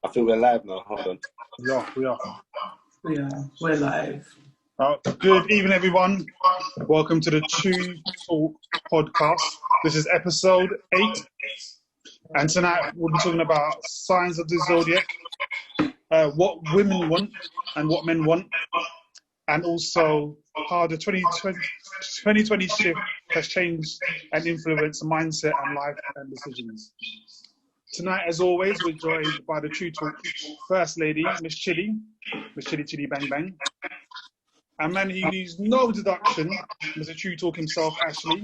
I think we're live now. Hold on. We are. We're live. Good evening, everyone. Welcome to the Truuu podcast. This is episode 8. And tonight we'll be talking about signs of the zodiac, what women want and what men want, and also how the 2020 shift has changed and influenced mindset and life and decisions. Tonight, as always, we're joined by the Truuu First Lady, Miss Chili Bang Bang. A man who needs no introduction, Mr. Truuu Talk himself, Ashley.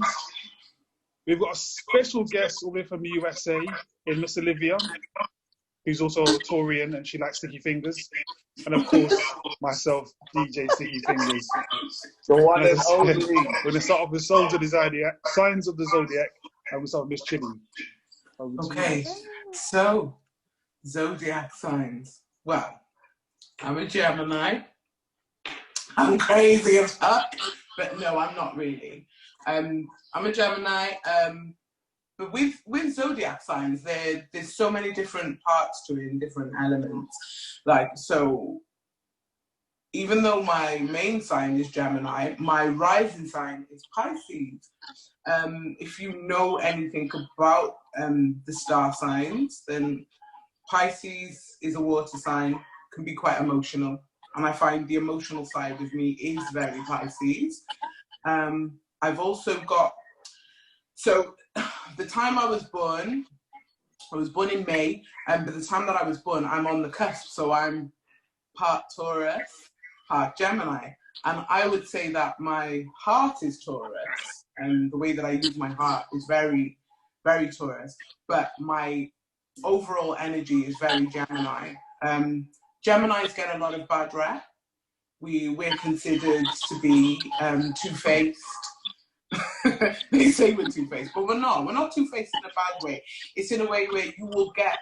We've got a special guest all the way from the USA in Miss Olivia, who's also a Taurian and she likes sticky fingers. And of course, myself, DJ Sticky Fingers. The one and only. We're going to start off with signs of the zodiac, and we'll start with Miss Chili. Okay, so zodiac signs. Well, I'm a Gemini. I'm crazy as fuck, but no, I'm not really. I'm a Gemini, but with zodiac signs, there's so many different parts to it and different elements. Like, so even though my main sign is Gemini, my rising sign is Pisces. If you know anything about the star signs, then Pisces is a water sign, can be quite emotional. And I find the emotional side of me is very Pisces. I've also got, so the time I was born in May, and by the time that I was born, I'm on the cusp. So I'm part Taurus, part Gemini. And I would say that my heart is Taurus, and the way that I use my heart is very, very Taurus. But my overall energy is very Gemini. Geminis get a lot of bad rep. We're considered to be two-faced. They say we're two-faced, but we're not. We're not two-faced in a bad way. It's in a way where you will get,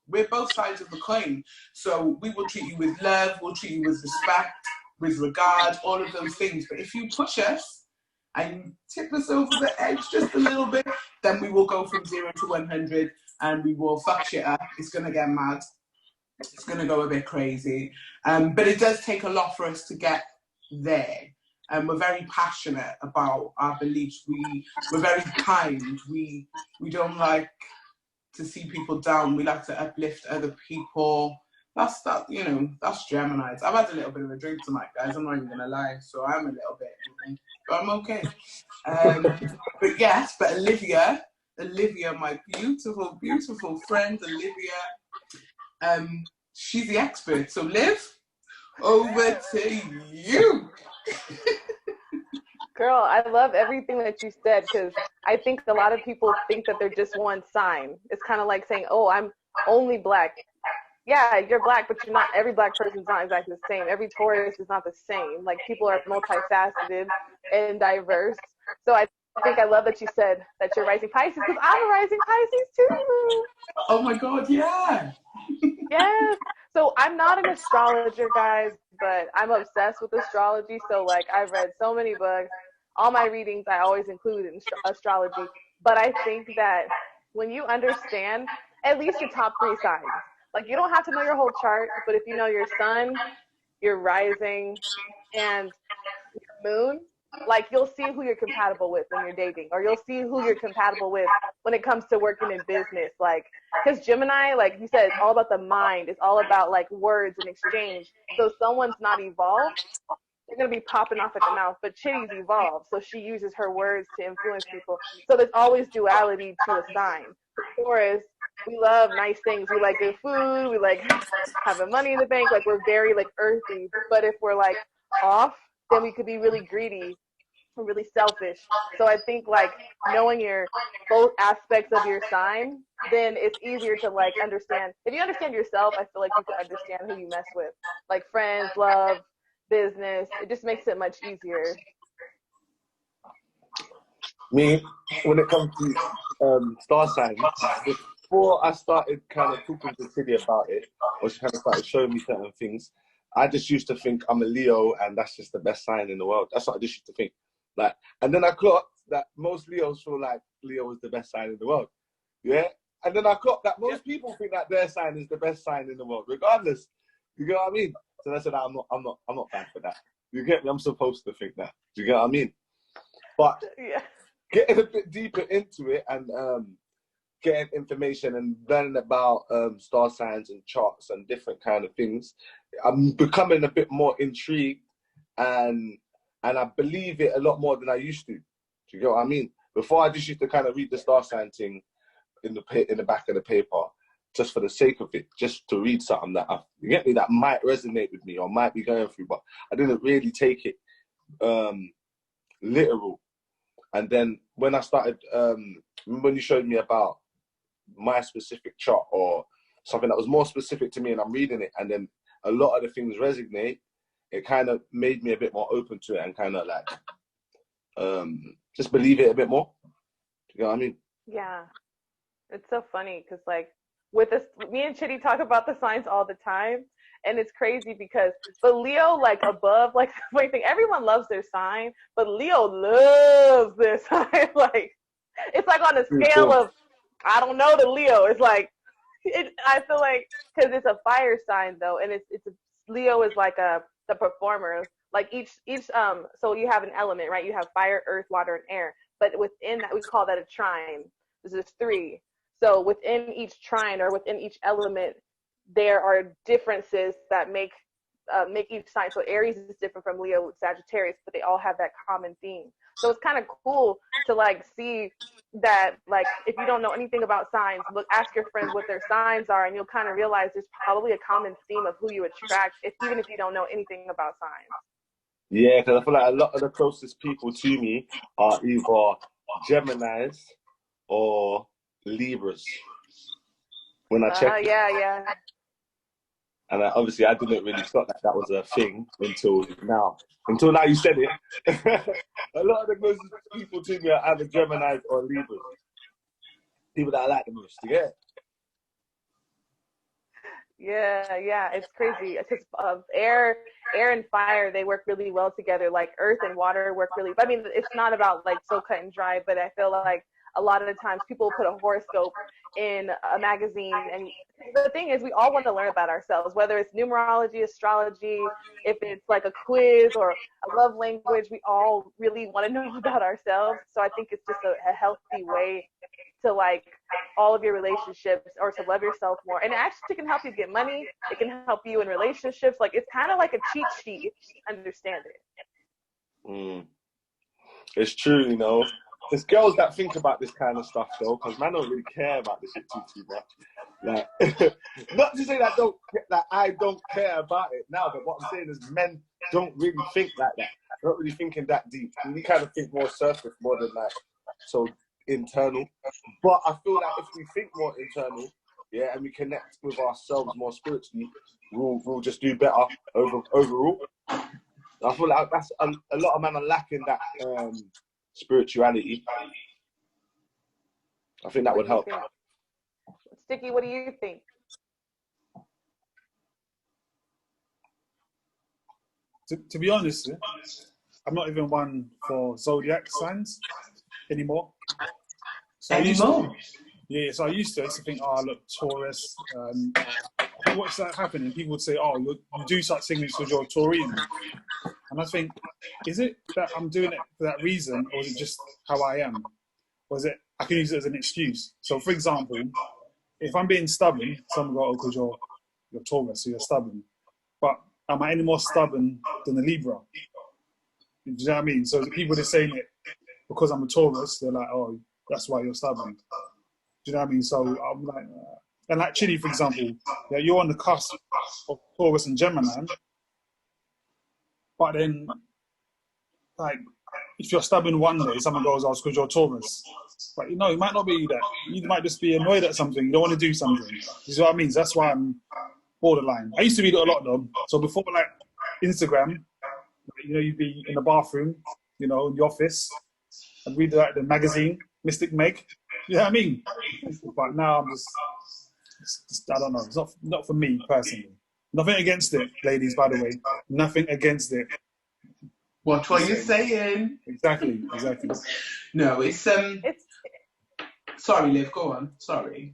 we're both sides of the coin. So we will treat you with love, we'll treat you with respect, with regard, all of those things. But if you push us and tip us over the edge just a little bit, then we will go from 0 to 100 and we will fuck shit up. It's going to get mad. It's going to go a bit crazy. But it does take a lot for us to get there. We're very passionate about our beliefs. We're very kind. We don't like to see people down. We like to uplift other people. That's Geminis. I've had a little bit of a drink tonight, guys. I'm not even going to lie. So I'm a little bit, but I'm okay. But yes, but Olivia, my beautiful, beautiful friend, Olivia, she's the expert. So Liv, over to you. Girl, I love everything that you said, because I think a lot of people think that they're just one sign. It's kind of like saying, oh, I'm only black. Yeah, you're black, but you're not. Every black person's not exactly the same. Every Taurus is not the same. Like, people are multifaceted and diverse. So I think I love that you said that you're rising Pisces, because I'm a rising Pisces too. Oh my God, yeah. Yes. So I'm not an astrologer, guys, but I'm obsessed with astrology. So, like, I've read so many books. All my readings I always include in astrology. But I think that when you understand at least your top 3 signs, like, you don't have to know your whole chart, but if you know your sun, your rising, and your moon, like, you'll see who you're compatible with when you're dating, or you'll see who you're compatible with when it comes to working in business. Like, because Gemini, like you said, it's all about the mind. It's all about, like, words and exchange. So if someone's not evolved, they're going to be popping off at the mouth. But Chitty's evolved, so she uses her words to influence people. So there's always duality to a sign. Taurus, we love nice things. We like good food. We like having money in the bank. Like, we're very, like, earthy. But if we're, like, off, then we could be really greedy and really selfish. So I think, like, knowing your both aspects of your sign, then it's easier to, like, understand. If you understand yourself, I feel like you can understand who you mess with. Like, friends, love, business. It just makes it much easier. Me, when it comes to star signs, before I started kind of talking to Tilly about it, or she kind of started showing me certain things, I just used to think I'm a Leo and that's just the best sign in the world. That's what I just used to think. Like, and then I clocked that most Leos feel like Leo was the best sign in the world. Yeah? And then I got that most people think that their sign is the best sign in the world, regardless. You get what I mean? So I said, I'm not bad for that. You get me? I'm supposed to think that. Do you get what I mean? But getting a bit deeper into it and getting information and learning about star signs and charts and different kind of things, I'm becoming a bit more intrigued and I believe it a lot more than I used to. Do you get what I mean? Before I just used to kind of read the star sign thing in the back of the paper just for the sake of it, just to read something that you get me, that might resonate with me or might be going through, but I didn't really take it literal. And then when I started, when you showed me about my specific chart or something that was more specific to me, and I'm reading it, and then a lot of the things resonate, it kind of made me a bit more open to it and kind of like just believe it a bit more. Do you know what I mean? Yeah, it's so funny because like with this, me and Chitty talk about the signs all the time, and it's crazy because but Leo, like above, like the funny thing, everyone loves their sign, but Leo loves their sign. Like it's like on a scale of I don't know to Leo. It's like I feel like because it's a fire sign though, and Leo is like the performer. Like each so you have an element, right? You have fire, earth, water, and air. But within that, we call that a trine. This is 3. So within each trine or within each element, there are differences that make each sign. So Aries is different from Leo, Sagittarius, but they all have that common theme. So it's kind of cool to like see that, like, if you don't know anything about signs, ask your friends what their signs are, and you'll kind of realize there's probably a common theme of who you attract, even if you don't know anything about signs. Yeah, because I feel like a lot of the closest people to me are either Geminis or Libras. When I check, yeah. And obviously I didn't really thought that was a thing until now. Until now you said it. A lot of the closest people to me are either Geminis or Libras. People that I like the most, you get it? Yeah, it's crazy. It's just air and fire, they work really well together. Like earth and water work really, I mean, it's not about like so cut and dry, but I feel like a lot of the times people put a horoscope in a magazine, and the thing is we all want to learn about ourselves, whether it's numerology, astrology, if it's like a quiz or a love language, we all really want to know about ourselves. So I think it's just a healthy way to like all of your relationships, or to love yourself more. And it actually can help you get money. It can help you in relationships. Like it's kind of like a cheat sheet if you understand it. It's true, you know. There's girls that think about this kind of stuff though, because man don't really care about this shit too much. Like, not to say that I don't care about it now, but what I'm saying is men don't really think like that. They're not really thinking that deep. We kind of think more surface, more than like so internal. But I feel like if we think more internal, yeah, and we connect with ourselves more spiritually, we'll just do better overall. I feel like that's a lot of men are lacking that spirituality. I think that would help. Sticky, what do you think? To be honest, I'm not even one for zodiac signs anymore. So I used to think, oh, look, Taurus. What's that happening? People would say, oh, you do such things because you're Taurian. And I think, is it that I'm doing it for that reason, or is it just how I am? Or is it, I can use it as an excuse? So, for example, if I'm being stubborn, someone will go, oh, because you're Taurus, so you're stubborn. But am I any more stubborn than a Libra? Do you know what I mean? So people that are saying it because I'm a Taurus, they're like, oh, that's why you're stubborn. Do you know what I mean? So I'm like, and like Chidi, for example, yeah, you're on the cusp of Taurus and Gemini, but then, like, if you're stubborn one day, someone goes, oh, it's because you're Taurus. But, you know, it might not be that. You might just be annoyed at something. You don't want to do something. You see what I mean? So that's why I'm borderline. I used to read it a lot, though. So before, like, Instagram, you know, you'd be in the bathroom, you know, in the office, and read, like, the magazine, Mystic Meg. You know what I mean? But now I'm just I don't know. It's not for me, personally. Nothing against it, ladies, by the way. Nothing against it. Watch what you're saying. Exactly. No, it's sorry, Liv, go on. Sorry.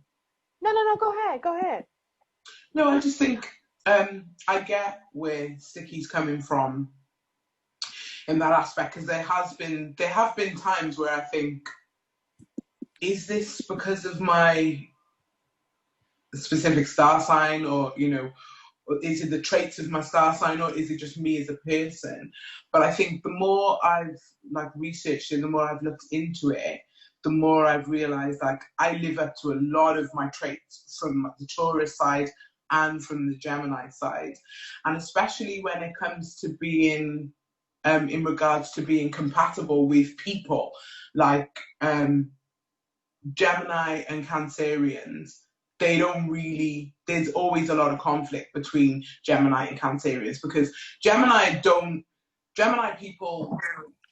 No, go ahead. No, I just think I get where Sticky's coming from in that aspect, because there have been times where I think, is this because of my specific star sign, or or is it the traits of my star sign, or is it just me as a person? But I think the more I've researched it, the more I've looked into it, the more I've realized I live up to a lot of my traits from the Taurus side and from the Gemini side. And especially when it comes to being in regards to being compatible with people, like Gemini and Cancerians, they don't really, there's always a lot of conflict between Gemini and Cancerians, because Gemini people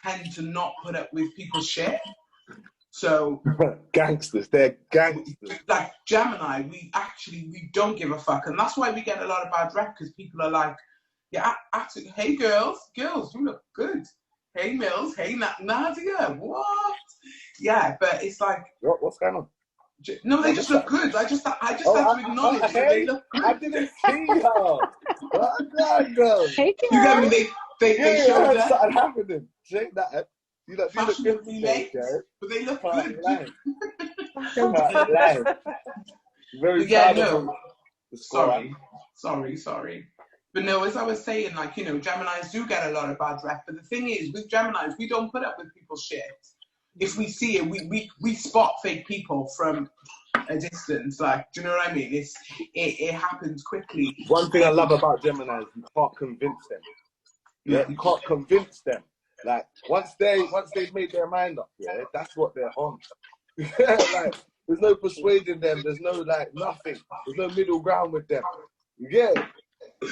tend to not put up with people's shit. So gangsters, they're gangsters. Like Gemini, we don't give a fuck, and that's why we get a lot of bad rep, because people are like, yeah, actually, hey girls, you look good. Hey Mills, hey Nadia, what? Yeah, but it's like, what's going on? No, they just look good. I just have to acknowledge that they look good. I didn't see her. Hey, you get me? They showed that something happening. Shake that. You look good, late, but they look good. Very yeah, no. Sorry. But no, as I was saying, Geminis do get a lot of bad rep. But the thing is, with Geminis, we don't put up with people's shit. If we see it, we spot fake people from a distance. Do you know what I mean? It happens quickly. One thing I love about Gemini is you can't convince them. Yeah, you can't convince them. Like once they've made their mind up, yeah, that's what they're on. There's no persuading them. There's no nothing. There's no middle ground with them. Yeah,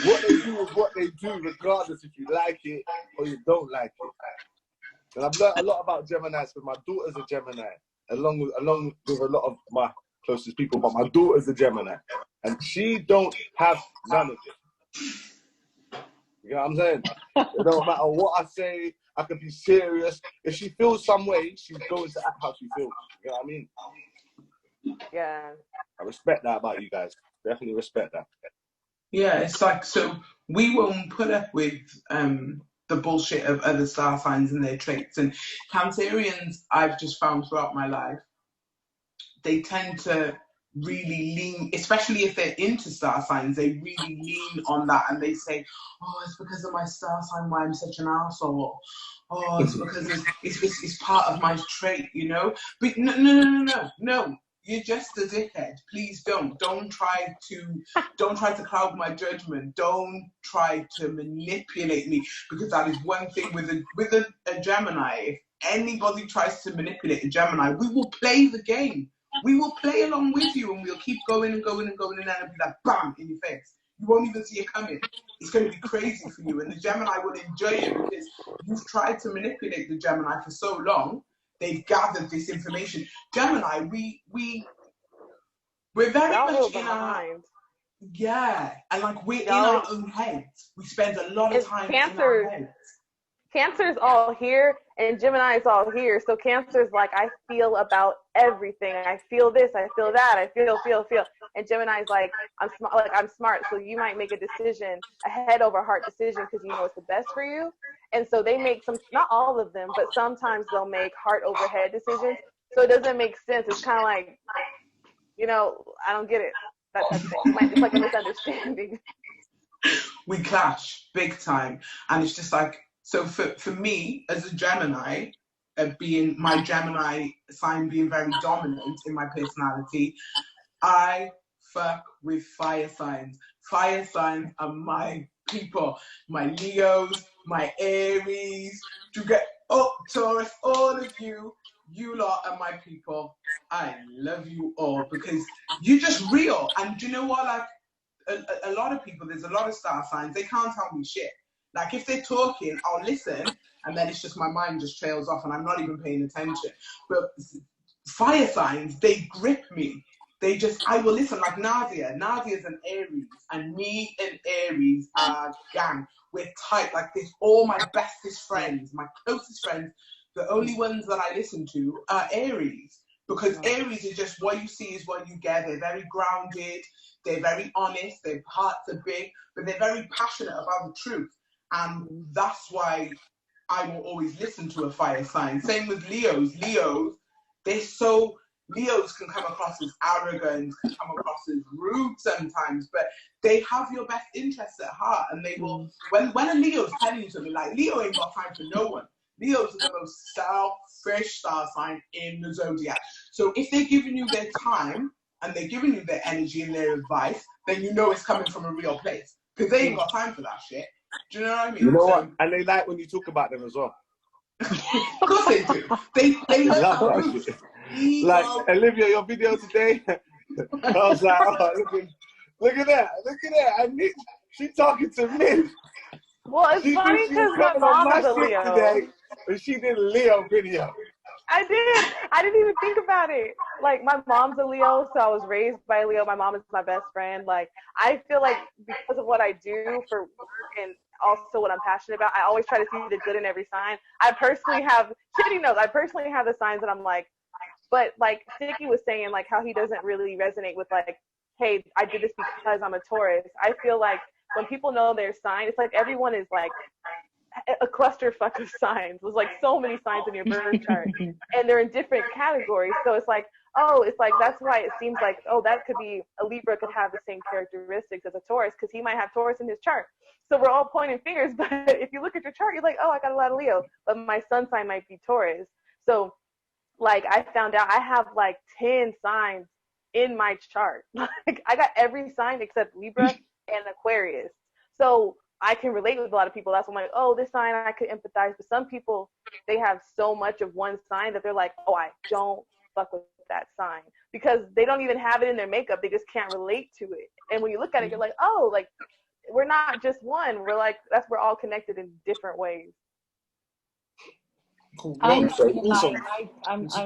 what they do is what they do, regardless if you like it or you don't like it. And I've learned a lot about Geminis, because my daughter's a Gemini, along with a lot of my closest people. But my daughter's a Gemini, and she don't have none of it. You know what I'm saying? It don't matter what I say. I can be serious. If she feels some way, she's going to act how she feels. You know what I mean? Yeah. I respect that about you guys. Definitely respect that. Yeah, it's like, so we won't put up with the bullshit of other star signs and their traits. And Cancerians, I've just found throughout my life, they tend to really lean, especially if they're into star signs, they really lean on that, and they say, oh, it's because of my star sign why I'm such an asshole. Oh, it's because it's part of my trait, But no. You're just a dickhead. Please don't try to cloud my judgment. Don't try to manipulate me, because that is one thing with a Gemini. If anybody tries to manipulate a Gemini, we will play the game. We will play along with you, and we'll keep going and going and going, and then it'll be like bam in your face. You won't even see it coming. It's going to be crazy for you, and the Gemini will enjoy it, because you've tried to manipulate the Gemini for so long. They've gathered this information. Gemini, we're very much in our, yeah, and we're in our own heads. We spend a lot of time in our heads. Cancer's all here and Gemini's all here. So Cancer's like, I feel about everything. I feel this, I feel that, I feel. And Gemini's like, I'm smart. So you might make a decision, a head over heart decision, because you know it's the best for you. And so they make not all of them, but sometimes they'll make heart over head decisions. So it doesn't make sense. It's kind of like, I don't get it. That type of thing. It's like a misunderstanding. We clash big time. And it's just like, so for me, as a Gemini, being my Gemini sign being very dominant in my personality, I fuck with fire signs. Fire signs are my people. My Leos, my Aries, Taurus, all of you. You lot are my people. I love you all, because you're just real. And do you know what? Like a lot of people, there's a lot of star signs, they can't tell me shit. Like if they're talking, I'll listen, and then it's just my mind just trails off and I'm not even paying attention. But fire signs, they grip me. I will listen. Like Nadia. Nadia's an Aries, and me and Aries are gang. We're tight like this. All my bestest friends, my closest friends, the only ones that I listen to are Aries, Because Aries is just what you see is what you get. They're very grounded, they're very honest, their hearts are big, but they're very passionate about the truth. And that's why I will always listen to a fire sign. Same with Leos. Leos can come across as arrogant, can come across as rude sometimes, but they have your best interests at heart, and they will, when a Leo's telling you something, like, Leo ain't got time for no one. Leos are the most selfish star sign in the zodiac. So if they're giving you their time, and they're giving you their energy and their advice, then you know it's coming from a real place. Because they ain't got time for that shit. Do you know what I mean? You know what? And they like when you talk about them as well. Of course they do. They love that shit. Like, Olivia, your video today, I was like, oh, look at that. And she talking to me. Well, it's funny because my mom is a Leo. Today, and she did a Leo video. I did. I didn't even think about it. Like, my mom's a Leo, so I was raised by a Leo. My mom is my best friend. Like, I feel like because of what I do for work and also what I'm passionate about, I always try to see the good in every sign. I personally have, shitty knows, I personally have the signs that I'm like, but like Sticky was saying, like how he doesn't really resonate with like, hey, I did this because I'm a Taurus. I feel like when people know their sign, it's like everyone is like a clusterfuck of signs. There's like so many signs in your birth chart, and they're in different categories. So it's like, oh, it's like that's why it seems like, oh, that could be a Libra could have the same characteristics as a Taurus because he might have Taurus in his chart. So we're all pointing fingers, but if you look at your chart, you're like, oh, I got a lot of Leo, but my sun sign might be Taurus. So like I found out I have like 10 signs in my chart. Like I got every sign except Libra and Aquarius. So I can relate with a lot of people. That's why I'm like, oh, this sign I could empathize. But some people, they have so much of one sign that they're like, oh, I don't fuck with that sign because they don't even have it in their makeup. They just can't relate to it. And when you look at it, you're like, oh, like we're not just one. We're like, we're all connected in different ways. Cool. I'm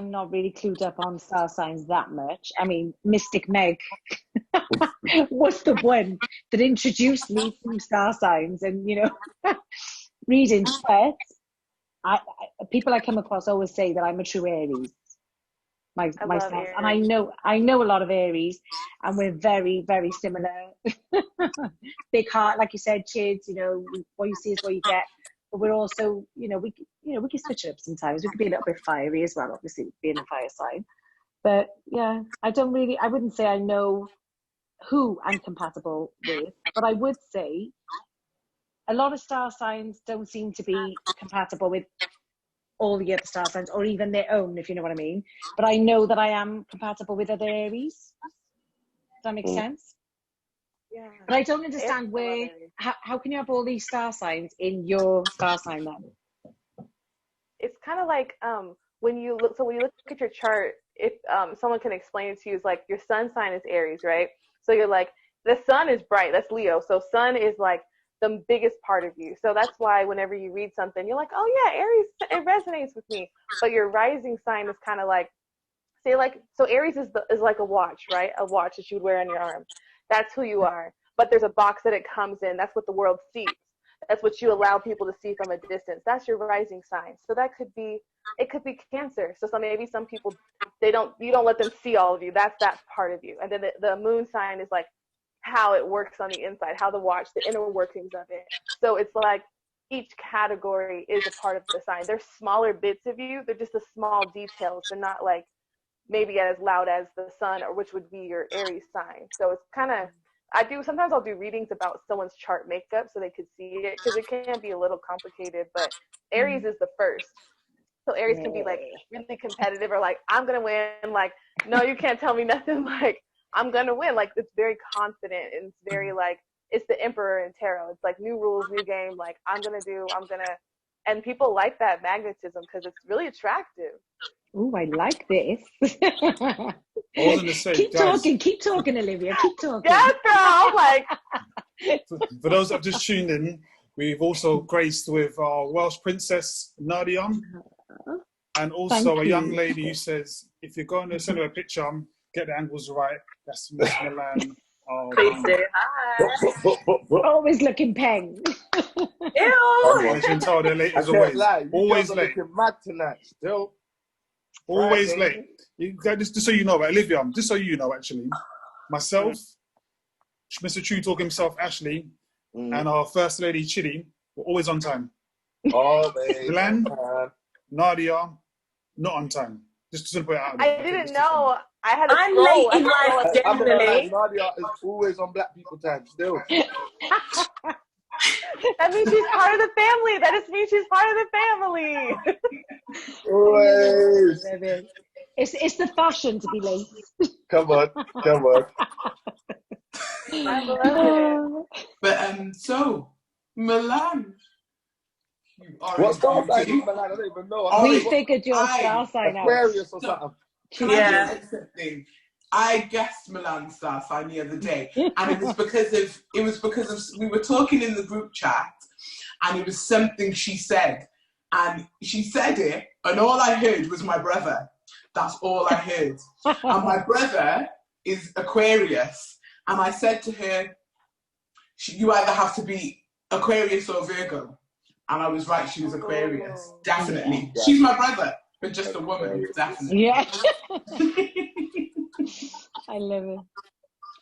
not really clued up on star signs that much. I mean, Mystic Meg was the one that introduced me to star signs and, you know, readings. But people I come across always say that I'm a true Aries. Myself, Aries. And I know a lot of Aries, and we're very, very similar. Big heart, like you said, Chids. You know, what you see is what you get. But we're also, we can switch it up sometimes. We could be a little bit fiery as well, obviously, being a fire sign. But yeah, I wouldn't say I know who I'm compatible with, but I would say a lot of star signs don't seem to be compatible with all the other star signs, or even their own, if you know what I mean. But I know that I am compatible with other Aries. Does that make sense? Yeah. But I don't understand how can you have all these star signs in your star sign then? It's kind of like when you look at your chart, if someone can explain it to you, it's like your sun sign is Aries, right? So you're like, the sun is bright, that's Leo. So sun is like the biggest part of you. So that's why whenever you read something, you're like, oh yeah, Aries, it resonates with me. But your rising sign is kind of like, say like, so Aries is like a watch, right? A watch that you would wear on your arm. That's who you are. But there's a box that it comes in. That's what the world sees. That's what you allow people to see from a distance. That's your rising sign. So it could be Cancer. So maybe some people, you don't let them see all of you. That's that part of you. And then the moon sign is like how it works on the inside, how the inner workings of it. So it's like each category is a part of the sign. There's smaller bits of you. They're just the small details. They're not like maybe as loud as the sun, or which would be your Aries sign. So it's kind of, sometimes I'll do readings about someone's chart makeup so they could see it, because it can be a little complicated, but Aries is the first. So Aries can be like really competitive, or like, I'm going to win. Like, no, you can't tell me nothing. Like, I'm going to win. Like, it's very confident, and it's very like, it's the emperor in tarot. It's like new rules, new game. Like, and people like that magnetism because it's really attractive. Oh, I like this. I was going to say, keep talking, Olivia. Keep talking. Yes, girl. I'm like. For those that have just tuned in, we've also graced with our Welsh princess Nadia, and also a young lady who says, if you're going to send her a picture, get the angles right. That's Miss Milan. Always looking peng. Ew. You can tell they're late as always. Lie. Always late. Looking mad tonight. Still. Always late. Just so you know, right, Olivia, just so you know, actually, myself, Mr. Truuu Talk himself, Ashley, and our First Lady, Chidi, were always on time. Always. Glenn, Nadia, not on time. Just to put it out I there. didn't know. I had to I'm scroll. late in life I'm not gonna lie, generally. Nadia is always on black people time still. That means she's part of the family. That just means she's part of the family. Always. It's the fashion to be late. Come on. I love it. But so Milan. What star sign is Milan? I don't even know. We figured your star sign out. Aquarius or something. Can I just say something? I guessed Milan's star sign the other day, and it was because of we were talking in the group chat, and it was something she said, and she said it, and all I heard was my brother. That's all I heard. And my brother is Aquarius, and I said to her, "You either have to be Aquarius or Virgo," and I was right. She was Aquarius, definitely. Yeah. She's my brother, but just a woman, definitely. Yeah. I love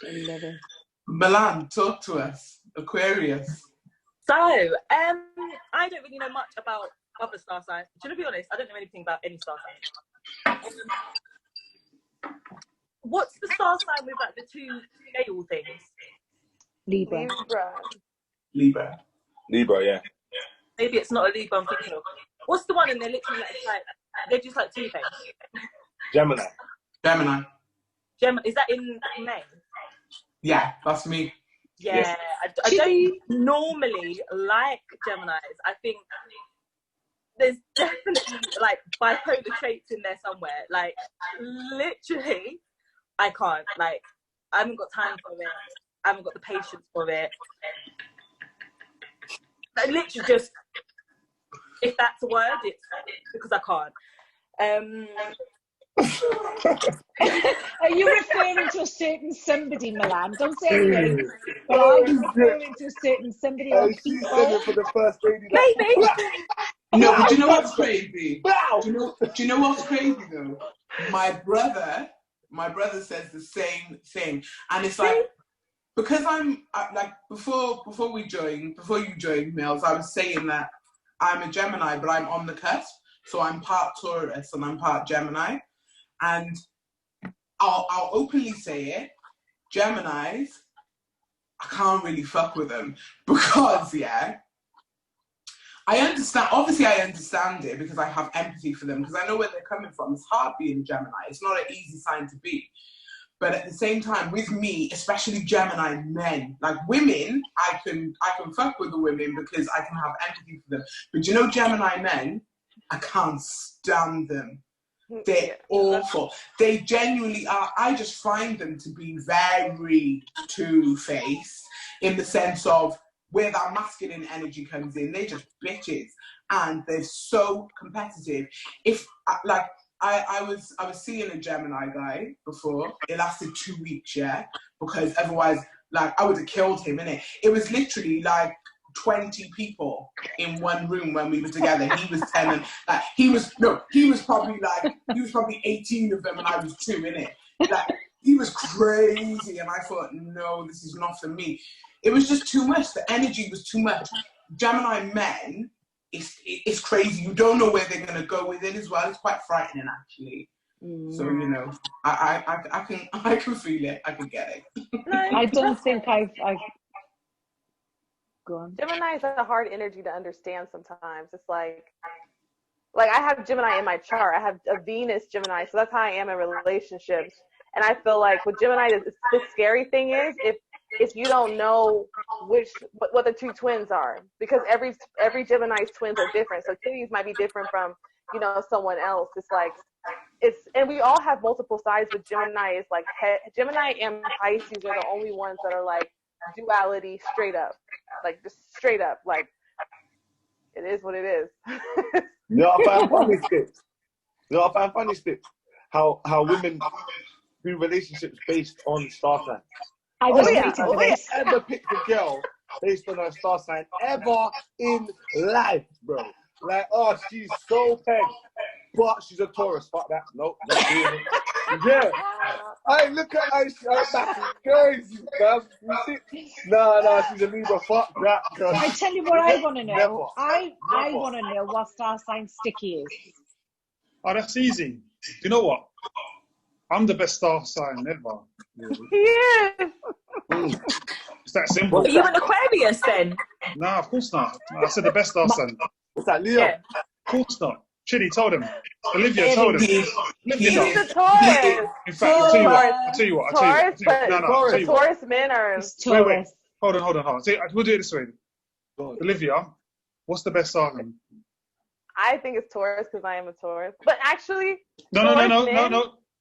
it. Milan, talk to us. Aquarius. So, I don't really know much about other star signs. To be honest, I don't know anything about any star sign. What's the star sign with like the two scale things? Libra. Libra, yeah. Maybe it's not a Libra I'm thinking of. What's the one and they're literally like they're just like two things? Gemini. Is that in May? Yeah, that's me. Yeah, Yes. I don't normally like Geminis. I think there's definitely like bipolar traits in there somewhere. Like literally, I can't. Like I haven't got time for it. I haven't got the patience for it. I literally just, if that's a word, it's because I can't. Are you referring to a certain somebody, Milan? Don't say anything. But are you referring to a certain somebody or She people? said it for the first lady. Maybe. No, but do you know what's crazy? Do you know what's crazy though? My brother says the same thing, and it's like because like before you joined, Mills, I was saying that I'm a Gemini, but I'm on the cusp, so I'm part Taurus and I'm part Gemini, and I'll openly say it, Geminis, I can't really fuck with them because I understand it because I have empathy for them because I know where they're coming from. It's hard being Gemini. It's not an easy sign to be. But at the same time, with me, especially Gemini men, like women, I can fuck with the women because I can have empathy for them. But you know, Gemini men, I can't stand them. They're awful. They genuinely are. I just find them to be very two-faced in the sense of where that masculine energy comes in. They're just bitches, and they're so competitive. If like. I was seeing a Gemini guy before. It lasted 2 weeks, because otherwise, like, I would have killed him, innit? It was literally like 20 people in one room when we were together. He was 10 and like he was probably 18 of them and I was 2, innit? Like he was crazy and I thought, no, this is not for me. It was just too much. The energy was too much. Gemini men, it's crazy. You don't know where they're gonna go with it as well. It's quite frightening, actually. So you know, I can feel it. I can get it. I don't think I've go on. Gemini is a hard energy to understand sometimes. It's like I have Gemini in my chart. I have a Venus Gemini, so that's how I am in relationships. And I feel like with Gemini, the scary thing is if you don't know what the two twins are, because every Gemini's twins are different. So Kitty's might be different from someone else. And we all have multiple sides, but Gemini is like Gemini and Pisces are the only ones that are like duality straight up, like just straight up, like it is what it is. I find funny sticks. How women do relationships based on star sign. I was waiting for this. I ever picked a girl based on her star sign ever in life, bro. Like, oh, she's so pegged. but she's a Taurus. Fuck that. Nope. Not doing it. Yeah. Hey, look at her. That's crazy, fam. You see? No, she's a Libra. Fuck that. I tell you what I want to know. Never. I want to know what star sign Sticky is. Oh, that's easy. Do you know what? I'm the best star sign ever. He is. It's that simple. Are you an Aquarius then? No, of course not. No, I said the best star sign. What's that, Leo? Yeah. Of course not. Chidi told him. Olivia told him. He's Olivia a Taurus. In fact, I'll tell you what. Taurus, but No, I'll tell you what. Taurus men are. Wait. Hold on. We'll do it this way. Olivia, what's the best star sign? I think it's Taurus because I am a Taurus. But actually, No.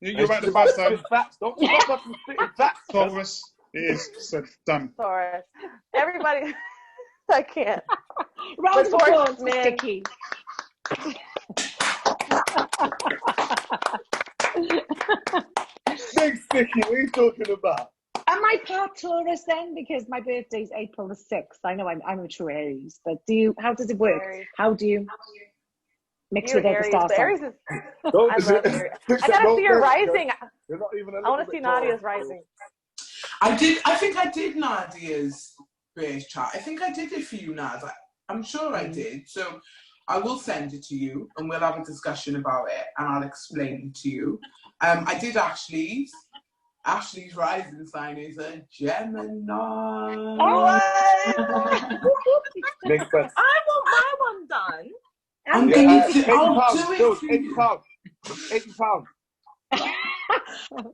You're right the first time. Facts. Don't stop us from spitting facts. Taurus. It is. So, done. Taurus. Everybody, I can't. Round of Taurus applause for men. Sticky. Big Sticky, what are you talking about? Am I part Taurus then? Because my birthday's April the 6th. I know I'm a true Aries, but how does it work? Aries. How do you mix You're with other Aries. star Aries signs? is. I love Aries. I gotta see your rising. You're not even I want to see Nadia's rising. I think I did Nadia's birth chart. I think I did it for you, Nad. I'm sure I did. So I will send it to you and we'll have a discussion about it and I'll explain it to you. I did Ashley's. Ashley's rising sign is a Gemini. Makes sense. I want my one done. I'm Yeah, going to. 80 I'll pounds. do it Still, for 80 you. pounds. 80 pounds.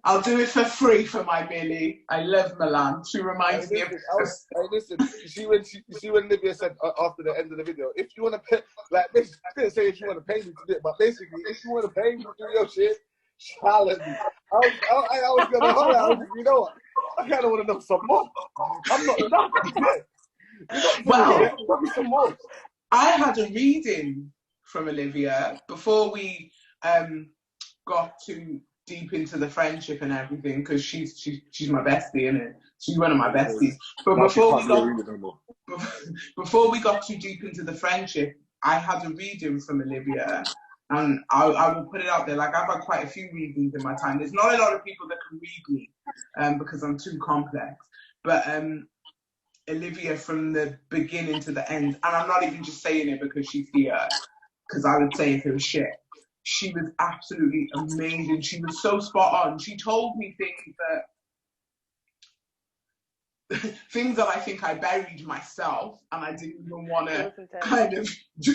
I'll do it for free for my Millie. I love Milan. She reminds me of. Listen, you see when Olivia said after the end of the video, if you want to pay, like, I didn't say if you want to pay me to do it, but basically, if you want to pay me to do your shit, challenge me. I was gonna holler. I was like, you know what? I kind of want to know some more. I'm not enough. Wow. Tell me some more. I had a reading from Olivia before we got too deep into the friendship and everything, because she's my bestie, innit? She's one of my besties. But before we got too deep into the friendship, I had a reading from Olivia, and I will put it out there. Like, I've had quite a few readings in my time. There's not a lot of people that can read me because I'm too complex. But Olivia, from the beginning to the end, and I'm not even just saying it because she's here, because I would say if it was shit. She was absolutely amazing. She was so spot on. She told me things that I think I buried myself and I didn't even want to kind of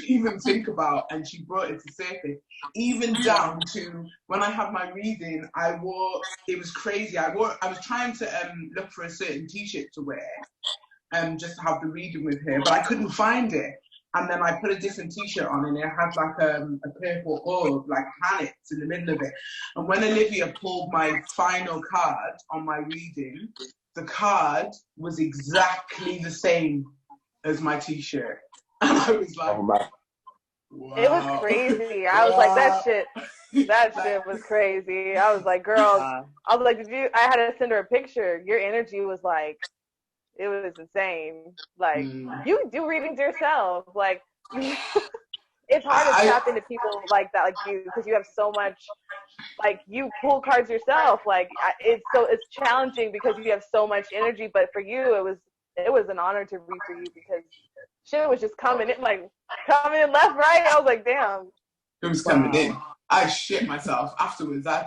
even think about, and she brought it to surface. Even down to when I had my reading, it was crazy. I was trying to look for a certain t-shirt to wear just to have the reading with her, but I couldn't find it. And then I put a different t-shirt on and it had like a purple orb, like planets in the middle of it. And when Olivia pulled my final card on my reading, the card was exactly the same as my t-shirt. And I was like, oh, man. Wow. It was crazy. I was like, that shit was crazy. I was like, girls, I was like, I had to send her a picture. Your energy was like, it was insane. Like, you do readings yourself. Like, it's hard to tap into people like that, like you, because you have so much, like, you pull cards yourself. Like, it's challenging because you have so much energy. But for you, it was an honor to read for you because shit was just coming in left, right. I was like, damn. It was coming in. I shit myself afterwards. I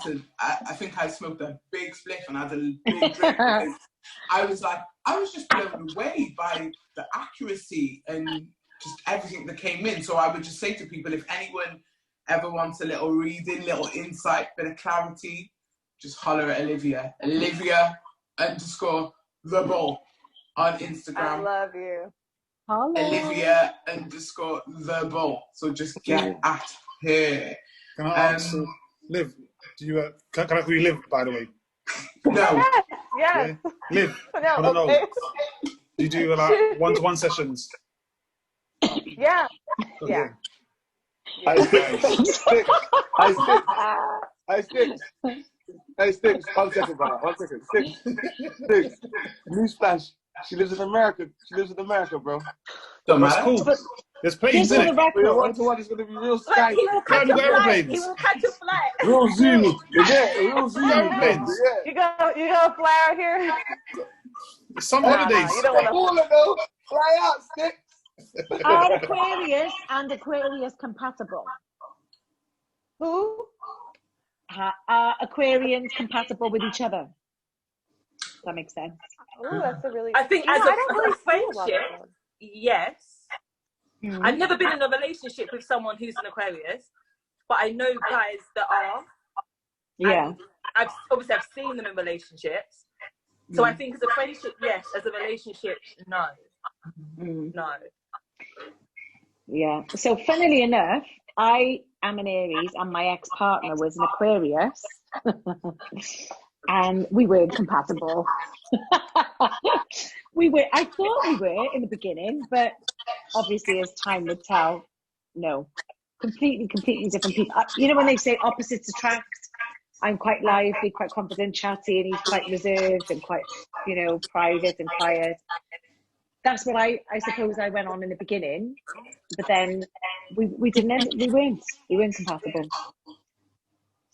think I smoked a big spliff and had a big drink because I was just blown away by the accuracy and just everything that came in. So I would just say to people, if anyone ever wants a little reading, little insight, bit of clarity, just holler at Olivia. Olivia_the_ball on Instagram. I love you. Olivia_the_ball. So just get at her. Can I ask, Liv, do you, can I call you Liv, by the way? No. Yes. Yeah? Liv, No, I don't okay. know. Do you do like one-to-one sessions? Yeah. Oh, Yeah. Hey, Sticks, 1 second, brother. 1 second. Sticks. Newsflash. She lives in America. Bro. Don't That's matter. cool. There's planes Just in for the it. But you record, want the one that's going to be real But sky. he will catch We've a got flight. aeroplanes. He will catch a flight. Real zoomy. Yeah, real We've got zoomy. aeroplanes. Yeah. You gonna fly out here? Summer holidays. You don't want to. Cooler though. Fly out, stick. are Aquarius and Aquarius compatible? Who? Are Aquarians compatible with each other? That makes sense. Oh, that's a really. I think You as know, I don't a really feel about friendship, that one. yes. Mm. I've never been in a relationship with someone who's an Aquarius, but I know guys that are. Yeah. And I've seen them in relationships. So I think as a friendship, yes. As a relationship, no. No. Yeah. So funnily enough, I am an Aries and my ex-partner was an Aquarius. And we weren't compatible. I thought we were in the beginning, but obviously as time would tell, no. Completely different people. You know when they say opposites attract? I'm quite lively, quite confident, chatty, and he's quite reserved and quite, private and quiet. That's what I suppose I went on in the beginning, but then we weren't compatible.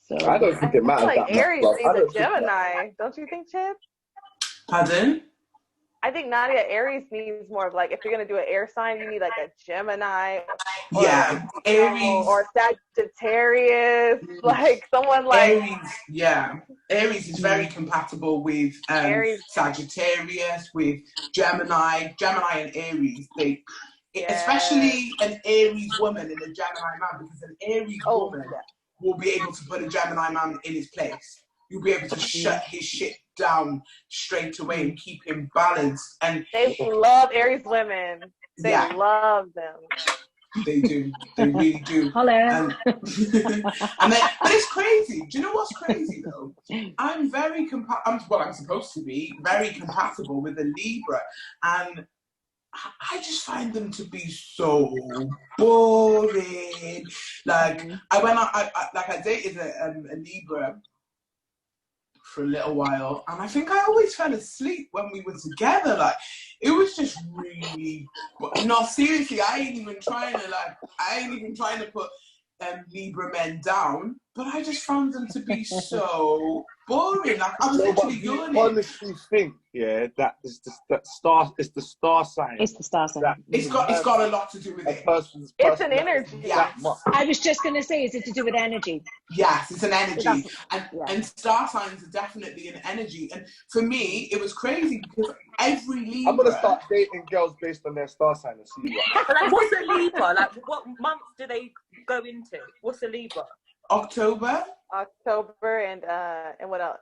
So I don't think it matters like that Aries much. needs a Gemini, don't you think, Chip? Pardon? I think Nadia, Aries needs more of like, if you're gonna do an air sign, you need like a Gemini, or Yeah, Aries or Sagittarius, like someone like Aries is very compatible with Aries. Sagittarius, with Gemini and Aries. Especially an Aries woman and a Gemini man, because an Aries woman will be able to put a Gemini man in his place. You'll be able to shut his shit down straight away and keep him balanced. And they love Aries women. They love them. They do. They really do. Hello. But it's crazy. Do you know what's crazy though? I'm I'm supposed to be very compatible with a Libra, and I just find them to be so boring. Like I dated a Libra for a little while, and I think I always fell asleep when we were together. Like it was just really no, seriously, I ain't even trying to put Libra men down, but I just found them to be so boring. Like I was literally yawning. Honestly think, that is the star. It's the star sign. It's the star sign. It's got a lot to do with it. It's an energy. I was just going to say, is it to do with energy? Yes, it's an energy. And star signs are definitely an energy. And for me, it was crazy because every Libra... I'm going to start dating girls based on their star sign and see what. Like, what's a Libra? Like, what month do they go into? What's a Libra? October and what else?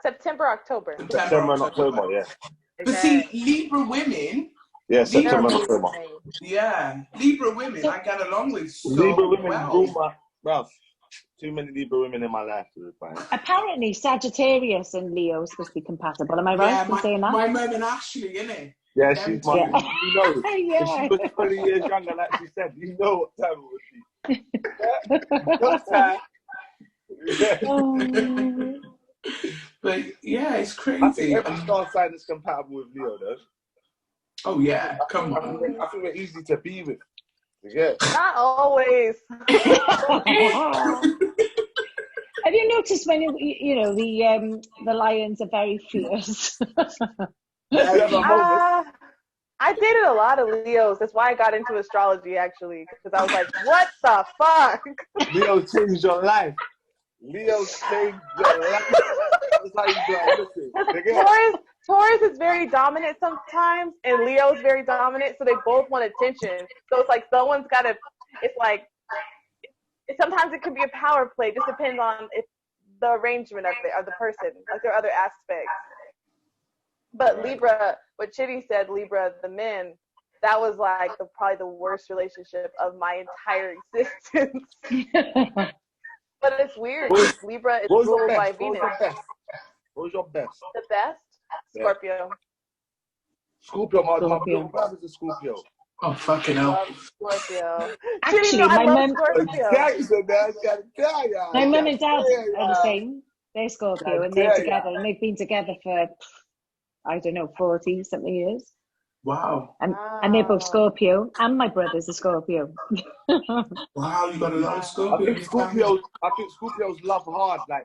September, October. September and October, yeah. But see, Libra women... Yeah, September and October. Yeah, Libra women I get along with so Libra women well. Bruv, too many Libra women in my life to find. Apparently, Sagittarius and Leo are supposed to be compatible. Am I right in saying that? My mum and Ashley, innit? Yeah, she's my... Yeah. You know, if she was 20 years younger, like she said, you know what time it would be. What time? But yeah, it's crazy. I think every star sign is compatible with Leo, though. Oh yeah, come on. I think we're easy to be with. Yeah. Not always. Have you noticed when the lions are very fierce? I dated a lot of Leos. That's why I got into astrology, actually, because I was like, "What the fuck?" Leo changed your life. Leo changed your life. That's how you do it. Taurus is very dominant sometimes, and Leo is very dominant, so they both want attention. So it's like someone's got to. It's like sometimes it can be a power play. Just depends on if the arrangement of the person. Like there are other aspects. But Libra, what Chitty said, Libra, the men, that was like probably the worst relationship of my entire existence. But it's weird. Libra is ruled by Venus. What was your best? The best? Scorpio. Scorpio, my little brother's a Scorpio. Oh, fucking hell. Scorpio. Actually, my mum... My mum and dad are the same. They're Scorpio, and they're together, and they've been together for, I don't know, 40-something years. Wow. And they're both Scorpio, and my brother's a Scorpio. Wow, you got a lot of I Scorpio in think your family. Scorpios love hard. Like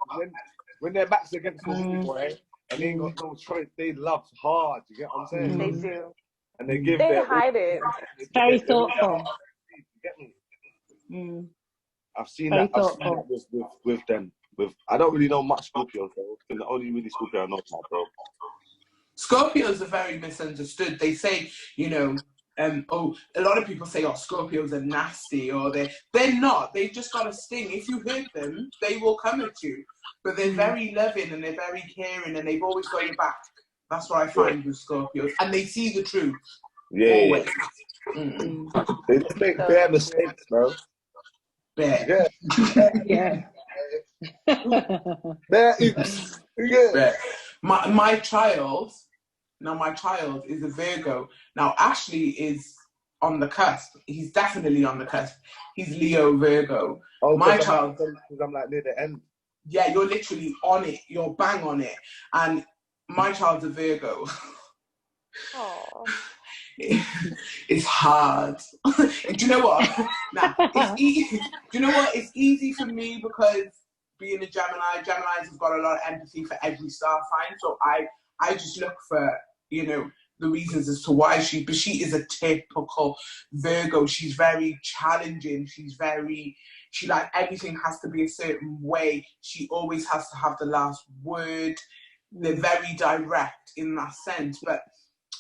when their backs against the wall, boy, and they ain't got no choice, they love hard. You get what I'm saying? They do. And they give They their all. hide it. Very They're all thoughtful. you get me? Mm. I've seen Very that. I've seen thoughtful. that with them. I don't really know much Scorpios though. I think the only really Scorpio I know is my bro. Scorpios are very misunderstood. They say, you know, a lot of people say, oh, Scorpios are nasty, or they're not. They've just got a sting. If you hurt them, they will come at you. But they're very loving and they're very caring and they've always got your back. That's what I find with Scorpios. And they see the truth. Yeah. Always. They make bare mistakes, bro. Bare. Yeah. Bare oops. Yeah. Bare. My child is a Virgo. Now, Ashley is on the cusp. He's definitely on the cusp. He's Leo Virgo. Oh, my child, because I'm like near the end. Yeah, you're literally on it. You're bang on it. And my child's a Virgo. Oh. It's hard. Do you know what? It's easy. Do you know what? It's easy for me because being a Geminis have got a lot of empathy for every star sign. So I just look for, you know, the reasons as to why but she is a typical Virgo. She's very challenging. She like everything has to be a certain way. She always has to have the last word. They're very direct in that sense. But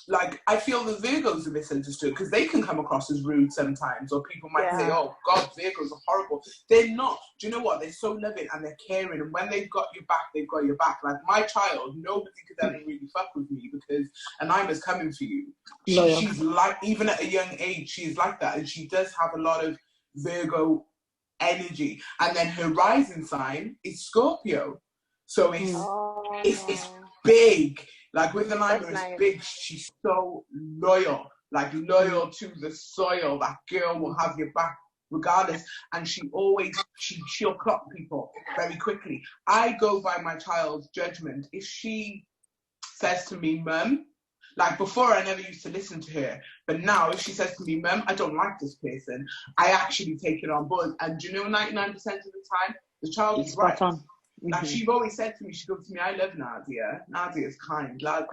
like, I feel the Virgos are misunderstood because they can come across as rude sometimes, or people might say, oh God, Virgos are horrible. They're not. Do you know what? They're so loving and they're caring, and when they've got your back, they've got your back. Like my child, nobody could ever really fuck with me because Anima's coming for you. She's like, even at a young age, she's like that, and she does have a lot of Virgo energy. And then her rising sign is Scorpio, so it's big. Like with Anima, it's big. She's so loyal, like loyal to the soil. That girl will have your back regardless, and she'll clock people very quickly. I go by my child's judgment. If she says to me, "Mum," like before, I never used to listen to her, but now if she says to me, "Mum, I don't like this person," I actually take it on board. And do you know, 99% of the time, the child is right. Like she's always said to me, she goes to me, "I love Nadia. Nadia's kind. Nadia's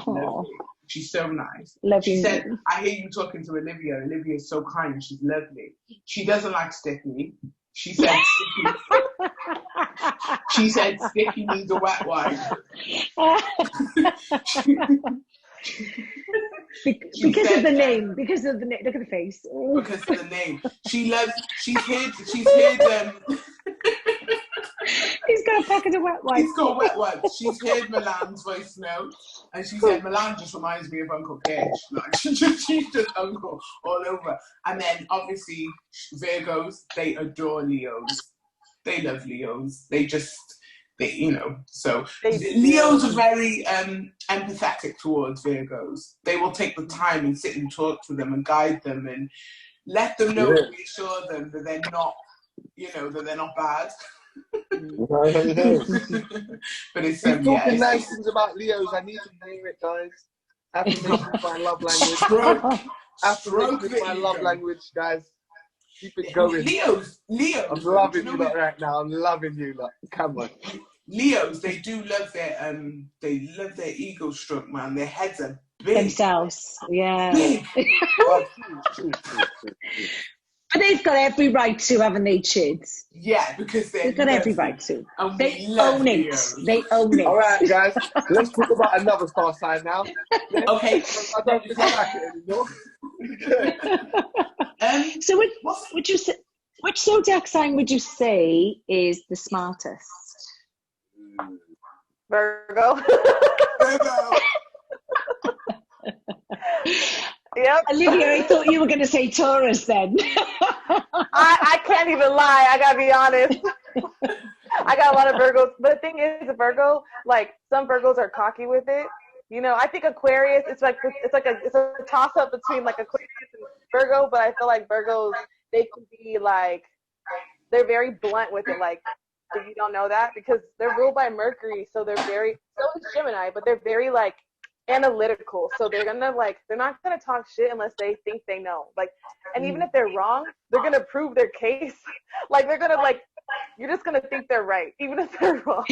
lovely. She's so nice." She said, "I hear you talking to Olivia. Olivia's so kind. She's lovely. She doesn't like sticky." She said, "Sticky means a wet wipe." Because of the name. Because of the name. Look at the face. Because of the name. She's heard He's got a packet of wet wipes. He's got wet wipes. She's heard Milan's voice note, and she said Milan just reminds me of Uncle Kedge. Like she's just Uncle all over. And then obviously Virgos, they adore Leos. They love Leos. You know. So Leos are very empathetic towards Virgos. They will take the time and sit and talk to them and guide them and let them know and reassure them that they're not, you know, that they're not bad. But it's talking nice things about Leos. I need to name it, guys. Affirmation is my love language. Affirmation is my love language, guys. Keep it going. Leos. I'm loving you right now. I'm loving you. Come on. Leos, they do love their ego stroke, man. Their heads are big. Themselves, yeah. Big. True. But they've got every right to, haven't they, Chids? Yeah, because they've got every right to. They own it. They own it. All right, guys. Let's talk about another star sign now. Okay. I don't think I like it anymore. So, which zodiac sign would you say is the smartest? Virgo. Virgo. Yep. Olivia, I thought you were going to say Taurus then. I can't even lie. I gotta be honest. I got a lot of Virgos, but the thing is, a Virgo, like some Virgos are cocky with it. You know, I think Aquarius, it's a toss up between like Aquarius and Virgo, but I feel like Virgos, they can be like, they're very blunt with it. Like, if you don't know that, because they're ruled by Mercury, so they're very, so is Gemini, but they're very like analytical. So they're gonna they're not gonna talk shit unless they think they know. Like, and even if they're wrong, they're gonna prove their case. Like they're gonna you're just gonna think they're right, even if they're wrong.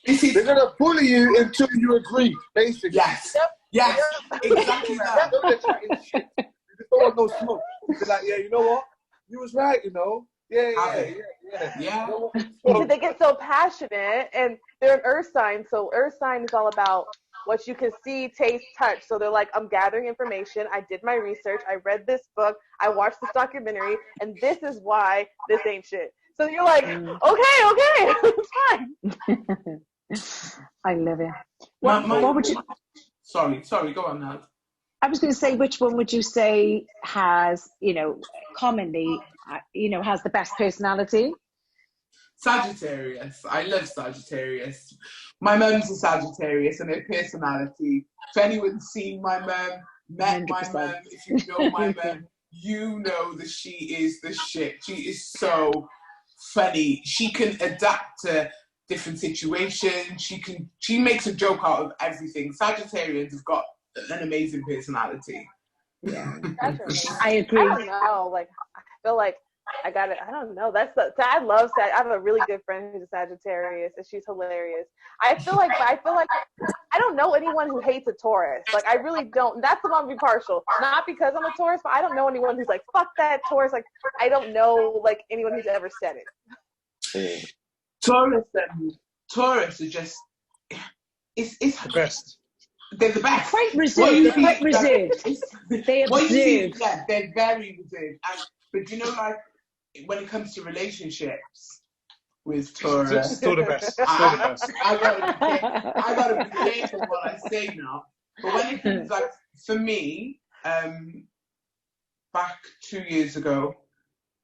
They're gonna bully you until you agree, basically. Yes. Yep. Yes. Exactly that. They're chatting shit. You just don't want no smoke. They're like, yeah, you know what? You was right, you know. Yeah. Yeah. Because they get so passionate, and they're an earth sign. So earth sign is all about what you can see, taste, touch. So they're like, I'm gathering information. I did my research. I read this book. I watched this documentary, and this is why this ain't shit. So you're like, okay, it's fine. I love it. What would you? Sorry, go on now. I was going to say, which one would you say has, commonly, has the best personality? Sagittarius. I love Sagittarius. My mum's a Sagittarius, and her personality. If anyone's seen my mum, met 100%. My mum, if you know my mum, you know that she is the shit. She is so funny. She can adapt to different situations. She makes a joke out of everything. Sagittarians have got an amazing personality. Yeah, I agree. I don't know. I feel like I got it. I don't know. I love I have a really good friend who's a Sagittarius, and she's hilarious. I feel like I don't know anyone who hates a Taurus. I really don't. That's the one to be partial. Not because I'm a Taurus, but I don't know anyone who's like, fuck that Taurus. I don't know anyone who's ever said it. Taurus are just it's the best. They're the best. Quite reserved. They're quite reserved. They observe. Yeah, they're very reserved. But when it comes to relationships with Taurus, still the best. I gotta be careful what I say now. But when it comes for me, back 2 years ago,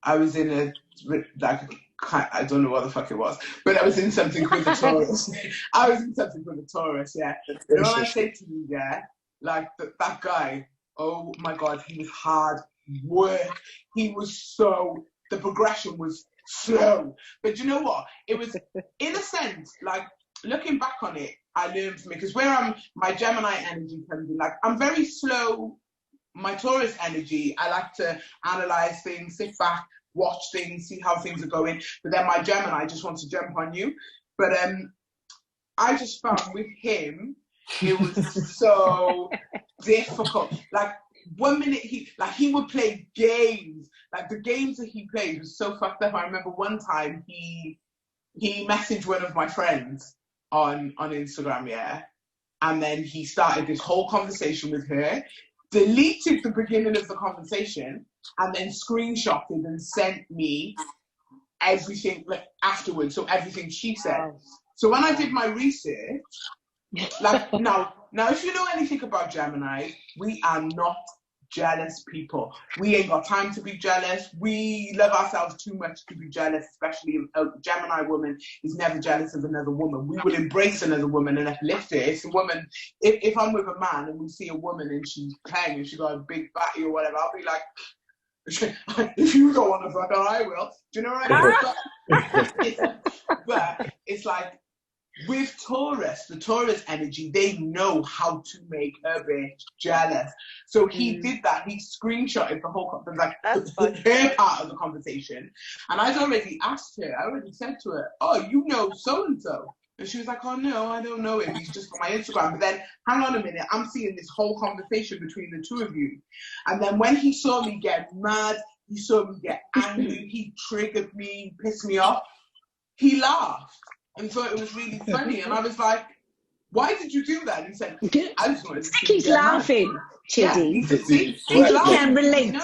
I was in I don't know what the fuck it was, but I was in something with a Taurus. Yeah. You know what I say to you, yeah? That guy, oh my God, he was hard work. The progression was slow. But you know what? It was, in a sense, looking back on it, I learned from it, because my Gemini energy comes in, I'm very slow. My Taurus energy, I like to analyze things, sit back, watch things, see how things are going. But then my Gemini just wants to jump on you. But I just found with him, it was so difficult. 1 minute he would play games. The games that he played was so fucked up. I remember one time he messaged one of my friends on Instagram, yeah, and then he started this whole conversation with her, deleted the beginning of the conversation, and then screenshotted and sent me everything afterwards. So everything she said. So when I did my research, now if you know anything about Gemini, we are not jealous people. We ain't got time to be jealous. We love ourselves too much to be jealous, especially a Gemini woman is never jealous of another woman. We will embrace another woman and uplift it. It's a woman, if I'm with a man and we see a woman and she's playing and she got a big batty or whatever, I'll be like, if you don't want to fuck her, I will. Do you know what I mean? But it's with Taurus, the Taurus energy, they know how to make a bitch jealous. So he did that. He screenshotted the whole her part of the conversation. And I'd already asked her, I already said to her, oh, you know so-and-so. And she was like, oh, no, I don't know him. He's just on my Instagram. But then, hang on a minute, I'm seeing this whole conversation between the two of you. And then when he saw me get mad, he saw me get angry, he triggered me, pissed me off, he laughed and thought it was really funny. And I was like, why did you do that? And he said, I just wanted to see he's laughing, Chiddy. Yeah, he can relate.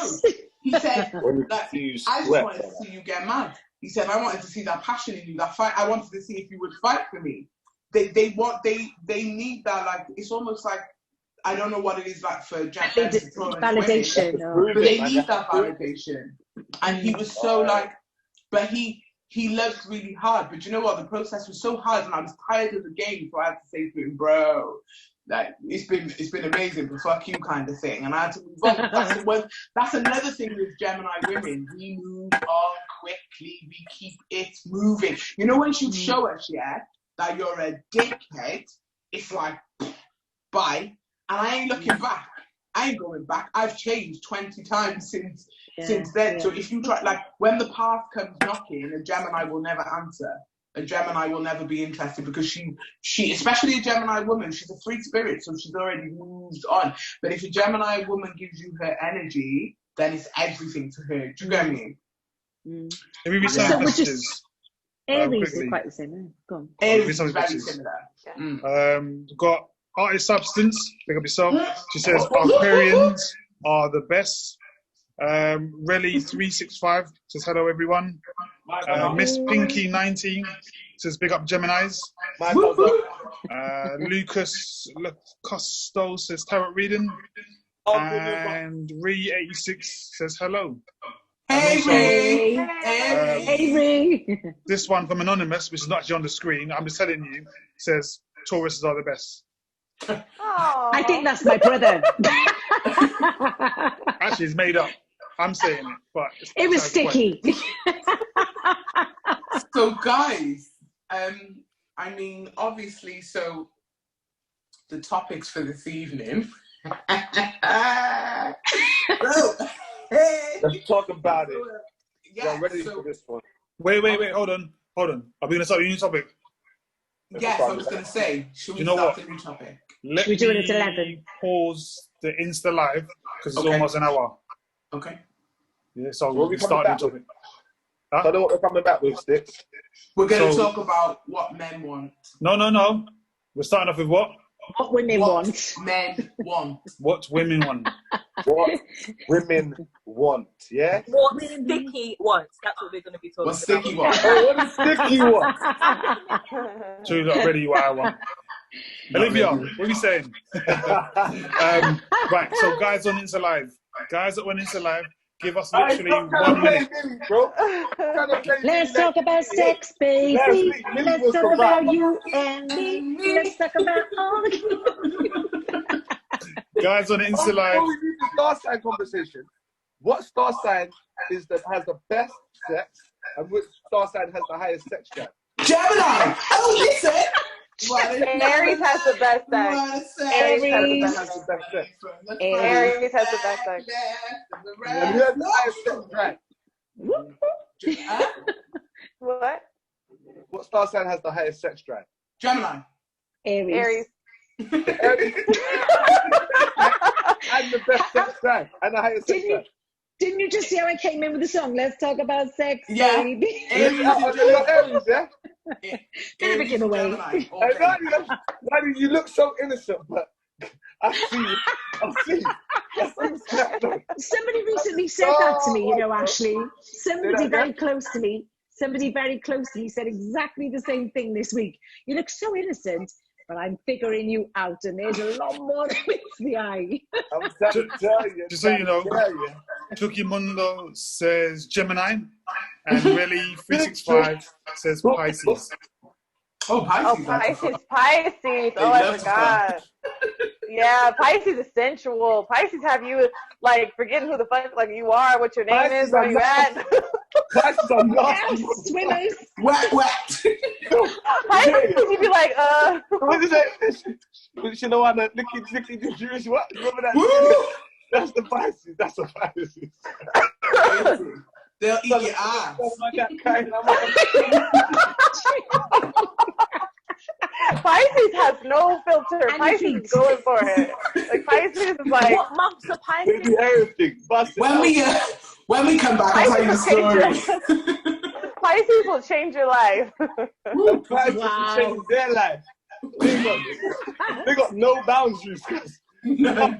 He said, I just wanted to see you get mad. He said, I wanted to see that passion in you, that fight. I wanted to see if you would fight for me. They need that, it's almost like, I don't know what it is like for validation. But they need that validation. And he was so but he loved really hard. But you know what? The process was so hard and I was tired of the game. So I had to say to him, bro, it's been amazing, but fuck you kind of thing. And I had to move on. That's another thing with Gemini women. We move on quickly. We keep it moving. You know, once you show us, yeah, that you're a dickhead, it's like, bye, and I ain't looking back. I ain't going back. I've changed 20 times since then. So if you try, like, when the path comes knocking, a Gemini will never answer. A Gemini will never be interested because she, especially a Gemini woman, she's a free spirit, so she's already moved on. But if a Gemini woman gives you her energy, then it's everything to her. Do you get me? If we read some messages, Aries is quite the same. Go on. Aries is very similar. We've got Artist Substance, pick up yourself. She says Aquarians are the best. Relly 365 says hello everyone. Miss Pinky 19 says big up Geminis. Lucas Costo says tarot reading. And Ree 86 says hello. Hey Ree! Hey Ree! This one from Anonymous, which is not actually on the screen, I'm just telling you, says Tauruses are the best. I think that's my brother. Actually, it's made up. I'm saying it, but it was sticky. So, guys, I mean, obviously, so the topics for this evening. Let's talk about it. Yeah, I'm ready for this one. Wait, hold on. Are we going to start a new topic? Yes, I was going to say, should we start a new topic? Should we do it at 11? Pause the Insta Live, because it's almost an hour. Okay. Yeah, so we'll start a new topic. Huh? I know what we're coming back with, Sticks. We're going to talk about what men want. No. We're starting off with what? What women want. Men want. What women want. What women want, yeah? What Sticky wants. That's what we're going to be talking what about. Sticky wants. Oh, what does Sticky want? So you're not ready what I want. Olivia, what are you saying? Right, so guys on Insta Live. Guys that went Insta Live, give us literally 1 minute. Bro. Let's talk about sex, baby. Let's talk about you and me. Let's talk about all the Guys on Insta Live. Before we do the star sign conversation, what star sign has the best sex and which star sign has the highest sex drive? Gemini! Oh, listen! Aries has the best sex. Aries has the best sex. Aries has the best sex. And who has the highest sex drive? What? What star sign has the highest sex drive? Gemini. Aries. And the best sex drive. And the highest sex drive. Didn't you just see how I came in with the song? Let's talk about sex, yeah. baby. Aries, yeah? Bit of a giveaway. You look so innocent, but I see you. I see you. Somebody recently said that to me, you know, Ashley. Somebody very close to me said exactly the same thing this week. You look so innocent, but I'm figuring you out, and there's a lot more to meets the eye. I'm trying to tell you. Just so you know, Tuki Mundo says Gemini, and Relly 365 says Pisces. Oh, Pisces. Oh, Pisces. Oh, I forgot. Yeah, Pisces is sensual. Pisces have you, like, forgetting who the fuck, like, you are, what your name is, where you at. Pisces are nasty. Swimmers. Wet. Pisces, you'd be like, What is that? You know what? Licky, the Jewish what? Remember that? That's the Pisces. That's the Pisces. They'll eat your ass. Pisces has no filter. Pisces is going for it. Like, Pisces is like... What months are Pisces? They do everything. When we come back, I'll tell you the story. Pisces will change your life. Pisces will change their life. They got no boundaries. No.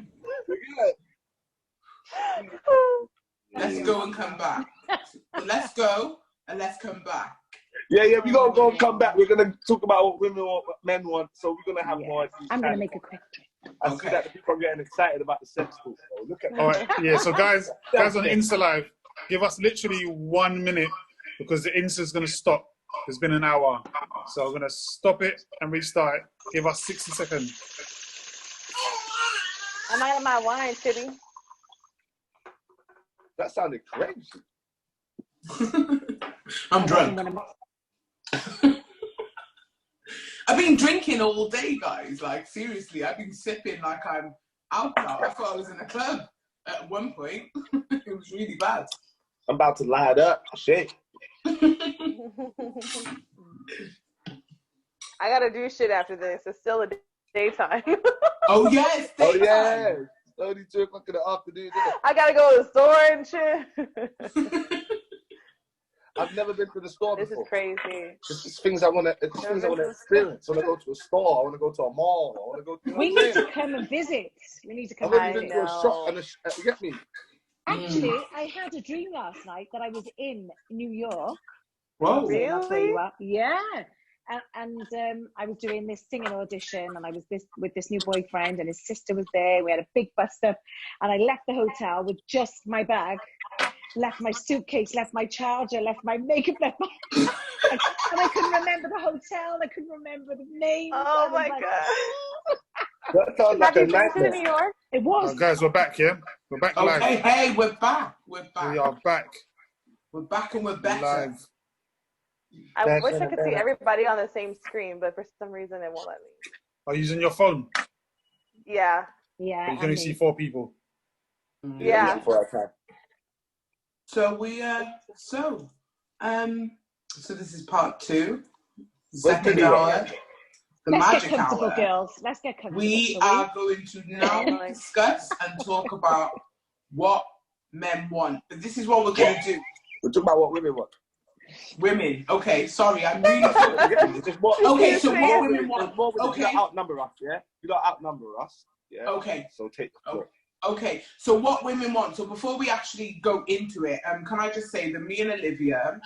Let's go and come back. Let's go and let's come back. Yeah, we're going to go and come back. We're going to talk about what women want, what men want. So we're going to have more. I'm going to make a quick trip. I see that the people are getting excited about the sex talk. So look at that. All right, yeah, so guys on Insta Live, give us literally 1 minute because the Insta's going to stop. It's been an hour. So I'm going to stop it and restart it. Give us 60 seconds. I'm out of my wine, Titty. That sounded crazy. I'm drunk. I've been drinking all day, guys. Like, seriously, I've been sipping like I'm out. I thought I was in a club at one point. It was really bad. I'm about to light up. Shit. I gotta do shit after this. It's still a daytime. Oh, yes. Oh, yeah. It's only 2 o'clock in the afternoon, isn't it? I gotta go to the store and shit. I've never been to the store This before. is crazy. It's just things I want to experience. I want to go to a store. I want to go to a mall. I want to go. We need to come and visit. We need to come I've and only been visit. to a shop and you get me? Actually, I had a dream last night that I was in New York. Whoa. That's where you Really? are. Yeah. And I was doing this singing audition, and I was with this new boyfriend, and his sister was there. We had a big bust up, and I left the hotel with just my bag, left my suitcase, left my charger, left my makeup, left my and I couldn't remember the hotel. I couldn't remember the name. Oh I was my like, god. That sounds like Have a you been to nightmare. New York? It was. Guys, we're back, yeah? We're back live. Okay, hey, we're back. We're back. We are back We're back and we're better. live. I wish I could see everybody on the same screen, but for some reason it won't let me. Are you using your phone? Yeah. Yeah. You can only see 4 people. Yeah. Before I can. So so this is part 2. Where's Second Lydia? hour. The Let's magic get comfortable, hour. girls. Let's get comfortable. We shall are going to now discuss and talk about what men want. But this is what we're going to do. We're talking about what women want. Women. Okay, sorry, I'm really sorry. It's just more, Okay, so more what women, women want? there's more women. You Okay. don't outnumber us, yeah? You don't outnumber us, yeah? Okay. So take the floor. Okay, so what women want. So before we actually go into it, can I just say that me and Olivia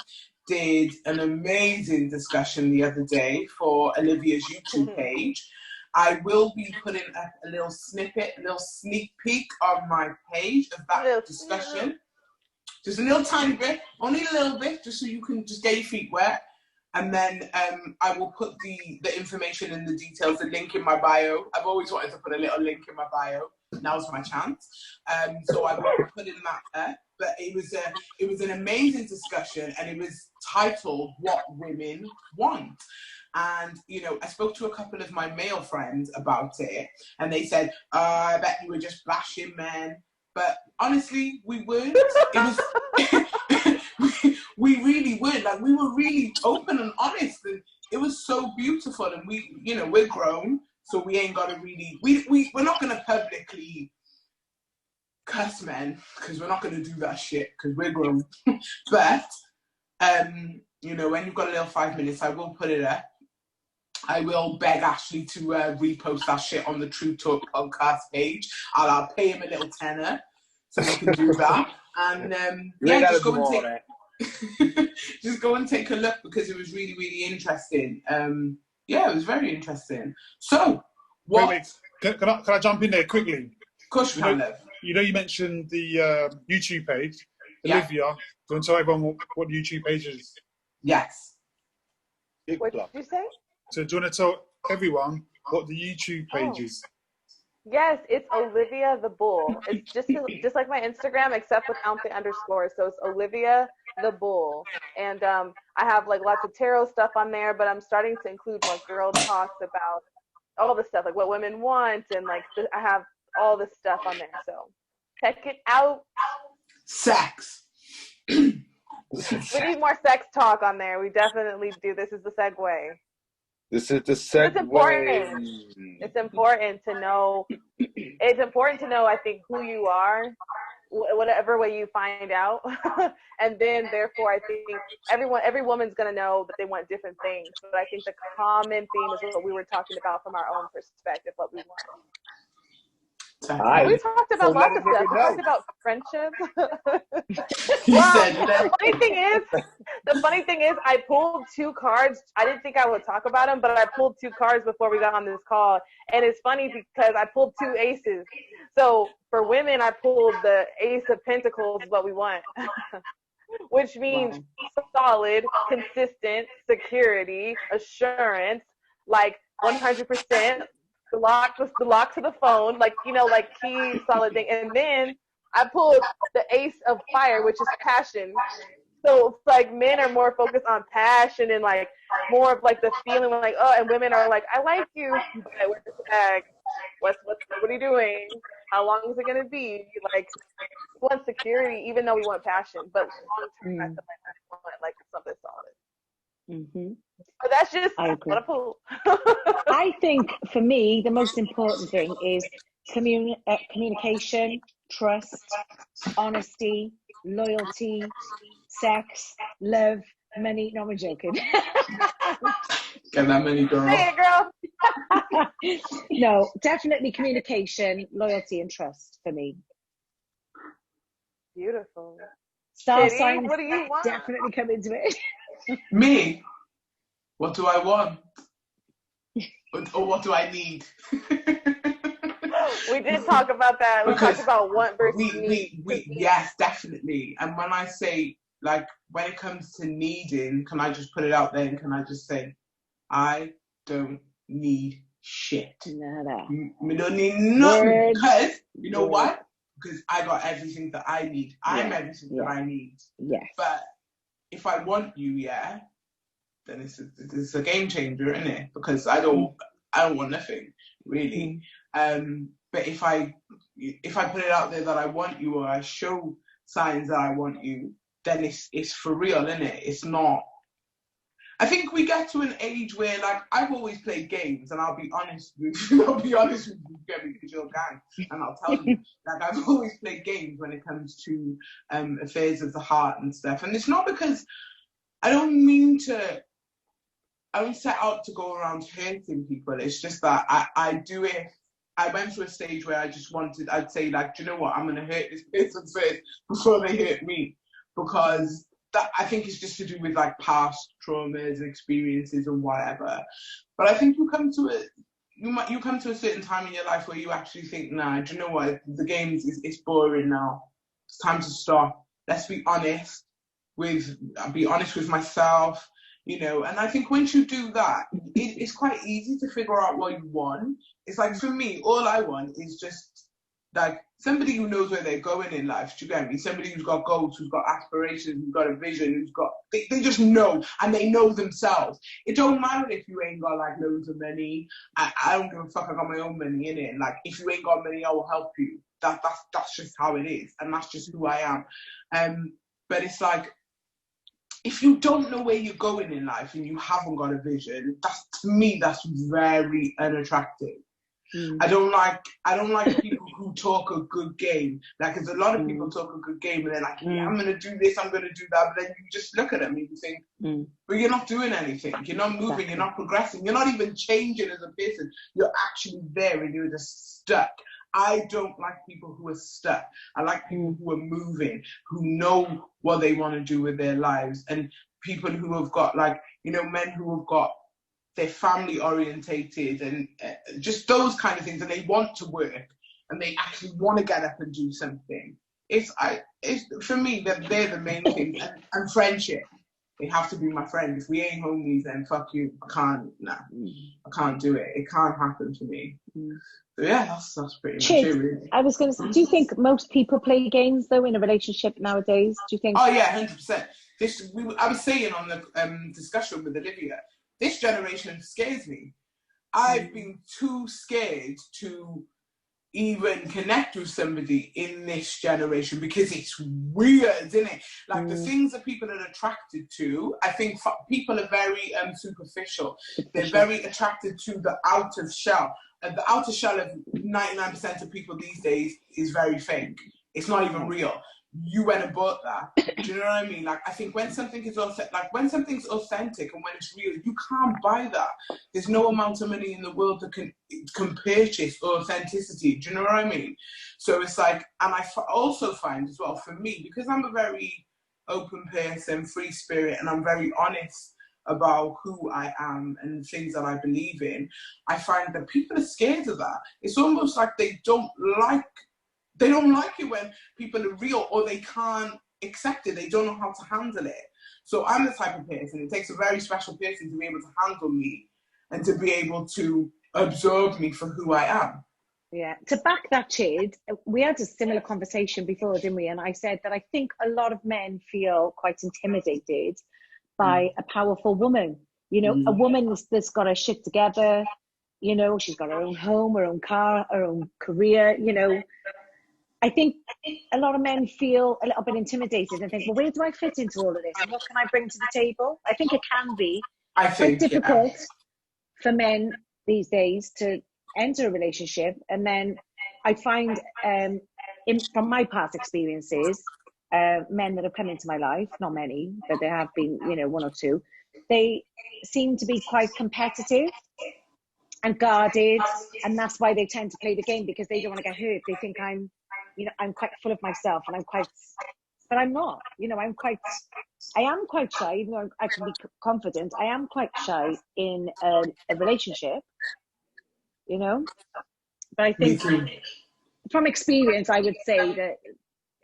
did an amazing discussion the other day for Olivia's YouTube page. I will be putting up a little snippet, a little sneak peek on my page of that discussion. Just a little tiny bit, only a little bit, just so you can just get your feet wet. And then I will put the information and the details, the link in my bio. I've always wanted to put a little link in my bio. Now's my chance. So I will put in that up. But it was an amazing discussion, and it was titled "What Women Want." And I spoke to a couple of my male friends about it, and they said, "I bet you were just bashing men." But honestly, we weren't. It was we really weren't. Like, we were really open and honest, and it was so beautiful. And we're grown, so we ain't gotta really. We're not gonna publicly cuss men, because we're not gonna do that shit, because we're grown. But when you've got a little 5 minutes, I will put it up. I will beg Ashley to repost that shit on the Truuu Talk podcast page. I'll pay him a little tenner so we can do that. And just go and take a look, because it was really, really interesting. It was very interesting. So, what? Wait. Can I jump in there quickly? Of course you can, love. You mentioned the YouTube page. Yeah. Olivia, do you want to tell everyone what the YouTube page is? Yes. What did you say? So do you want to tell everyone what the YouTube page is? Yes, it's Olivia the Bull. It's just like my Instagram, except without the underscore. So it's Olivia the Bull. And I have like lots of tarot stuff on there, but I'm starting to include more girl talks about all the stuff, like what women want, and like I have all this stuff on there. So check it out. Sex. We need more sex talk on there. We definitely do. This is the segue. This is the segue. It's important. It's important to know. It's important to know, I think, who you are, whatever way you find out, and then therefore I think every woman's gonna know that they want different things. But I think the common theme is what we were talking about from our own perspective, what we want. We talked about lots of stuff. We talked about friendship. The funny thing is, I pulled 2 cards. I didn't think I would talk about them, but I pulled 2 cards before we got on this call. And it's funny because I pulled 2 aces. So for women, I pulled the Ace of Pentacles, what we want, which means solid, consistent, security, assurance, like 100%. The lock to the phone, like key solid thing. And then I pulled the Ace of Fire, which is passion, So it's like men are more focused on passion and like more of like the feeling like, oh, and women are like, I like you, but where's the bag? What are you doing? How long is it gonna be? Like, we want security, even though we want passion, but long term, I feel like we want like something solid. Mm-hmm. But that's just I agree. what a pool. I think for me, the most important thing is communication, trust, honesty, loyalty, sex, love, money. No, I'm joking. Get that money, girl. Say it, girl. No, definitely communication, loyalty, and trust for me. Beautiful. Star Kitty, signs what do you want? definitely come into it. Me? What do I want? Or what do I need? We did talk about that. We talked about want versus need. Yes, definitely. And when I say, like, when it comes to needing, can I just put it out there and can I just say, I don't need shit. Nada. We don't need nothing. Because, you know Word. why? Because I got everything that I need. I'm everything that I need. Yes. But if I want you, yeah, then it's a game changer, isn't it? Because I don't want nothing, really. But if I put it out there that I want you, or I show signs that I want you, then it's for real, isn't it? It's not. I think we get to an age where, like, I've always played games, and I'll be honest with you, because you're a gang, and I'll tell you, like, I've always played games when it comes to affairs of the heart and stuff. And it's not because I don't set out to go around hurting people. It's just that I do it. I went through a stage where I just wanted, I'd say, like, do you know what? I'm going to hurt this person first before they hurt me. Because that, I think it's just to do with, like, past traumas, experiences, and whatever. But I think you come to a certain time in your life where you actually think, nah, do you know what? The game is boring now. It's time to stop. Let's be honest with myself. You know, and I think once you do that, it's quite easy to figure out what you want. It's like, for me, all I want is just, like, somebody who knows where they're going in life. Do you get me? Somebody who's got goals, who's got aspirations, who's got a vision, they just know, and they know themselves. It don't matter if you ain't got, like, loads of money. I don't give a fuck. I got my own money in it. And, like, if you ain't got money, I will help you. That's just how it is, and that's just who I am. But it's like, if you don't know where you're going in life and you haven't got a vision, to me, that's very unattractive. I don't like people who talk a good game. Like, there's a lot of people talk a good game and they're like, yeah, I'm going to do this, I'm going to do that. But then you just look at them and you think, but you're not doing anything. You're not moving, You're not progressing. You're not even changing as a person. You're actually there and you're just stuck. I don't like people who are stuck. I like people who are moving, who know what they want to do with their lives, and people who have got, like, you know, men who have got their family orientated and just those kind of things, and they want to work and they actually want to get up and do something. It's for me, they're the main things. And friendship. They have to be my friend. If we ain't homies, then fuck you. I can't do it. It can't happen to me. So yeah, that's pretty much it, really. I was going to say, do you think most people play games, though, in a relationship nowadays? Do you think? Oh yeah, 100%. I was saying on the discussion with Olivia, this generation scares me. I've been too scared to even connect with somebody in this generation because it's weird, isn't it? Like, the things that people are attracted to, I think people are very superficial. They're very attracted to the outer shell. And the outer shell of 99% of people these days is very fake. It's not even real. You went and bought that. Do you know what I mean? Like, I think when something is when something's authentic and when it's real, you can't buy that. There's no amount of money in the world that can purchase authenticity. Do you know what I mean? So it's like, and I also find as well, for me, because I'm a very open person, free spirit, and I'm very honest about who I am and things that I believe in, I find that people are scared of that. It's almost like they don't like it when people are real, or they can't accept it. They don't know how to handle it. So I'm the type of person, it takes a very special person to be able to handle me and to be able to absorb me for who I am. Yeah. To back that shade, we had a similar conversation before, didn't we? And I said that I think a lot of men feel quite intimidated by a powerful woman. You know, a woman that's got her shit together. You know, she's got her own home, her own car, her own career. You know, I think a lot of men feel a little bit intimidated and think, well, where do I fit into all of this? And what can I bring to the table? I think it can be quite difficult for men these days to enter a relationship. And then I find, from my past experiences, men that have come into my life, not many, but there have been, you know, one or two, they seem to be quite competitive and guarded, and that's why they tend to play the game, because they don't want to get hurt. They think I'm quite full of myself, and but I'm not. You know, I am quite shy, even though I can be confident. I am quite shy in a relationship, you know. But I think from experience, I would say that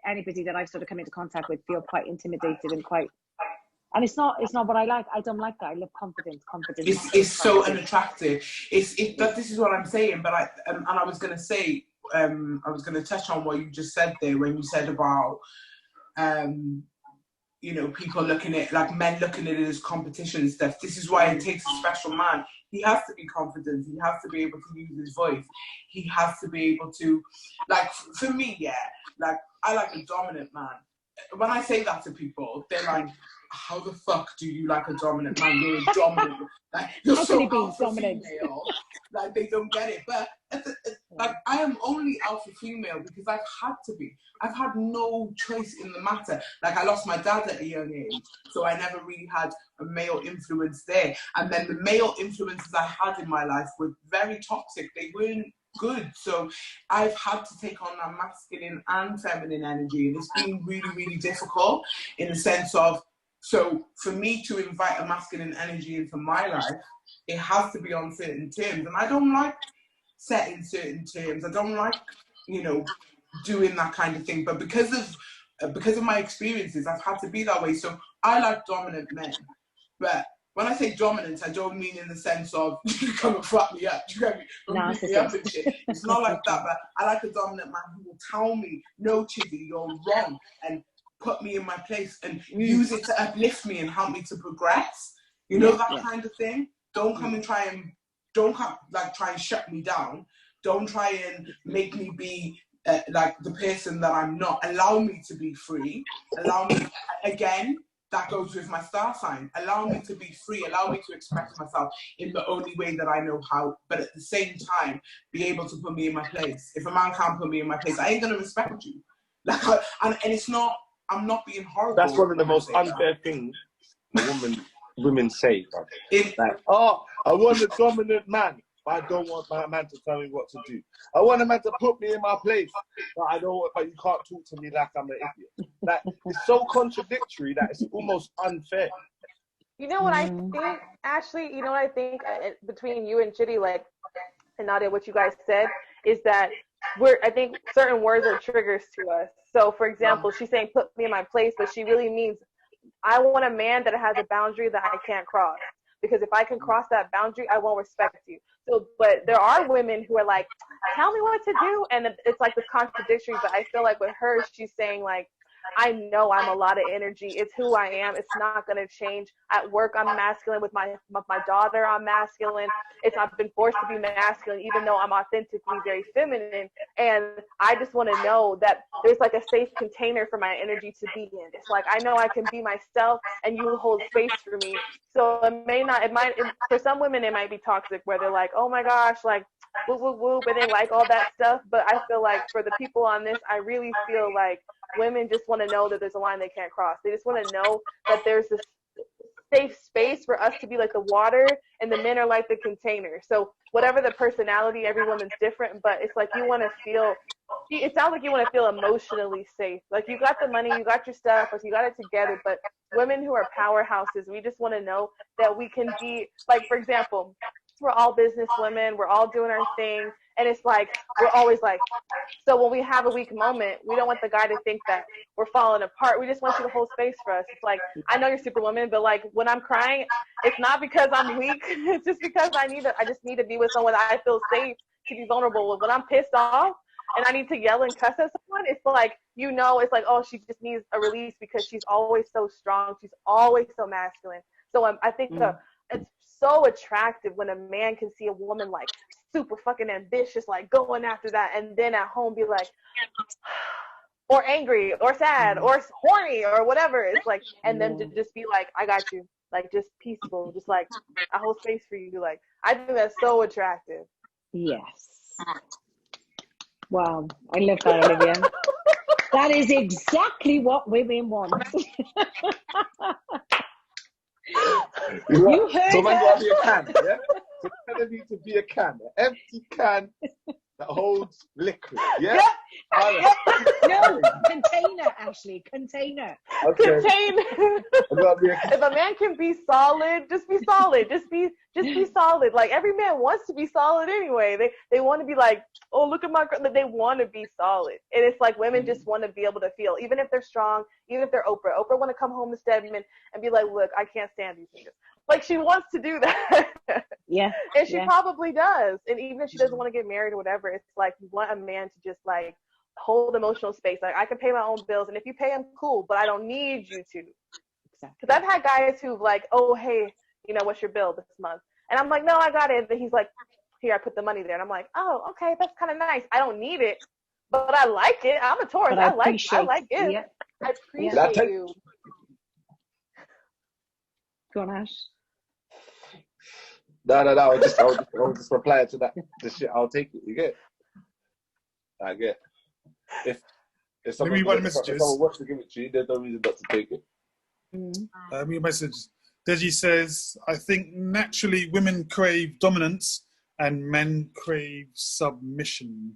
anybody that I've sort of come into contact with feel quite intimidated and quite. And it's not what I like. I don't like that. I love confidence. It's so unattractive. But this is what I'm saying. But I was going to say, I was going to touch on what you just said there when you said about, you know, people looking at, like, men looking at it as competition and stuff. This is why it takes a special man. He has to be confident. He has to be able to use his voice. He has to be able to, like, for me, yeah, like, I like a dominant man. When I say that to people, they're like, how the fuck do you like a dominant man? You're a dominant, like, you're so alpha female. Like, they don't get it. But like, I am only alpha female because I've had to be. I've had no choice in the matter. Like, I lost my dad at a young age, so I never really had a male influence there. And then the male influences I had in my life were very toxic. They weren't good. So I've had to take on that masculine and feminine energy, and it's been really, really difficult in the sense of, so for me to invite a masculine energy into my life, it has to be on certain terms. And I don't like setting certain terms. I don't like, you know, doing that kind of thing. But because of my experiences, I've had to be that way. So I like dominant men. But when I say dominant, I don't mean in the sense of you come and fuck me up. You get me? Beat me up and shit. It's not like that. But I like a dominant man who will tell me, no, Chizzy, you're wrong, and put me in my place and use it to uplift me and help me to progress. You know, that kind of thing. Don't come and try and shut me down. Don't try and make me be like the person that I'm not. Allow me to be free. Allow me, again, that goes with my star sign. Allow me to be free. Allow me to express myself in the only way that I know how. But at the same time, be able to put me in my place. If a man can't put me in my place, I ain't going to respect you. Like, and it's not, I'm not being horrible. That's one of the most unfair things women say. Like, oh, I want a dominant man, but I don't want my man to tell me what to do. I want a man to put me in my place, but but you can't talk to me like I'm an idiot. Like, it's so contradictory that it's almost unfair. You know what I think, Ashley? You know what I think between you and Chitty, like, and Nadia, what you guys said is that I think certain words are triggers to us. So, for example, she's saying put me in my place, but she really means I want a man that has a boundary that I can't cross. Because if I can cross that boundary, I won't respect you. So, but there are women who are like, tell me what to do. And it's like this contradictory, but I feel like with her, she's saying like, I know I'm a lot of energy. It's who I am. It's not going to change. At work, I'm masculine. With my daughter, I'm masculine. I've been forced to be masculine, even though I'm authentically very feminine. And I just want to know that there's like a safe container for my energy to be in. It's like, I know I can be myself and you hold space for me. So for some women, it might be toxic where they're like, oh my gosh, like, woo, woo, woo, but they like all that stuff. But I feel like for the people on this, I really feel like women just want to know that there's a line they can't cross. They just want to know that there's this safe space for us to be like the water and the men are like the container. So whatever the personality, every woman's different, but it's like you want to feel, it sounds like you want to feel emotionally safe. Like you got the money, you got your stuff, like you got it together, but women who are powerhouses, we just want to know that we can be, like, for example, we're all business women, we're all doing our thing, and it's like, we're always like, so when we have a weak moment, we don't want the guy to think that we're falling apart. We just want you to hold space for us. It's like, I know you're Superwoman, but like when I'm crying, it's not because I'm weak. It's just because I just need to be with someone that I feel safe to be vulnerable. When I'm pissed off and I need to yell and cuss at someone, it's like, it's like, oh, she just needs a release because she's always so strong. She's always so masculine. So I think it's so attractive when a man can see a woman like super fucking ambitious, like going after that, and then at home be like, or angry or sad or horny or whatever. It's like, and then to just be like, I got you. Like, just peaceful, just like, I hold space for you. Like, I think that's so attractive. Yes. Wow, I love that, Olivia. That is exactly what women want. You heard so man her. gotta be a can, yeah? So man need to be a can, an empty can that holds liquid, yeah? No, container, Ashley, container. Okay. Container. If a man can be solid, just be solid. Just be solid. Like, every man wants to be solid anyway. They want to be like, oh, look at my girl. They want to be solid. And it's like women just want to be able to feel, even if they're strong, even if they're Oprah. Oprah want to come home to Stedman and be like, look, I can't stand these niggas. Like, she wants to do that. Yeah. And she probably does. And even if she doesn't want to get married or whatever, it's like, you want a man to just like hold emotional space. Like, I can pay my own bills, and if you pay them, cool, but I don't need you to. Because I've had guys who've like, oh, hey, what's your bill this month? And I'm like, no, I got it. And he's like, here, I put the money there. And I'm like, oh, okay, that's kind of nice. I don't need it, but I like it. I'm a Taurus. I like it. Yeah. I appreciate you. Go on, Ash. No. I'll just reply to that. The shit, I'll take it. You get it? I get it. If someone wants to give it to you, there's no reason not to take it. Your message. Deji says, I think naturally women crave dominance and men crave submission.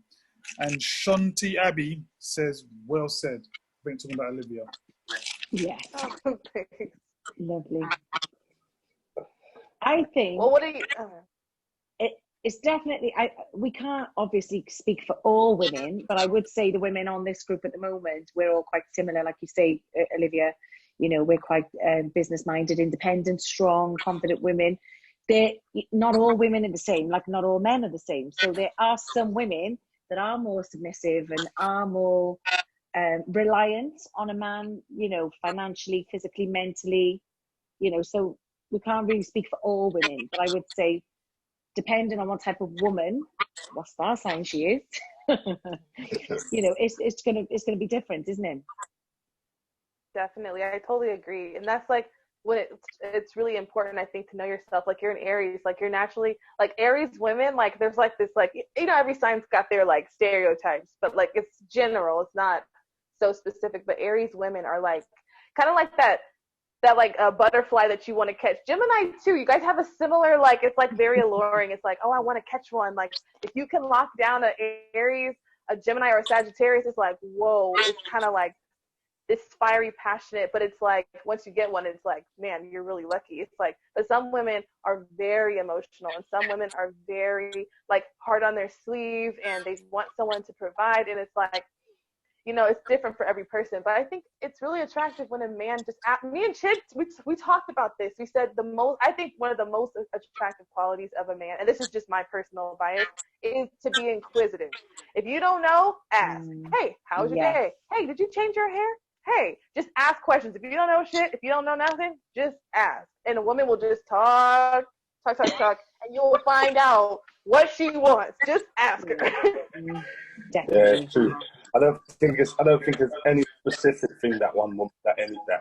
And Shanti Abbey says, well said. I think talking about Olivia. Yeah. Oh, lovely. I think what do you it's definitely, we can't obviously speak for all women, but I would say the women on this group at the moment, we're all quite similar, like you say, Olivia. We're quite business-minded, independent, strong, confident women. Not all women are the same, like not all men are the same. So there are some women that are more submissive and are more reliant on a man, financially, physically, mentally, so we can't really speak for all women, but I would say, depending on what type of woman, what star sign she is, it's gonna be different, isn't it? Definitely, I totally agree, and that's like when it's really important, I think, to know yourself. Like, you're an Aries, like you're naturally like Aries women. Like, there's like this, like every sign's got their like stereotypes, but like it's general. It's not so specific. But Aries women are like kind of like that like a butterfly that you want to catch. Gemini too, you guys have a similar, like, it's like very alluring. It's like, oh, I want to catch one. Like, if you can lock down an Aries, a Gemini, or a Sagittarius, it's like, whoa, it's kind of like this fiery, passionate, but it's like, once you get one, it's like, man, you're really lucky. It's like, but some women are very emotional, and some women are very like hard on their sleeve, and they want someone to provide, and it's like, it's different for every person. But I think it's really attractive when a man just, me and Chid, we talked about this. We said I think one of the most attractive qualities of a man, and this is just my personal bias, is to be inquisitive. If you don't know, ask. Hey, how was your day? Hey, did you change your hair? Hey, just ask questions. If you don't know shit, if you don't know nothing, just ask. And a woman will just talk, and you'll find out what she wants. Just ask her. Definitely. Yeah, true. I don't think there's any specific thing that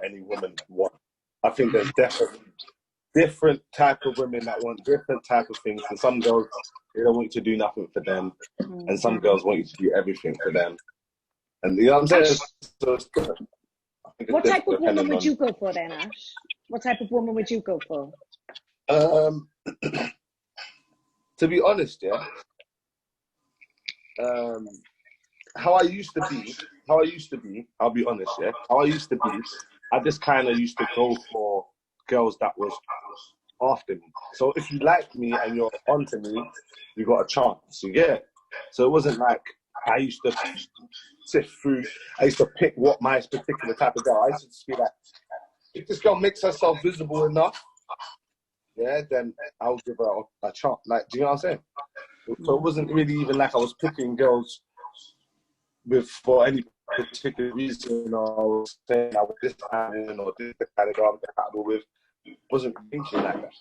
any woman wants. I think there's definitely different type of women that want different type of things. And some girls, they don't want you to do nothing for them, and some girls want you to do everything for them. And you know what I'm saying? What type of woman would you go for then, Ash? What type of woman would you go for? To be honest, how I used to be, I'll be honest, how I used to be, I just kind of used to go for girls that was after me. So if you like me and you're onto me, you got a chance, you get it? So it wasn't like I used to sift through, I used to pick what my particular type of girl. I used to just be like, if this girl makes herself visible enough, then I'll give her a chance. Like, do you know what I'm saying? So it wasn't really even like I was picking girls for any particular reason, or I was saying I was this kind or this kind of girl I'm compatible with. I wasn't thinking like that.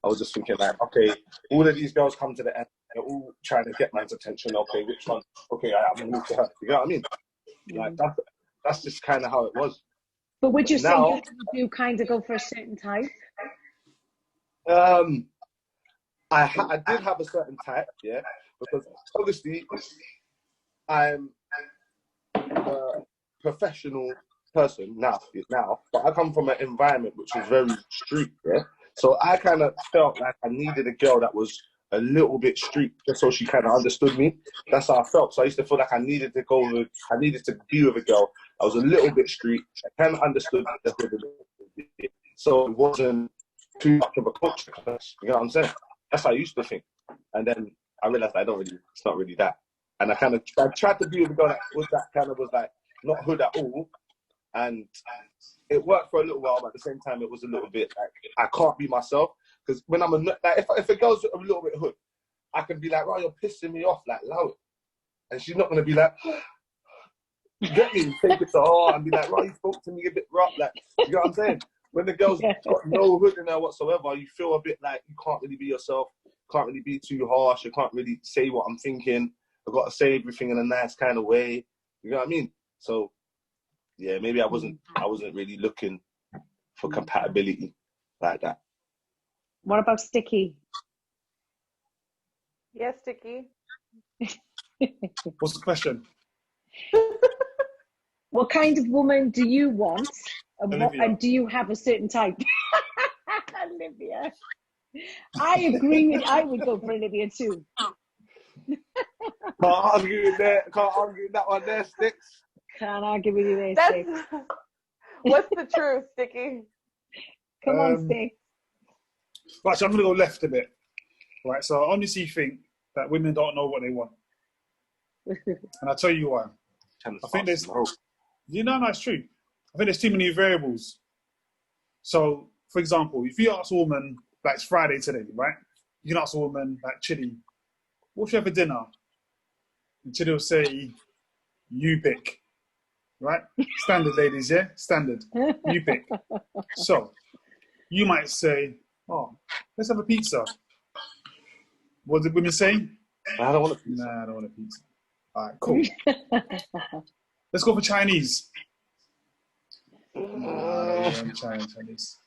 I was just thinking like, okay, all of these girls come to the end, they're all trying to get man's attention. Okay, which one? Okay, I'm gonna move to her. You know what I mean? Like that's just kind of how it was. But would you Now, say you kind of go for a certain type? I did have a certain type, yeah, because obviously I'm a professional person now, but I come from an environment which was very street, yeah. So I kind of felt like I needed a girl that was a little bit street, just so she kind of understood me. That's how I felt. So I used to feel like I needed to be with a girl that was a little bit street, that kind of understood the hood a little bit. So it wasn't too much of a culture clash. You know what I'm saying? That's how I used to think. And then I realized it's not really that. And I tried to be with a girl that was like not hood at all. And it worked for a little while, but at the same time, it was a little bit like I can't be myself. Because when I'm if a girl's a little bit hood, I can be like, "Oh, you're pissing me off," like allow it. And she's not gonna be like, "Get me," take it to her and be like, "Oh, you spoke to me a bit rough," like, you know what I'm saying? When the girl's got no hood in her whatsoever, you feel a bit like you can't really be yourself, can't really be too harsh, you can't really say what I'm thinking. I've got to say everything in a nice kind of way. You know what I mean? So yeah, maybe I wasn't really looking for compatibility like that. What about Sticky? Yes, Sticky. What's the question? What kind of woman do you want? And do you have a certain type? Olivia. I agree I would go for Olivia too. Can't argue with that one there, Sticks. Can't argue with you there, Sticks. What's the truth, Sticky? Come on, Sticks. Right, so I'm going to go left a bit. Right, so I honestly think that women don't know what they want. And I'll tell you why. I think there's... No, it's true. I think there's too many variables. So, for example, if you ask a woman, like it's Friday today, right? You can ask a woman, like, Chidi, what should you have for dinner? And Chidi will say, you pick. Right? Standard, ladies, yeah? Standard. You pick. So, you might say, oh, let's have a pizza. What did women say? I don't want a pizza. Nah, I don't want a pizza. All right, cool. Let's go for Chinese. Chinese.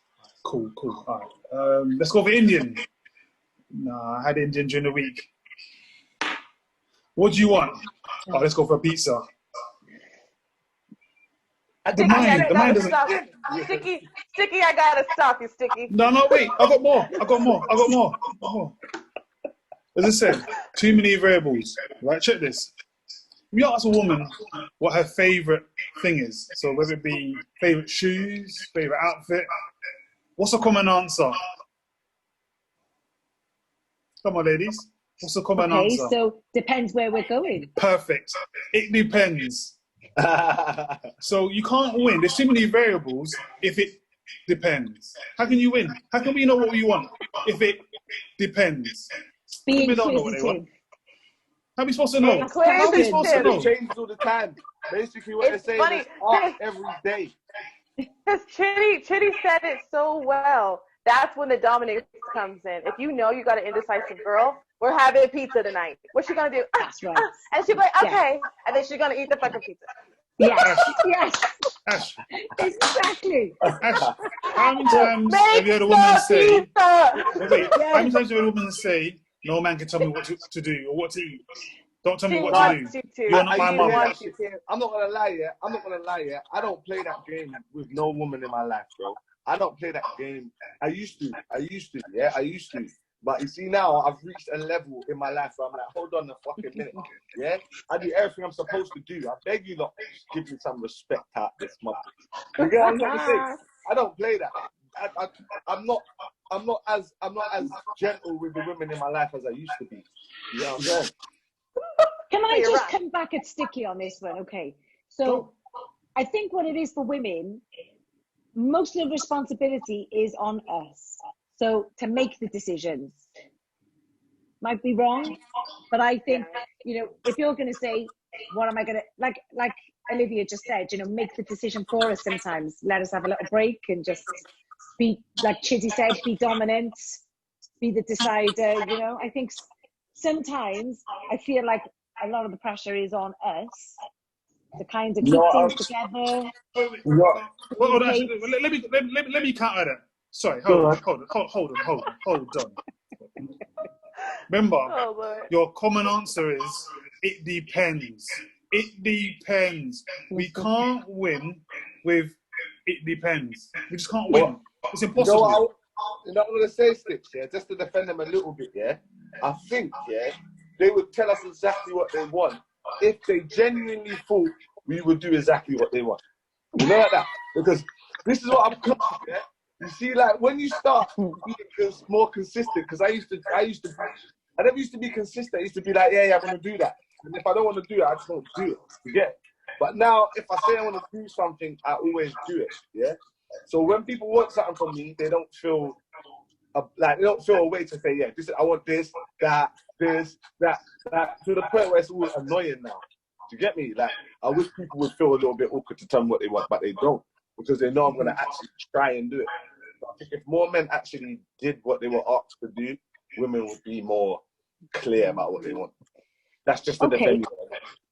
Cool. All right. Let's go for Indian. Nah, I had Indian during the week. What do you want? Oh, let's go for a pizza. The mind doesn't... Sticky, I gotta stop you, Sticky. No, wait. I got more. As I said, too many variables. Right, check this. If you ask a woman what her favourite thing is, so whether it be favourite shoes, favourite outfit, what's a common answer? Come on, ladies. What's the common answer? Okay, so depends where we're going. Perfect. It depends. So you can't win. There's too many variables if it depends. How can you win? How can we know what we want if it depends? Being We don't know what they want. inquisitive. How are we supposed to know? How are we supposed to know? It changes all the time. Basically, what they're saying is art every day. Because Chitty said it so well. That's when the dominance comes in. If you know you got an indecisive girl, we're having pizza tonight. What's she gonna do? That's right. And she'll be like, okay. And then she's gonna eat the fucking pizza. Yes. Ash. Exactly. Ash, how many times have you heard a woman say... Wait, how many times have you heard a woman say, no man can tell me what to do or what to eat? Don't tell me what to do. You're not my mum. I'm not gonna lie, yeah. I don't play that game with no woman in my life, bro. I don't play that game. I used to. But you see now, I've reached a level in my life where I'm like, hold on a fucking minute, yeah? I do everything I'm supposed to do. I beg you lot, give me some respect out this month. You get what I'm trying to say? I don't play that. I'm not as gentle with the women in my life as I used to be. You know what I'm saying? Can I just come back at Sticky on this one? Okay. So I think what it is for women, most of the responsibility is on us. So to make the decisions. might be wrong. But I think, you know, if you're going to say, what am I going to, like Olivia just said, you know, make the decision for us sometimes. Let us have a little break and just be, like Chizzy said, be dominant, be the decider, you know. I think sometimes I feel like a lot of the pressure is on us to kind of keep things together. Hold on, actually, let me counter that. Sorry, hold on. Remember, your common answer is, it depends. It depends. We can't win with it depends. We just can't win. It's impossible. You know what I'm going to say, Sticks, yeah? Just to defend them a little bit, yeah? I think, yeah, they would tell us exactly what they want if they genuinely thought we would do exactly what they want. You know, like that? Because this is what I'm coming to, yeah? You see, like, when you start being more consistent, because I never used to be consistent. I used to be like, yeah, I'm going to do that. And if I don't want to do it, I just don't do it. You get it? But now, if I say I want to do something, I always do it, yeah? So when people want something from me, they don't feel a way to say, yeah, I want this, that, to the point where it's all annoying now. Do you get me? Like, I wish people would feel a little bit awkward to tell me what they want, but they don't, because they know I'm going to actually try and do it. So I think if more men actually did what they were asked to do, women would be more clear about what they want. That's just the defense.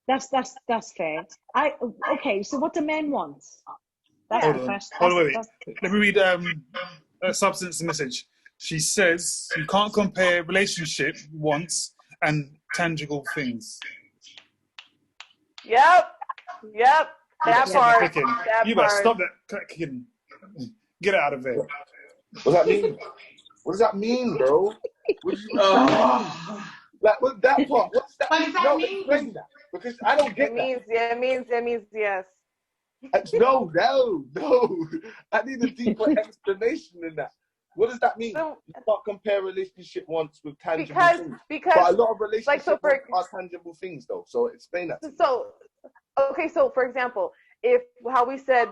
That's fair. Okay, so what do men want? Hold on, wait. Let me read a substance message. She says you can't compare relationship wants and tangible things. Yep. That part. You better stop that kicking. Get out of there. What does that mean? What does that mean, bro? Like, what's that part? What's that? What does that mean? Explain that, because I don't get It means yes. No. I need a deeper explanation than that. What does that mean? So, you can't compare relationship wants with tangible things. But a lot of relationships are tangible things, though. So explain that to me. So for example, if how we said,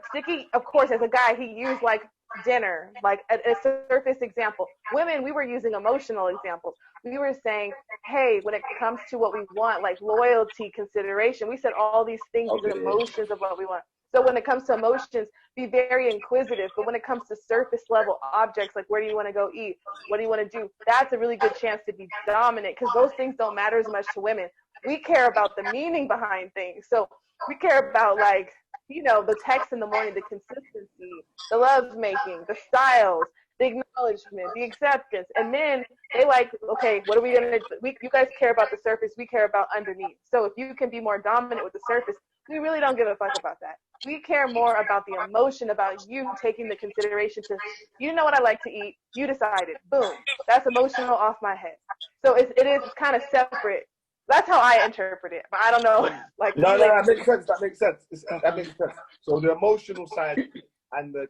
Sticky, of course, as a guy, he used like dinner, like a surface example. Women, we were using emotional examples. We were saying, hey, when it comes to what we want, like loyalty, consideration, we said all these things, these emotions of what we want. So when it comes to emotions, be very inquisitive. But when it comes to surface level objects, like where do you want to go eat? What do you want to do? That's a really good chance to be dominant, because those things don't matter as much to women. We care about the meaning behind things. So we care about, like, you know, the text in the morning, the consistency, the love making, the styles, the acknowledgement, the acceptance. And then they like, okay, what are we going to do? You guys care about the surface. We care about underneath. So if you can be more dominant with the surface, we really don't give a fuck about that. We care more about the emotion, about you taking the consideration to, you know what I like to eat. You decided. Boom. That's emotional off my head. So it's kind of separate. That's how I interpret it. But I don't know. Like, no, that makes sense. That makes sense. That makes sense. So the emotional side and the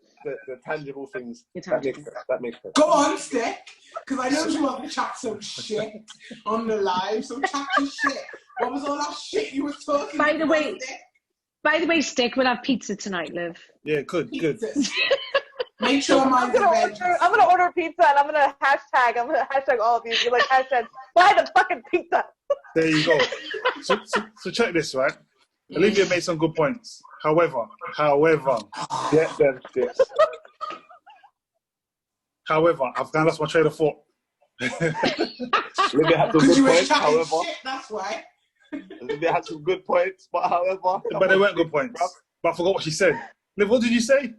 tangible things, that makes sense. Go on, Stick, because I know you want to chat some shit on the live. Some chatty shit. What was all that shit you were talking about? By the way, Stick, we'll have pizza tonight, Liv. Yeah, good. Make sure I'm gonna order pizza, and I'm gonna hashtag all of you. You're like, hashtag buy the fucking pizza. There you go. So check this, right? Olivia made some good points. However, get them sticks. However, I've kind of lost my train of thought. Olivia had some good points. However, shit, that's why. Olivia had some good points, but they weren't good points. But I forgot what she said. Liv, what did you say?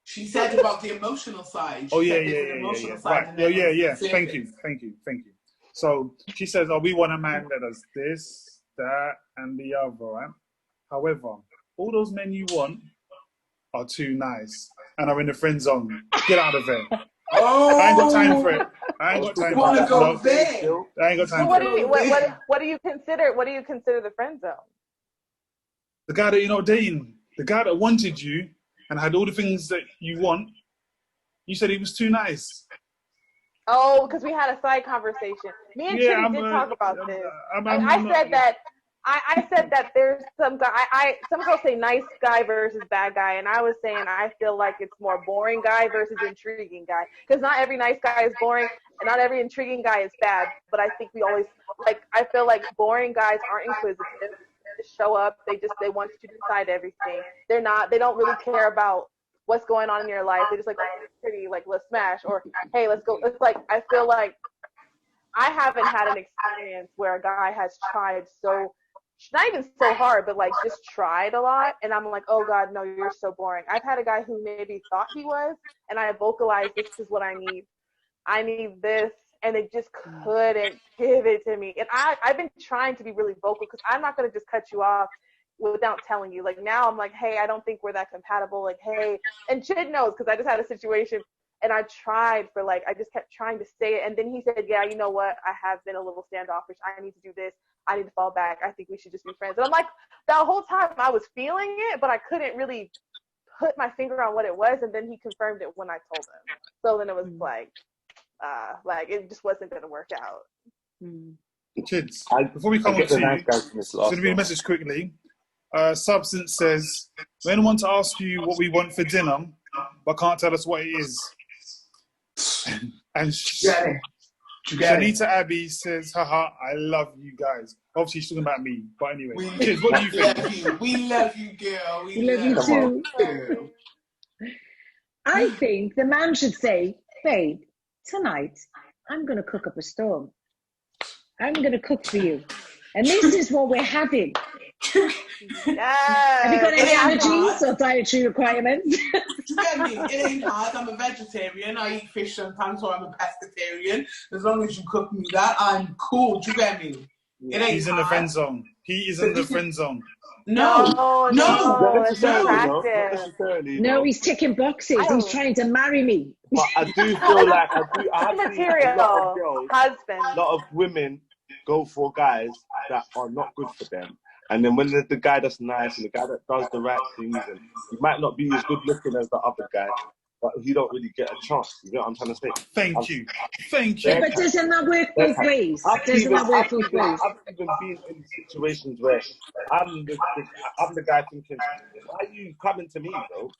She said about the emotional side. Right. Yeah. Thank you. So she says, we want a man that does this, that, and the other, right? However, all those men you want are too nice and are in the friend zone. Get out of there. I ain't got time for it. I ain't got time for it. I ain't got time for it. What do you consider the friend zone? The guy that you're not dating, the guy that wanted you and had all the things that you want, you said he was too nice. Oh, because we had a side conversation. Me and Chitty did talk about this. I said that I said that there's some guy. Some girls say nice guy versus bad guy, and I was saying I feel like it's more boring guy versus intriguing guy. Because not every nice guy is boring, and not every intriguing guy is bad. But I think we always like. I feel like boring guys aren't inquisitive. They just show up. They want you to decide everything. They're not. They don't really care about what's going on in your life. They just like, oh, it's pretty, like let's smash, or hey, let's go. It's like I feel like I haven't had an experience where a guy has tried so. Not even so hard, but like just tried a lot, and I'm like, oh god, no, you're so boring. I've had a guy who maybe thought he was, and I vocalized, this is what I need this, and they just couldn't give it to me. And I've been trying to be really vocal, because I'm not going to just cut you off without telling you. Like now I'm like, hey, I don't think we're that compatible, like, hey. And Chid knows, because I just had a situation, and I tried for like, I just kept trying to say it, and then he said, yeah, you know what, I have been a little standoffish, I need to do this, I need to fall back, I think we should just be friends. And I'm like, that whole time I was feeling it, but I couldn't really put my finger on what it was, and then he confirmed it when I told him. So then it was like it just wasn't going to work out. Kids, before we come on to you, so to read a message quickly. Substance says, we don't want to ask you what we want for dinner, but can't tell us what it is. And Shanita Abbey says, haha, I love you guys. Obviously, she's talking about me, but anyway. Kids, what do you think? We love you, girl. We love you too. I think the man should say, babe, tonight, I'm going to cook up a storm. I'm going to cook for you. And this is what we're having. Yes. Have you got any allergies or dietary requirements? You get me? It ain't hard. I'm a vegetarian. I eat fish sometimes, or I'm a pescatarian. As long as you cook me that, I'm cool. Do you get me? It ain't He's in the friend zone. He is in the friend zone. No. Not necessarily. No, he's ticking boxes. He's trying to marry me. But I do feel like I have seen material a lot of girls, husband. a lot of women go for guys that are not good for them. And then when the guy that's nice and the guy that does the right things, and he might not be as good looking as the other guy, but he don't really get a chance. You know what I'm trying to say? Thank you. Yeah, but doesn't that work both ways? I've even been in situations where I'm the guy thinking, why are you coming to me, bro?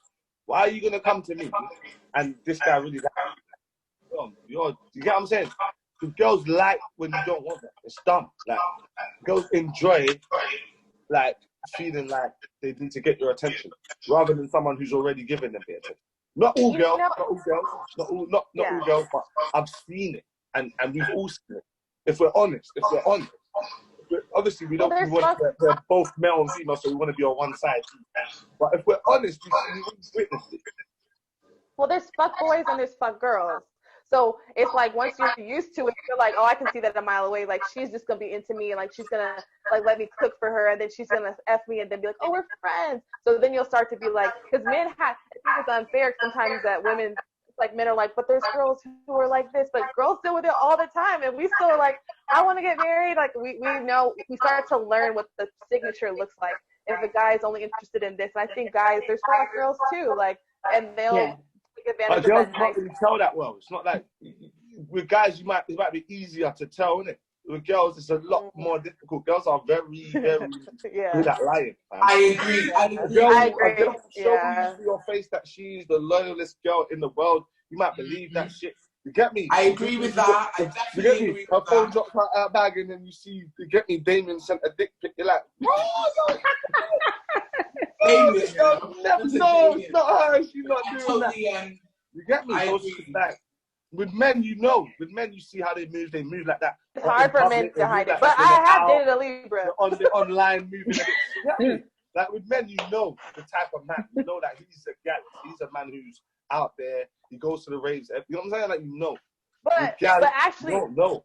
Why are you going to come to me? And this guy really like, you get what I'm saying? The girls like when you don't want them. It's dumb. Like, girls enjoy, like, feeling like they need to get your attention, rather than someone who's already given them the attention. Not all girls, not all girls, but I've seen it, and we've all seen it. If we're honest, obviously we're both male and female, so we want to be on one side. But if we're honest, we witness it. Well, there's fuck boys and there's fuck girls. So it's like once you're used to it, you're like, oh, I can see that a mile away. Like she's just gonna be into me, and like she's gonna like let me cook for her, and then she's gonna f me, and then be like, oh, we're friends. So then you'll start to be like, because I think it's unfair sometimes that women, like men are like, but there's girls who are like this, but girls deal with it all the time, and we still are like, I want to get married. Like we know, we start to learn what the signature looks like. If a guy is only interested in this, and I think guys, there's fuck girls too, like, and they'll. Yeah. But girls can't really tell that well. It's not like with guys, it might be easier to tell, innit? With girls, it's a lot more difficult. Girls are very, very good at lying. Man. I agree. A girl show you to your face that she's the loyalist girl in the world. You might believe that shit. You get me? I agree with that. I definitely agree with her phone drops out her bag, and then you get me, Damien sent a dick pic. You're like, oh, Damien, no, it's not her. She's not doing that. You get me? So it's like, with men, you know. With men, you see how they move like that. It's hard for men to hide it. But I have dated a Libra. On the online moving a bit. You get me? Like with men, you know the type of man. You know that he's a guy. He's a man who's out there. He goes to the raves. You know what I'm saying? Like, you know. But actually, no.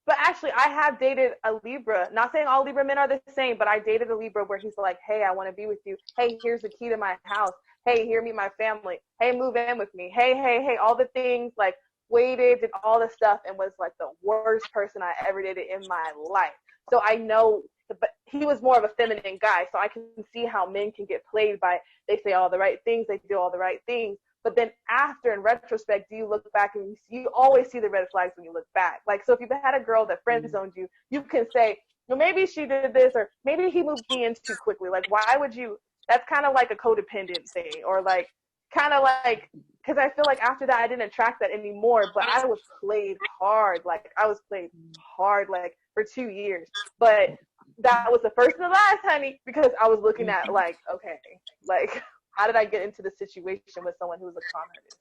But actually, I have dated a Libra. Not saying all Libra men are the same, but I dated a Libra where he's like, hey, I want to be with you. Hey, here's the key to my house. Hey, here, meet my family. Hey, move in with me. Hey, all the things, like, waited, did all the stuff, and was like the worst person I ever dated in my life. So I know, but he was more of a feminine guy, so I can see how men can get played by, they say all the right things, they do all the right things. But then after, in retrospect, do you look back and you always see the red flags when you look back. Like, so if you've had a girl that friend zoned you, you can say, well, maybe she did this, or maybe he moved me in too quickly. Like, why would you? That's kind of like a codependent thing, or like, kind of like, because I feel like after that, I didn't attract that anymore, but I was played hard. Like, I was played hard, like, for 2 years. But that was the first and the last, honey, because I was looking at, like, okay, like, how did I get into the situation with someone who was a con artist?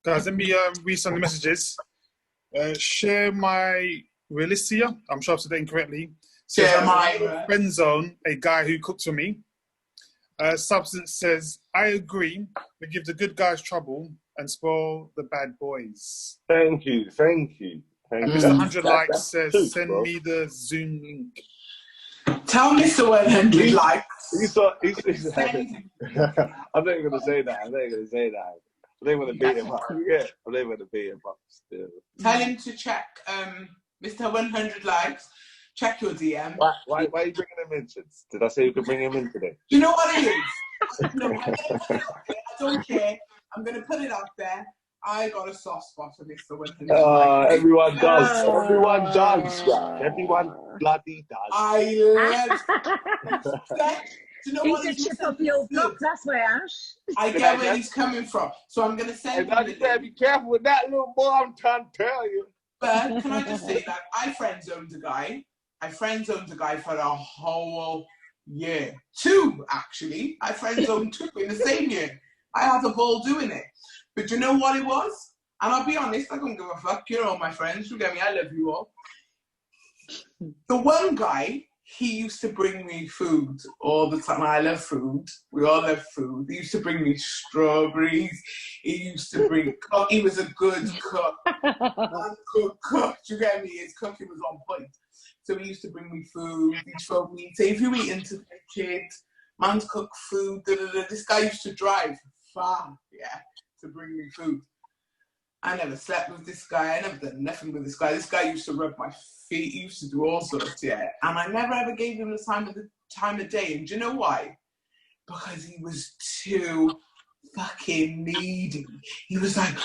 Guys, let me read some of the messages. Share my Realistia, I'm sure I've said that incorrectly. Share my friend zone, a guy who cooks for me. Substance says, I agree, but give the good guys trouble and spoil the bad boys. Thank you, thank you. And Mr. 100 Likes says, send me the Zoom link. Tell Mr. 100 Likes. He's I'm not even going to say that. I'm not even going to say that. I don't want to beat him up. Yeah, I don't want to beat him up still. Tell him to check Mr. 100 Likes. Check your DM. Why are you bringing him in? Did I say you could bring him in today? You know what it is? No, I'm going to put it out there. I don't care. I'm going to put it out there. I got a soft spot for Mr. 100 Likes. Everyone does. Everyone does. Right? Everyone bloody does. I love Do you know what he's a chip of the old block, that's why, Ash. I get where he's coming from. So I'm going to say... You better be careful with that little boy, I'm trying to tell you. But can I just say that I friend-zoned a guy. I friend-zoned a guy for a whole year. 2, actually. I friend-zoned 2 in the same year. I had a ball doing it. But you know what it was? And I'll be honest, I don't give a fuck. You're all my friends. You get me? I love you all. The one guy... He used to bring me food all the time. I love food. We all love food. He used to bring me strawberries. He used to bring cook. He was a good cook. Cook. You get me? His cooking was on point. So he used to bring me food. He'd throw me. Say, if you eat into the kid, man's cook food. This guy used to drive far, to bring me food. I never slept with this guy. I never done nothing with this guy. This guy used to rub my feet. He used to do all sorts, And I never ever gave him the time of day. And do you know why? Because he was too fucking needy. He was like,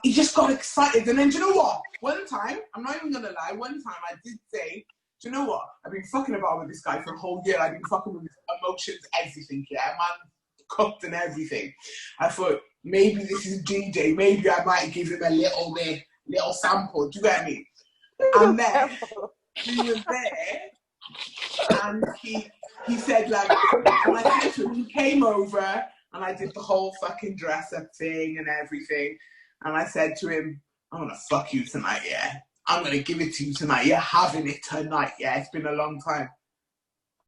he just got excited. And then do you know what? One time, I'm not even gonna lie. One time I did say, do you know what? I've been fucking about with this guy for a whole year. I've been fucking with his emotions, everything. Man cooked and everything. I thought, maybe this is DJ. Maybe I might give him a little sample. Do you get me? And then he was there, and he said, like, and I said to him, he came over, and I did the whole fucking dress up thing and everything. And I said to him, I'm gonna fuck you tonight, I'm gonna give it to you tonight. You're having it tonight, It's been a long time.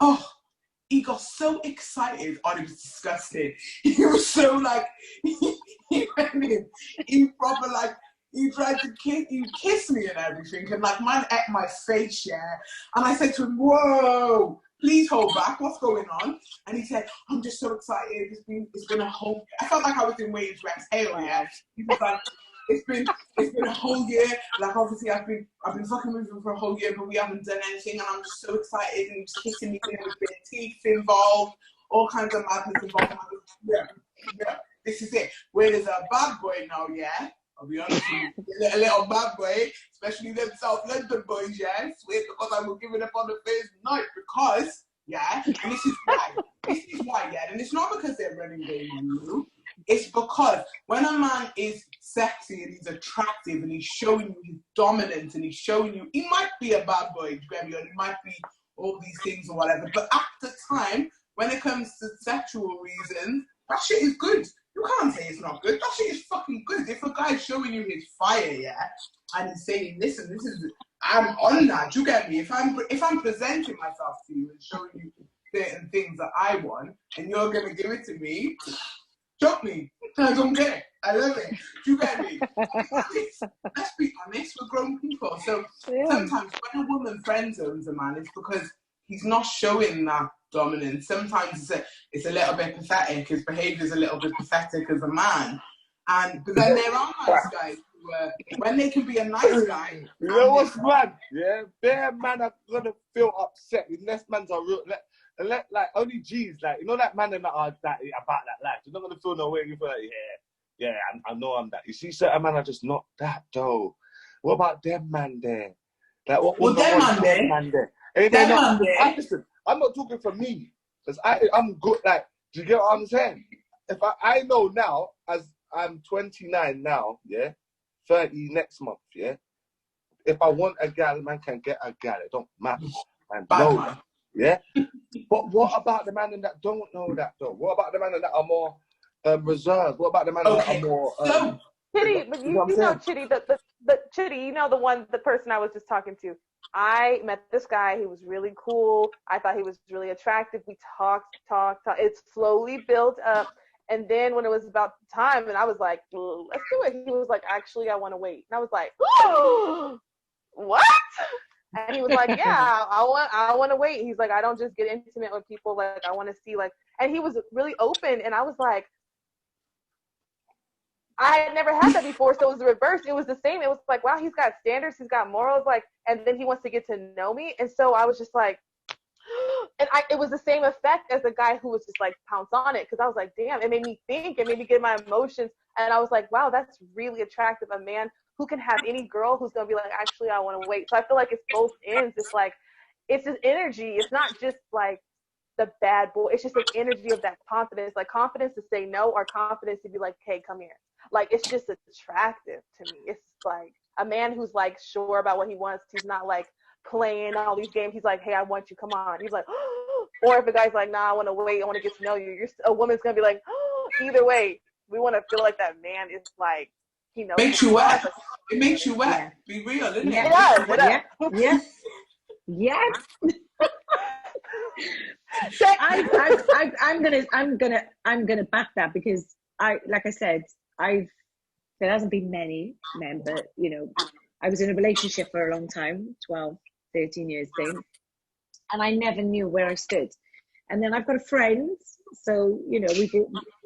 Oh. He got so excited. Oh, it was disgusting. He was so like, he went in. He proper like, he tried to kiss me and everything. And like, man ate my face, And I said to him, whoa, please hold back. What's going on? And he said, I'm just so excited. It's been a whole, I felt like I was in Wayne's Rex Hale, He was like, it's been a whole year. Like, obviously, I've been fucking with him for a whole year, but we haven't done anything, and I'm just so excited. And he's kissing me, and there's been teeth involved, all kinds of madness involved. Yeah, this is it. Where there's a bad boy now, I'll be honest with you, a little bad boy, especially them South London boys, Swear because I was giving up on the first night because, and this is why, and it's not because they're running game on you. It's because when a man is sexy and he's attractive and he's showing you his dominance and he's showing you, he might be a bad boy, or he might be all these things or whatever, but at the time, when it comes to sexual reasons, that shit is good. You can't say it's not good. That shit is fucking good. If a guy's showing you his fire, and he's saying, listen, I'm on that, you get me? If I'm presenting myself to you and showing you certain things that I want, and you're going to give it to me, choke me. I don't care. I love it. You get me? Let's be honest, we're grown people. So sometimes when a woman friend zones a man, it's because he's not showing that dominance. Sometimes it's a little bit pathetic. His behaviour is a little bit pathetic as a man. But then there are nice guys who, when they can be a nice guy. You know what's mad? Bare man are gonna feel upset unless man's are real. Like only G's, like you know that man that are that about that life. You're not gonna feel no way. You feel like I know I'm that. You see, certain man are just not that though. What about them man there? Like what? Well, them man there. Ain't there That not? man there. Listen, I'm not talking for me, because I'm good. Like, do you get what I'm saying? If I know now, as I'm 29 now, yeah, 30 next month, yeah. If I want a gal, man can get a gal. It don't matter. Man, Bad no, man. yeah. But what about the man that don't know that though? What about the man that are more reserved? What about the man that are Okay. more? So, Chitty, but You know what I'm you know, saying? Chitty, the Chitty, you know, the person I was just talking to. I met this guy. He was really cool. I thought he was really attractive. We talked. It slowly built up. And then when it was about time, and I was like, well, let's do it. He was like, actually, I want to wait. And I was like, what? And he was like, yeah, I want to wait. He's like, I don't just get intimate with people. Like, I want to see, like, and he was really open. And I was like, I had never had that before, so it was the reverse. It was the same. It was like, wow, he's got standards, he's got morals, like, and then he wants to get to know me. And so I was just like, and it was the same effect as the guy who was just like pounce on it, because I was like, damn, it made me think, it made me get my emotions, and I was like, wow, that's really attractive. A man who can have any girl who's gonna be like, actually, I want to wait. So I feel like it's both ends. It's like, it's this energy. It's not just like the bad boy. It's just the energy of that confidence, like confidence to say no, or confidence to be like, hey, come here. Like, it's just attractive to me. It's like a man who's like sure about what he wants. He's not like playing all these games. He's like, hey, I want you, come on. He's like, oh. Or if a guy's like, nah, I want to wait, I want to get to know you. A woman's gonna be like, oh. Either way, we want to feel like that man is like, he knows. makes you wet. It makes you wet. Be real, isn't it? It does. It does. Yeah. Yeah. I'm gonna back that, because like I said, there hasn't been many men, but you know, I was in a relationship for a long time, 12, 13 years thing, and I never knew where I stood. And then I've got a friend, so you know,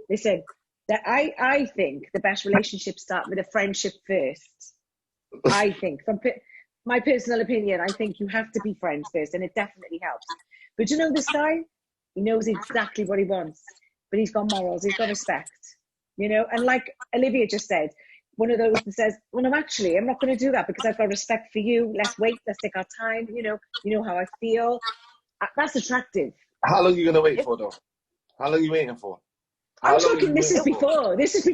they said that I think the best relationships start with a friendship first. I think, from my personal opinion, I think you have to be friends first, and it definitely helps. But you know, this guy, he knows exactly what he wants, but he's got morals, he's got respect, you know. And like Olivia just said, one of those that says, well, no, actually, I'm not going to do that because I've got respect for you. Let's wait, let's take our time, you know how I feel. That's attractive. How long are you gonna wait for though? How long are you waiting for? I'm talking, this is before. He says to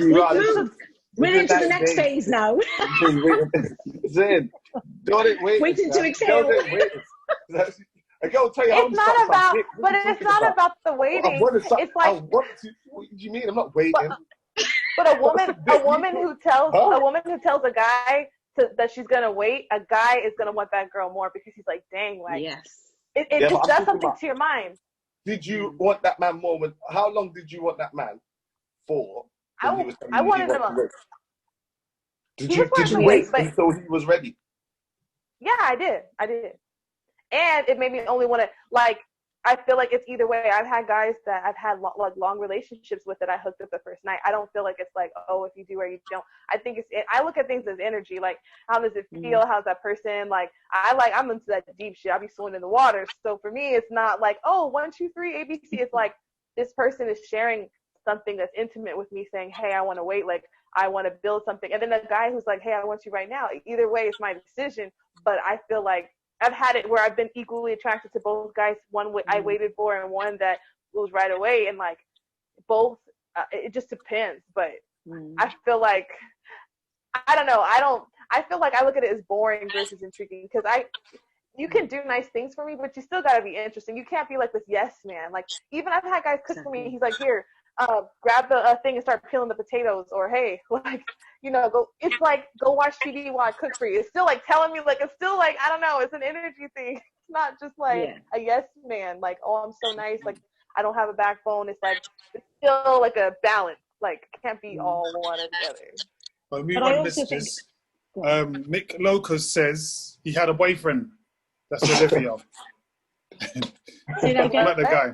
you, we're into the next phase now. Zin, don't wait. Waiting to exhale. I go tell you, it's not about, but it's not about the waiting. It's like, what do you mean? I'm not waiting. But a woman who tells a guy that she's gonna wait, a guy is gonna want that girl more, because he's like, dang, like, yes, it just does something to your mind. Did you want that man more? How long did you want that man for? I wanted him. Did you wait until he was ready? Yeah, I did. And it made me only want to, like, I feel like it's either way. I've had guys that I've had long relationships with that I hooked up the first night. I don't feel like it's like, oh, if you do or you don't. I think I look at things as energy. Like, how does it feel? How's that person? Like, I'm into that deep shit. I'll be swimming in the water. So for me, it's not like, oh, 1, 2, 3, ABC. It's like, this person is sharing something that's intimate with me, saying, hey, I want to wait. Like, I want to build something. And then the guy who's like, hey, I want you right now. Either way, it's my decision. But I feel like I've had it where I've been equally attracted to both guys. One I waited for, and one that was right away. And like, both, it just depends. But I feel like, I don't know. I feel like I look at it as boring versus intriguing, because you can do nice things for me, but you still got to be interesting. You can't be like this yes man. Like, even I've had guys cook for me. He's like, here, grab the thing and start peeling the potatoes, or hey, like, you know, go watch TV while I cook for you. It's still like telling me, like, it's still like, I don't know, it's an energy thing. It's not just like a yes man, like, oh, I'm so nice, like, I don't have a backbone. It's like, it's still like a balance. Like, it can't be all one or the other. Well, move on messages. Mick Locus says he had a boyfriend. That's Olivia. Say that again. Like the guy.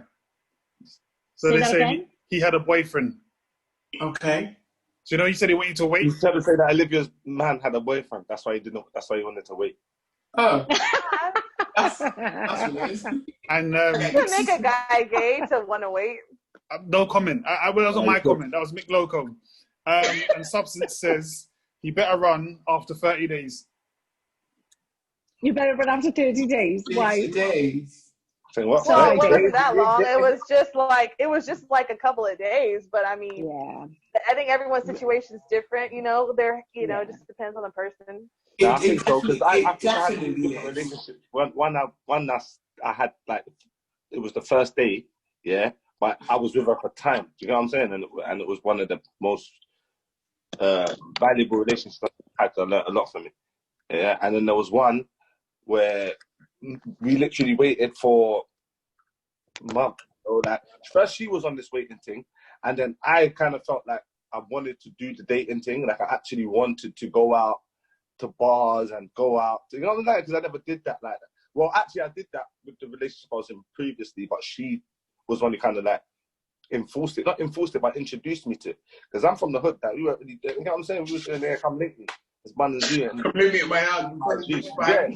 So they say he had a boyfriend. Okay. So you know, he said he wanted to wait. He's trying to say that Olivia's man had a boyfriend. That's why he didn't. That's why he wanted to wait. Oh. that's what it is. And you can make a guy gay to want to wait. No comment. That wasn't my comment. That was Mick Loco. And Substance says he better run after 30 days. You better run after 30 days. 60 Why? days. Saying what? Well, it 30 days. wasn't that long. It was just like a couple of days. But I mean, Yeah. I think everyone's situation is different. Yeah. It just depends on the person. No, I think so because I think I had a definitely different is. relationship. One I had like it was the first day, yeah, but I was with her for time. Do you know what I'm saying? And it was one of the most valuable relationships I had. To learn a lot from it. Yeah, and then there was one where we literally waited for month. So like first she was on this waiting thing, and then I kind of felt like I wanted to do the dating thing. Like I actually wanted to go out to bars and go out. You know what I'm saying? Because I never did that like that. Well, actually, I did that with the relationship I was in previously, but she was only kind of like not enforced it, but introduced me to it. Because I'm from the hood that we weren't really, you know what I'm saying? We were saying, there, come link me. It's man and do it. Maybe at my house. Yeah.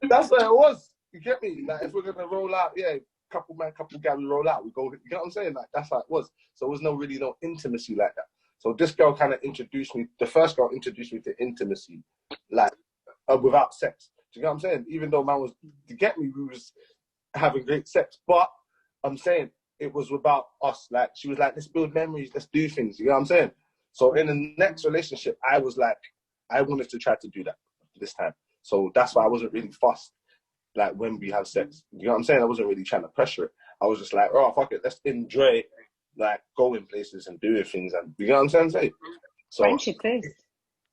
That's what it was. You get me? Like if we're gonna roll out, yeah, couple gal, we roll out. We go. You know what I'm saying? Like that's how it was. So there was really no intimacy like that. So this girl kind of introduced me. The first girl introduced me to intimacy, like without sex. Do you know what I'm saying? Even though man was to get me, we was having great sex, but I'm saying it was without us. Like she was like, let's build memories, let's do things. You know what I'm saying? So in the next relationship, I was like, I wanted to try to do that this time. So that's why I wasn't really fussed. Like when we have sex, you know what I'm saying? I wasn't really trying to pressure it. I was just like, oh fuck it, let's enjoy, like going places and doing things, and you know what I'm saying? So Friendship first.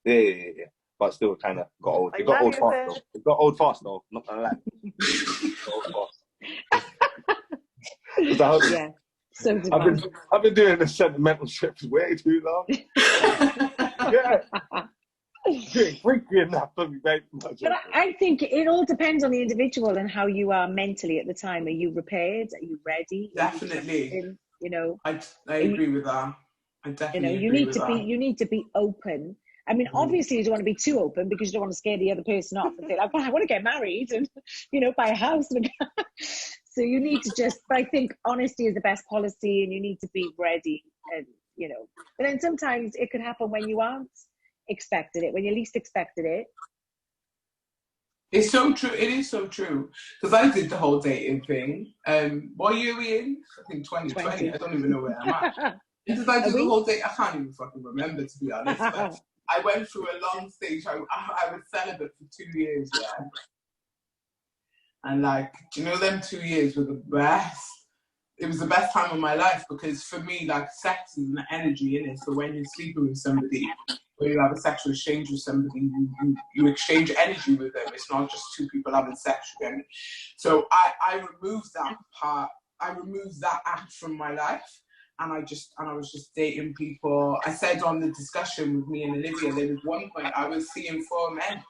Yeah. But still, kind of got old. It got old fast though. It got old fast though. Not gonna lie. It got old fast. Yeah. So did I've been doing this sentimental shit for way too long. Yeah. Freaky enough for me, mate. But I think it all depends on the individual and how you are mentally at the time. Are you prepared? Are you ready? Definitely. You know, I agree with that. I definitely you need to be. You need to be open. I mean, obviously, you don't want to be too open because you don't want to scare the other person off and say, like, well, I want to get married and, buy a house. So you need to just, but I think honesty is the best policy and you need to be ready. And, but then sometimes it could happen when you aren't expected it, when you least expected it. It's so true. It is so true. Because I did the whole dating thing. What year are we in? I think 2020. I don't even know where I'm at. Because I did the whole thing. I can't even fucking remember, to be honest. But I went through a long stage. I was celibate for 2 years, yeah. And like, them 2 years were the best. It was the best time of my life because for me, like, sex is an energy in it. So when you're sleeping with somebody, when you have a sexual exchange with somebody, you exchange energy with them. It's not just two people having sex again. So I removed that part. I removed that act from my life. And I was just dating people. I said on the discussion with me and Olivia, there was one point I was seeing 4 men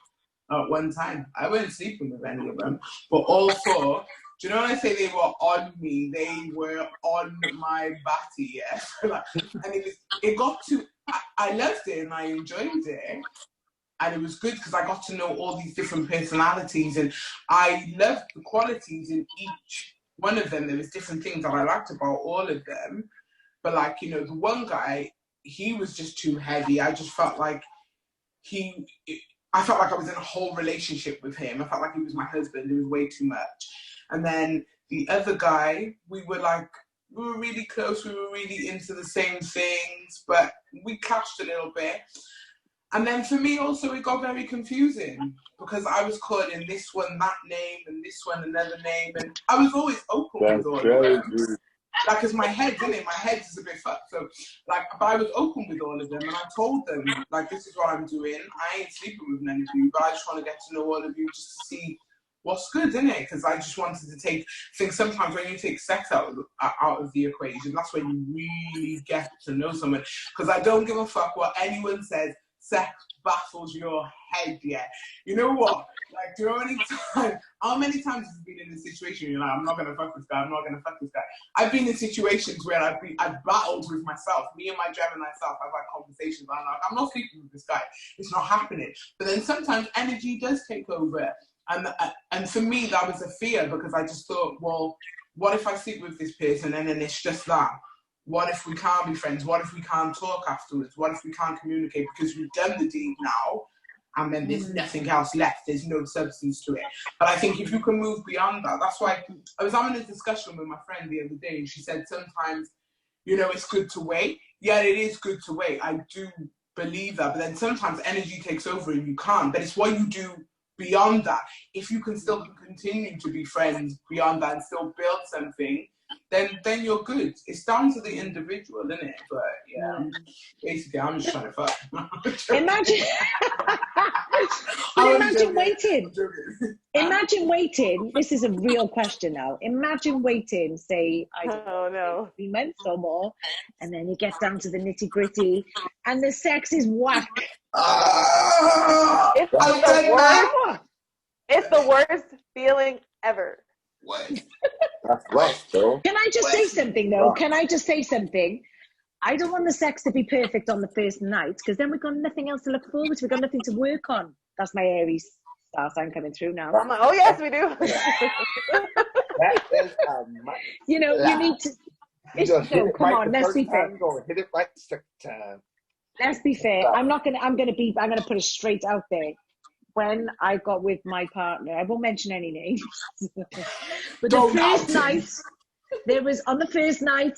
at one time. I wasn't sleeping with any of them, but all 4. Do you know when I say they were on me? They were on my body, yeah. And it got to. I loved it and I enjoyed it, and it was good because I got to know all these different personalities, and I loved the qualities in each one of them. There was different things that I liked about all of them. But like, the one guy, he was just too heavy. I just felt like I felt like I was in a whole relationship with him. I felt like he was my husband. It was way too much. And then the other guy, we were really close. We were really into the same things, but we clashed a little bit. And then for me also, it got very confusing because I was calling this one that name and this one another name. And I was always open with all of them. Like, cause my head is a bit fucked. So, like, but I was open with all of them, and I told them, like, this is what I'm doing. I ain't sleeping with none of you, but I just want to get to know all of you just to see what's good, innit? Because I just wanted to take things. Sometimes when you take sex out of the equation, that's when you really get to know someone. Because I don't give a fuck what anyone says. Sex baffles your head, yeah. You know what? Like, do you know how many times have you been in a situation you're like, I'm not gonna fuck this guy, I'm not gonna fuck this guy. I've been in situations where I've battled with myself. Me and my Gemini self, I've had conversations. I'm like, I'm not sleeping with this guy. It's not happening. But then sometimes energy does take over, and for me that was a fear because I just thought, well, what if I sleep with this person and then it's just that? What if we can't be friends? What if we can't talk afterwards? What if we can't communicate because we've done the deed now? and then there's nothing else left. There's no substance to it. But I think if you can move beyond that, that's why I was having a discussion with my friend the other day, and she said sometimes, you know, it's good to wait. Yeah, it is good to wait. I do believe that. But then sometimes energy takes over and you can't. But it's what you do beyond that. If you can still continue to be friends beyond that and still build something, then you're good. It's down to the individual, isn't it? But yeah. Basically, I'm just trying to fuck. Imagine, but imagine waiting. Imagine waiting. This is a real question now. Imagine waiting, say, I don't know, 3 months or more, and then you get down to the nitty gritty, and the sex is whack. It's the worst. It's the worst feeling ever. What? That's right, though. Can I just say something, though? Can I just say something? I don't want the sex to be perfect on the first night, because then we've got nothing else to look forward to. We've got nothing to work on. That's my Aries star sign coming through now. I'm like, oh, yes, we do. You know, you need to... come on, let's be fair. Hit it right the second time. Let's be fair. I'm going to put it straight out there. When I got with my partner, I won't mention any names, but the first night,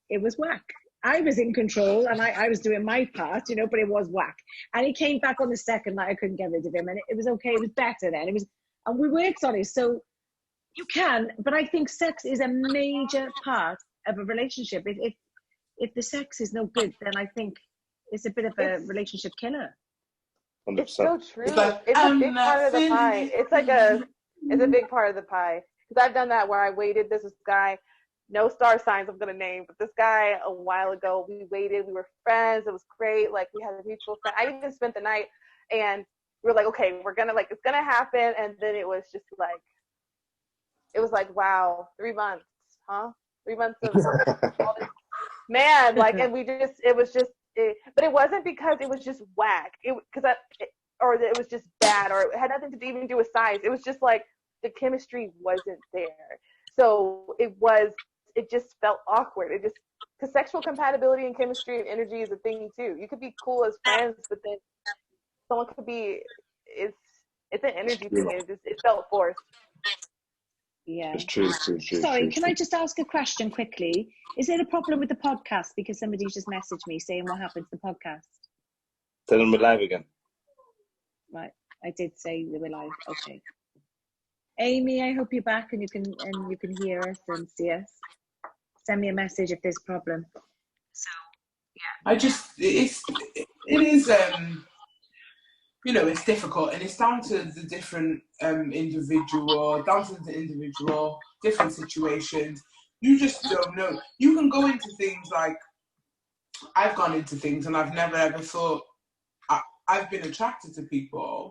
it was whack. I was in control and I was doing my part, you know, but it was whack. And he came back on the second night. I couldn't get rid of him, and it was okay. It was better then. And we worked on it. So you can, but I think sex is a major part of a relationship. If the sex is no good, then I think it's a bit of a relationship killer. 100%. It's so true. It's a big part of the pie. It's a big part of the pie. Because I've done that where I waited. This guy, no star signs I'm going to name, but this guy a while ago, we waited. We were friends. It was great. Like, we had a mutual friend. I even spent the night, and we were like, okay, we're going to, like, it's going to happen. And then it was just like, wow, 3 months, huh? 3 months of all this. Man, like, and but it wasn't because it was just whack. Or it was just bad, or it had nothing to even do with size. It was just like the chemistry wasn't there. So it just felt awkward. Because sexual compatibility and chemistry and energy is a thing too. You could be cool as friends, but then someone could be, it's an energy thing. It felt forced. Yeah. It's true. Sorry, can I just ask a question quickly? Is there a problem with the podcast? Because somebody just messaged me saying what happened to the podcast. Tell them we're live again. Right, I did say they were live. Okay. Amy, I hope you're back and you can hear us and see us. Send me a message if there's a problem. So yeah. It is you know, it's difficult, and it's down to the different individual, different situations. You just don't know. You can go into things like, I've gone into things and I've never ever thought, I've been attracted to people.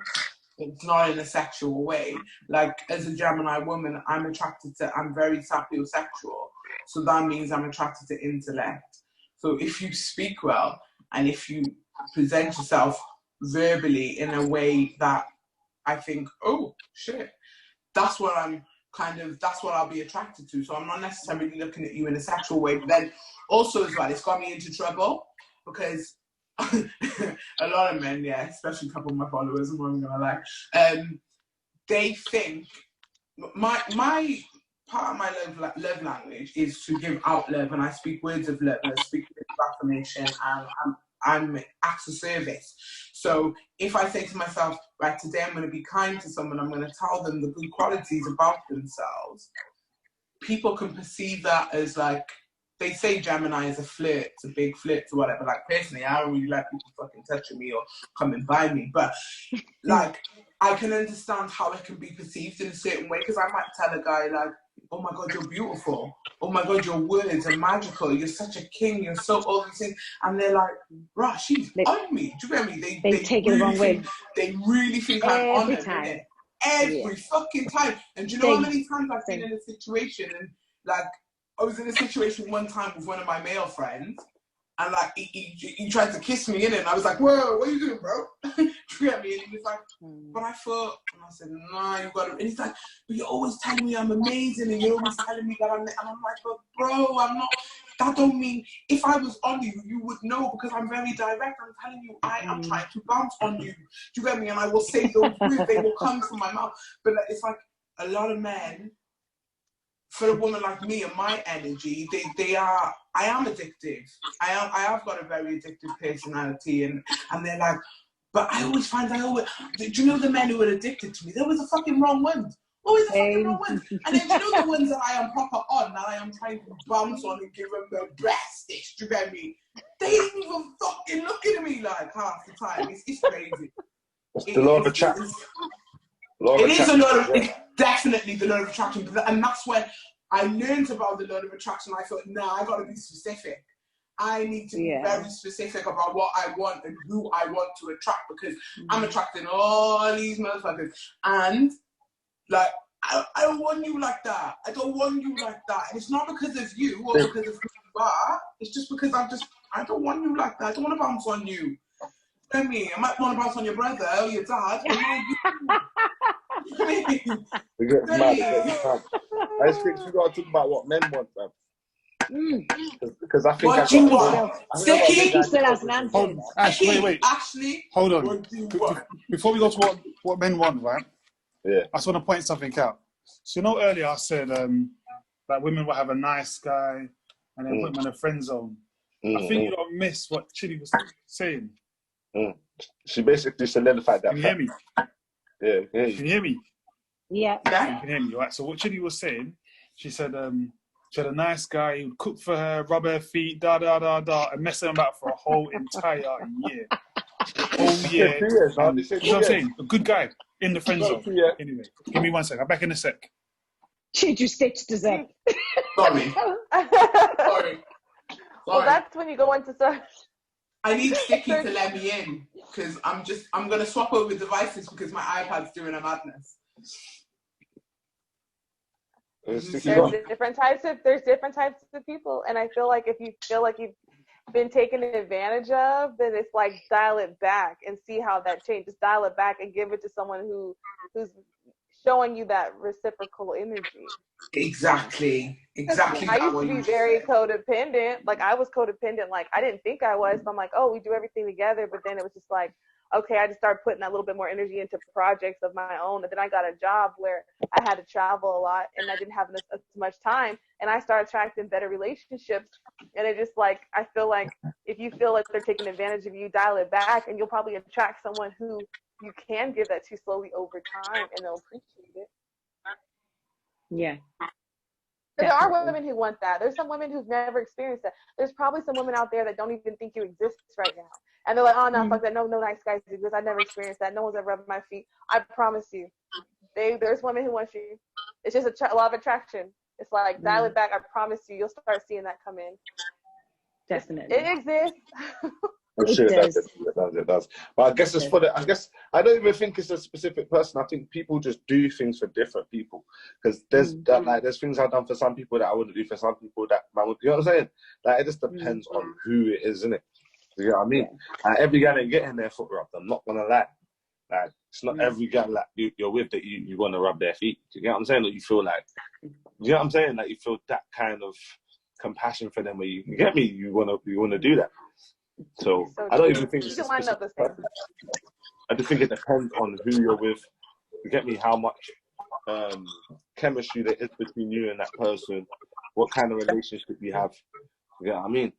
It's not in a sexual way. Like, as a Gemini woman, I'm very sapiosexual. So that means I'm attracted to intellect. So if you speak well, and if you present yourself verbally in a way that I think, oh shit, that's what I'll be attracted to. So I'm not necessarily looking at you in a sexual way, but then also as well, it's got me into trouble because a lot of men, yeah, especially a couple of my followers, I'm not gonna lie, they think my part of my love language is to give out love, and I speak words of love, and I speak words of affirmation, and I'm acts of service. So if I say to myself, right, today I'm going to be kind to someone, I'm going to tell them the good qualities about themselves, people can perceive that as, like, they say Gemini is a flirt, it's a big flirt or whatever. Like, personally, I don't really like people fucking touching me or coming by me, but like, I can understand how it can be perceived in a certain way, because I might tell a guy, like, oh my God, you're beautiful. Oh my God, your words are magical. You're such a king. You're so all these things. And they're like, right, she's on me. Do you get me? They take it the wrong way. They really think I'm on them. Every fucking time. And do you know how many times I've been in a situation, and like, I was in a situation one time with one of my male friends, and like, he tried to kiss me in it, and I was like, whoa, what are you doing, bro? Do you get me? And he was like, but I thought, and I said, nah, you got to, and he's like, but you're always telling me I'm amazing, and you're always telling me that I'm, and I'm like, but bro, I'm not, that don't mean if I was on you, you would know because I'm very direct. I'm telling you, I am trying to bounce on you. Do you get me? And I will say those words, they will come from my mouth. But like, it's like a lot of men, for a woman like me and my energy, I am addictive. I have got a very addictive personality, and they're like, but I always find do you know the men who are addicted to me? They were the fucking wrong ones. Always the fucking wrong ones. And then do you know the ones that I am proper on, that I am trying to bounce on and give them the best dish, do you get me? They ain't even fucking looking at me like half the time. It's crazy. It's the law of attraction. It's definitely the law of attraction. And that's when I learned about the law of attraction. I thought, no, I got to be specific. I need to be very specific about what I want and who I want to attract, because I'm attracting all these motherfuckers. And, like, I don't want you like that. I don't want you like that. And it's not because of you or because of who you are. It's just because I don't want you like that. I don't want to bounce on you. I mean, I might want to bounce on your brother or your dad. We get mad. I just think we got to talk about what men want, man. Because I think what do you want? Sticky still has an answer. Wait. Ashley, hold on. Before we go to what men want, right? Yeah. I just want to point something out. So, you know, earlier I said that women will have a nice guy and then put him in a friend zone. I think you don't miss what Chidi was saying. She basically solidified that. Can you hear me? Yeah. Can you hear me? Yeah. You can hear me, right? So what Chidi was saying, she said she had a nice guy who would cook for her, rub her feet, and mess them about for a whole entire year. Whole year. 2 years, man. You know what I'm saying? A good guy in the friend zone. Anyway, give me 1 sec. I'm back in a sec. Chid, you stitched us up. Sorry. Well, that's when you go into search. I need Sticky to let me in, because I'm going to swap over devices because my iPad's doing a madness. There's different types of people, and I feel like if you feel like you've been taken advantage of, then it's like dial it back and see how that changes. Dial it back and give it to someone who's showing you that reciprocal energy. Exactly. I used to be very codependent. Like, I was codependent. Like, I didn't think I was, but I'm like, oh, we do everything together. But then it was just like, okay, I just started putting that little bit more energy into projects of my own. And then I got a job where I had to travel a lot and I didn't have as much time. And I started attracting better relationships. And it just like, I feel like if you feel like they're taking advantage of you, dial it back, and you'll probably attract someone who you can give that to slowly over time, and they'll appreciate it. Yeah. There are women who want that. There's some women who've never experienced that. There's probably some women out there that don't even think you exist right now. And they're like, oh, no, fuck that. No nice guys exist. I never experienced that. No one's ever rubbed my feet. I promise you. There's women who want you. It's just a law of attraction. It's like, dial it back. I promise you. You'll start seeing that come in. Definitely. It exists. It does. But I guess it's I don't even think it's a specific person. I think people just do things for different people. Because there's things I've done for some people that I wouldn't do for some people that I would. You know what I'm saying? Like, it just depends on who it is, isn't it? You know what I mean? Every guy ain't getting their foot rubbed. I'm not gonna lie. Like, it's not every guy like you're with that you want to rub their feet. Do you get what I'm saying? That you feel like, you know what I'm saying? Like, you feel that kind of compassion for them. Where you get me? You wanna do that. So I don't even think it's a specific person. I just think it depends on who you're with. You get me? How much chemistry there is between you and that person. What kind of relationship you have. You know what I mean?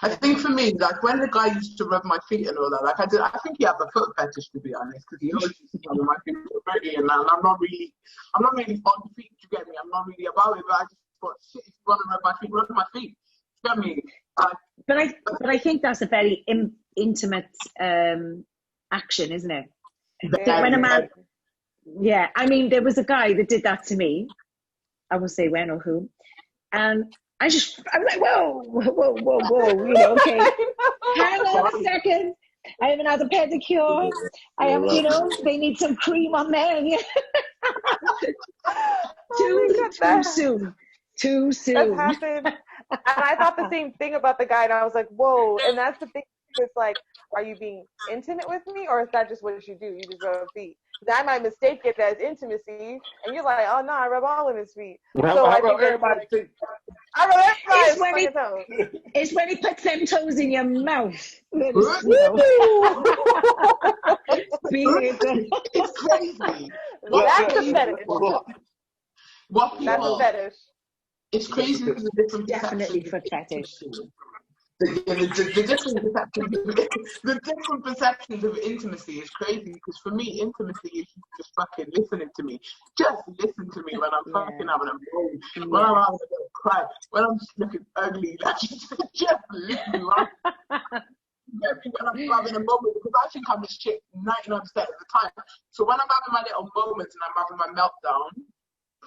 I think for me, like, when the guy used to rub my feet and all that, like, I think he had the foot fetish, to be honest, because he always used to tell me my feet were pretty, and I'm not really on feet, you get me? I'm not really about it, but I just thought, shit, if you want to rub my feet, you get me? But I think that's a very intimate action, isn't it? When a man, I mean, there was a guy that did that to me. I won't say when or who, and I was like, whoa, you know, okay, hang on a second. I haven't had a pedicure. I have, you know, they need some cream on there. Too soon. That's happened. And I thought the same thing about the guy, and I was like, whoa. And that's the thing. It's like, are you being intimate with me, or is that just what you do? You just rub feet. I might mistake it as intimacy, and you're like, oh no, I rub all of his feet. So I think I remember It's his when he, fucking toes. it's when he puts them toes in your mouth. It's crazy. That's the fetish. What That's people, a fetish. it's crazy the different Definitely perceptions. for fetish. The different perceptions of intimacy is crazy because for me, intimacy is just fucking listening to me. Just listen to me when I'm fucking having a moan, when I'm having a little cry, when I'm just looking ugly. Like, just listen to me. When I'm having a moment, because I think I'm this shit 99% of the time. So when I'm having my little moments and I'm having my meltdown,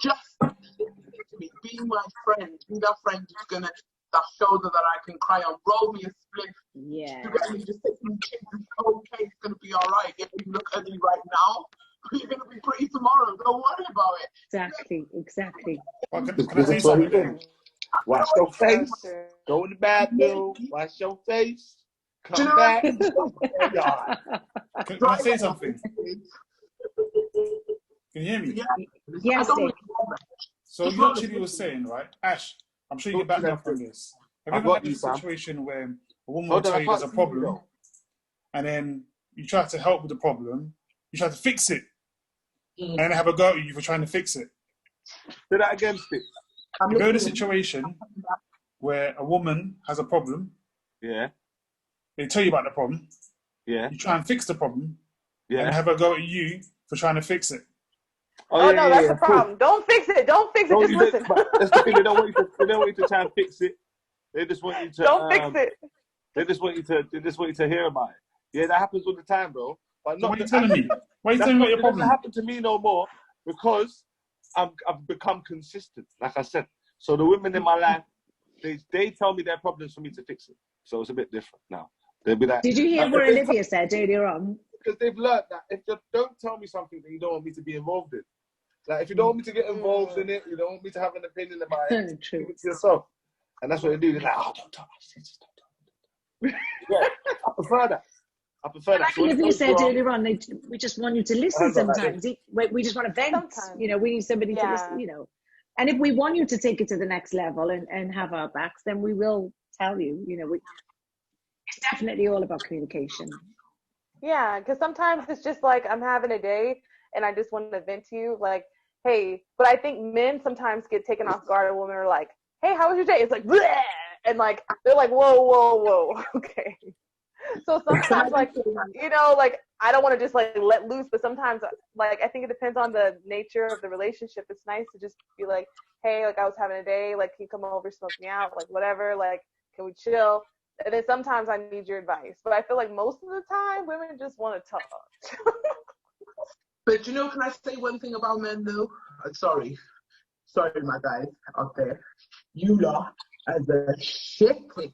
just listen to me. Be my friend. Be that friend who's gonna, that shoulder that I can cry on. Roll me a split. Yeah. Just take me, it's okay. It's gonna be all right. If you look ugly right now, you're gonna be pretty tomorrow. Don't worry about it. Exactly. Well, can I say something? Wash your face. Go in the bathroom. Wash your face. Come back. God. Can I say something? Can you hear me? Yeah. Yes, Dick. So you actually were saying, right, Ash, I'm sure you can back me up on this. Have you ever had a situation where a woman will tell you there's a problem and then you try to help with the problem, you try to fix it, and then have a go at you for trying to fix it? Do that again, Stick. You go in a situation where a woman has a problem, they tell you about the problem, you try and fix the problem, and have a go at you for trying to fix it. Oh, no, that's the problem. Don't fix it. Don't fix it. Just listen. That's the thing. They don't want you to try and fix it. They just want you to. Don't fix it. They just want you to hear about it. Yeah, that happens all the time, bro. But so what are you telling me? Why are you telling me about your problem? It doesn't happen to me no more because I've become consistent. Like I said, so the women in my life, they tell me their problems for me to fix it. So it's a bit different now. They'll be like. Did you hear what Olivia said earlier on? Because they've learned that if you don't tell me something that you don't want me to be involved in, like if you don't want me to get involved in it, you don't want me to have an opinion about it, True. keep it to yourself. And that's what they do. They're like, oh, don't tell me. Yeah, I prefer that. Like Olivia said earlier on, we just want you to listen sometimes. We just want to vent. Sometimes. You know, we need somebody to listen, you know. And if we want you to take it to the next level and have our backs, then we will tell you, you know, it's definitely all about communication. Yeah, because sometimes it's just like I'm having a day and I just want to vent to you, like, hey. But I think men sometimes get taken off guard. A woman are like, hey, how was your day? It's like, bleh! And like they're like, whoa, okay. So sometimes, like, you know, like I don't want to just like let loose, but sometimes, like, I think it depends on the nature of the relationship. It's nice to just be like, hey, like I was having a day, like can you come over, smoke me out, like whatever, like can we chill? And then sometimes I need your advice, but I feel like most of the time women just want to talk. But you know, can I say one thing about men though? Sorry, my guys out there. You lot are the shittest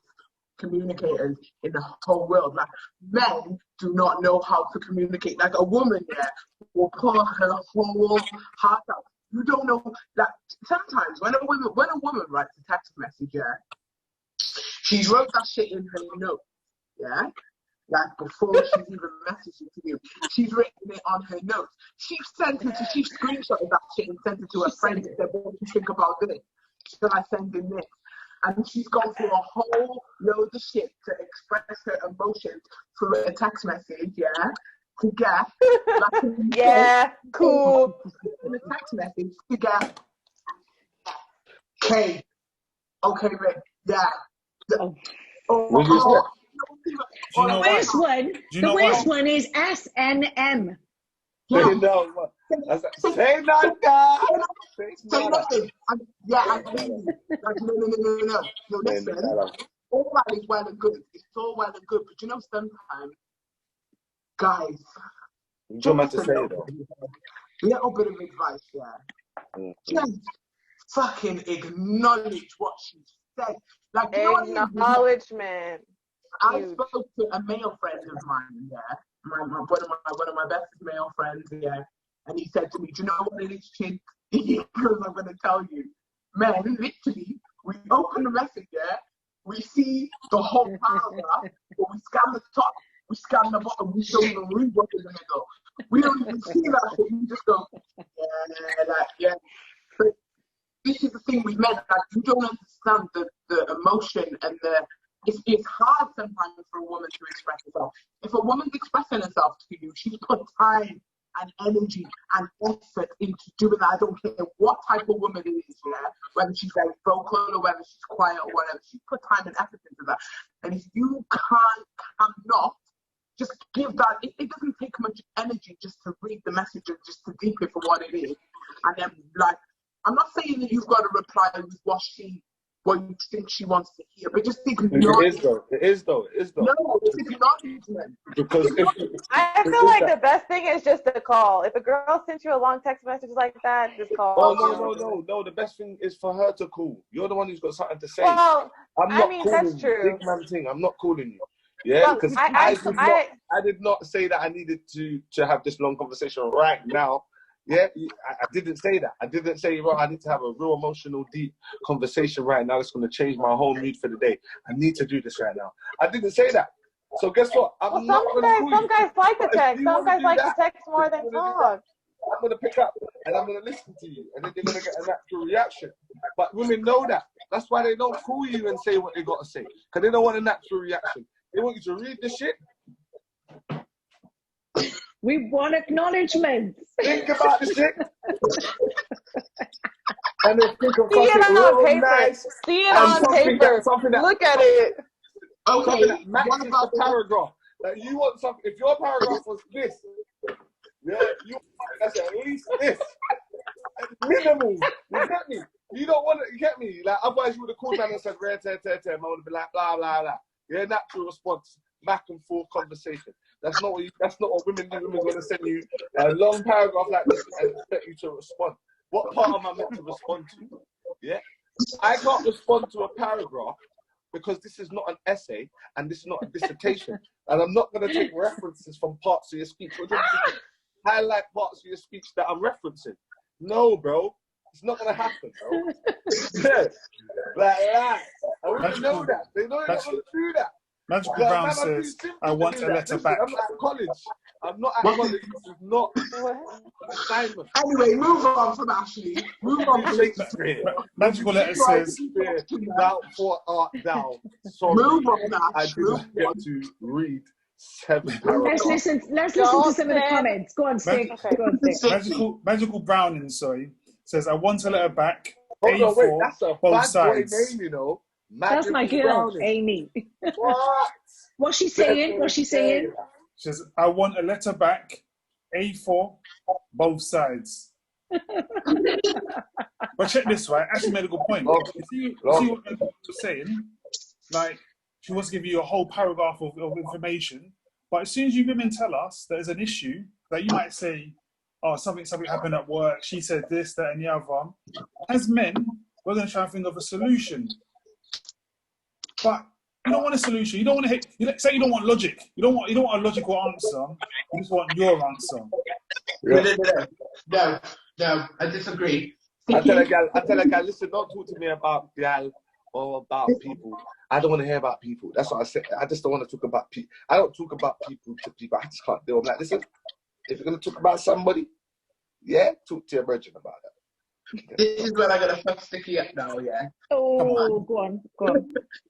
communicators in the whole world. Like, men do not know how to communicate. Like, a woman will pour her whole heart out. You don't know that sometimes when a woman writes a text message, she's wrote that shit in her notes, like before she's even messaging to you. She's written it on her notes. She screenshotted that shit and sent it to her friend and said, what do you think about this? Should I send in this? And she's gone through a whole load of shit to express her emotions through a text message, to get, like, cool. In a text message to get, okay, Rick, The worst one is SNM. Yeah. Say nothing, guys. Say nothing. I mean, like, no. Listen, all that is well and good. It's all well and good, but you know, sometimes, guys, just a little bit of advice, just fucking acknowledge what she said. Like, acknowledgement. I spoke to a male friend of mine, one of my best male friends, and he said to me, do you know what it is, Chin? Because I'm going to tell you, man, literally, we open the message, we see the whole paragraph, but we scan the top, we scan the bottom, we don't even read what's in the middle. We don't even see that shit, we just go, But this is the thing with men, like, you don't understand the emotion and it's hard sometimes for a woman to express herself. If a woman's expressing herself to you, she's put time and energy and effort into doing that. I don't care what type of woman it is, yeah, whether she's very vocal or whether she's quiet or whatever. She's put time and effort into that. And if you cannot just give that, it doesn't take much energy just to read the message and just to deep it for what it is. And then, like, I'm not saying that you've got to reply with what you think she wants to hear, but just ignore it. It is though. No, it's acknowledgement. Because I feel like the best thing is just to call. If a girl sends you a long text message like that, just call. Oh, no. The best thing is for her to call. You're the one who's got something to say. Well, I'm not calling that's true. you. Big man thing. I'm not calling you. Yeah, because I did not say that I needed to have this long conversation right now. Yeah, I didn't say that. I didn't say, well, I need to have a real emotional, deep conversation right now that's going to change my whole mood for the day. I need to do this right now. I didn't say that. So guess what? Some guys like to text. Some guys like to text more than talk. I'm going to pick up and I'm going to listen to you. And then they're going to get a natural reaction. But women know that. That's why they don't call you and say what they got to say. Because they don't want a natural reaction. They want you to read the shit. We want acknowledgement. Think about the shit. And then think of See it something on real paper. nice. See it on paper. Look at it. Okay, Something that matches the paragraph. Like you want something. If your paragraph was this, yeah, that's at least this. Minimal. You get me? You don't want to. You get me? Like otherwise, you would have called man and said, "Rare, I would have been like, blah blah blah." Yeah, natural response, back and forth conversation. That's not what women do. Women going to send you a long paragraph like this and expect you to respond. What part am I meant to respond to? Yeah, I can't respond to a paragraph because this is not an essay and this is not a dissertation, and I'm not going to take references from parts of your speech. Highlight parts of your speech that I'm referencing. No, bro, it's not going to happen, bro. Yeah. Like that. I wouldn't know that. They know you're not going to do that. Magical Brown says, I want a letter back. I'm not at college. This is not an assignment. Anyway, move on from Ashley. Move on from Shakespeare. Magical Letter says, Thou for art thou. Sorry, move on, I didn't get to read 7 paragraphs. Let's listen to some of the comments. Go on, Stick. Magical Browning, says, I want a letter back. Hold on, wait, that's a both bad sides. boy name, you know. That's my girl, Browning. Amy. What? What's she saying? What's she saying? She says, I want a letter back. A4, both sides. But check this, right? Actually made a good point. You see what you're saying? Like, she wants to give you a whole paragraph of information, but as soon as you women tell us there's an issue, that you might say, oh, something happened at work, she said this, that, and the other. As men, we're going to try and think of a solution. But you don't want a solution. You don't want to say you don't want logic. You don't want a logical answer. You just want your answer. No, I disagree. I tell a gal, listen, don't talk to me about gal or about people. I don't want to hear about people. That's what I said. I just don't want to talk about people. I don't talk about people to people. I just can't do it. I'm like, listen, if you're going to talk about somebody, yeah, talk to your virgin about that. This is when I'm going to fuck Sticky up now, yeah? Oh, go on.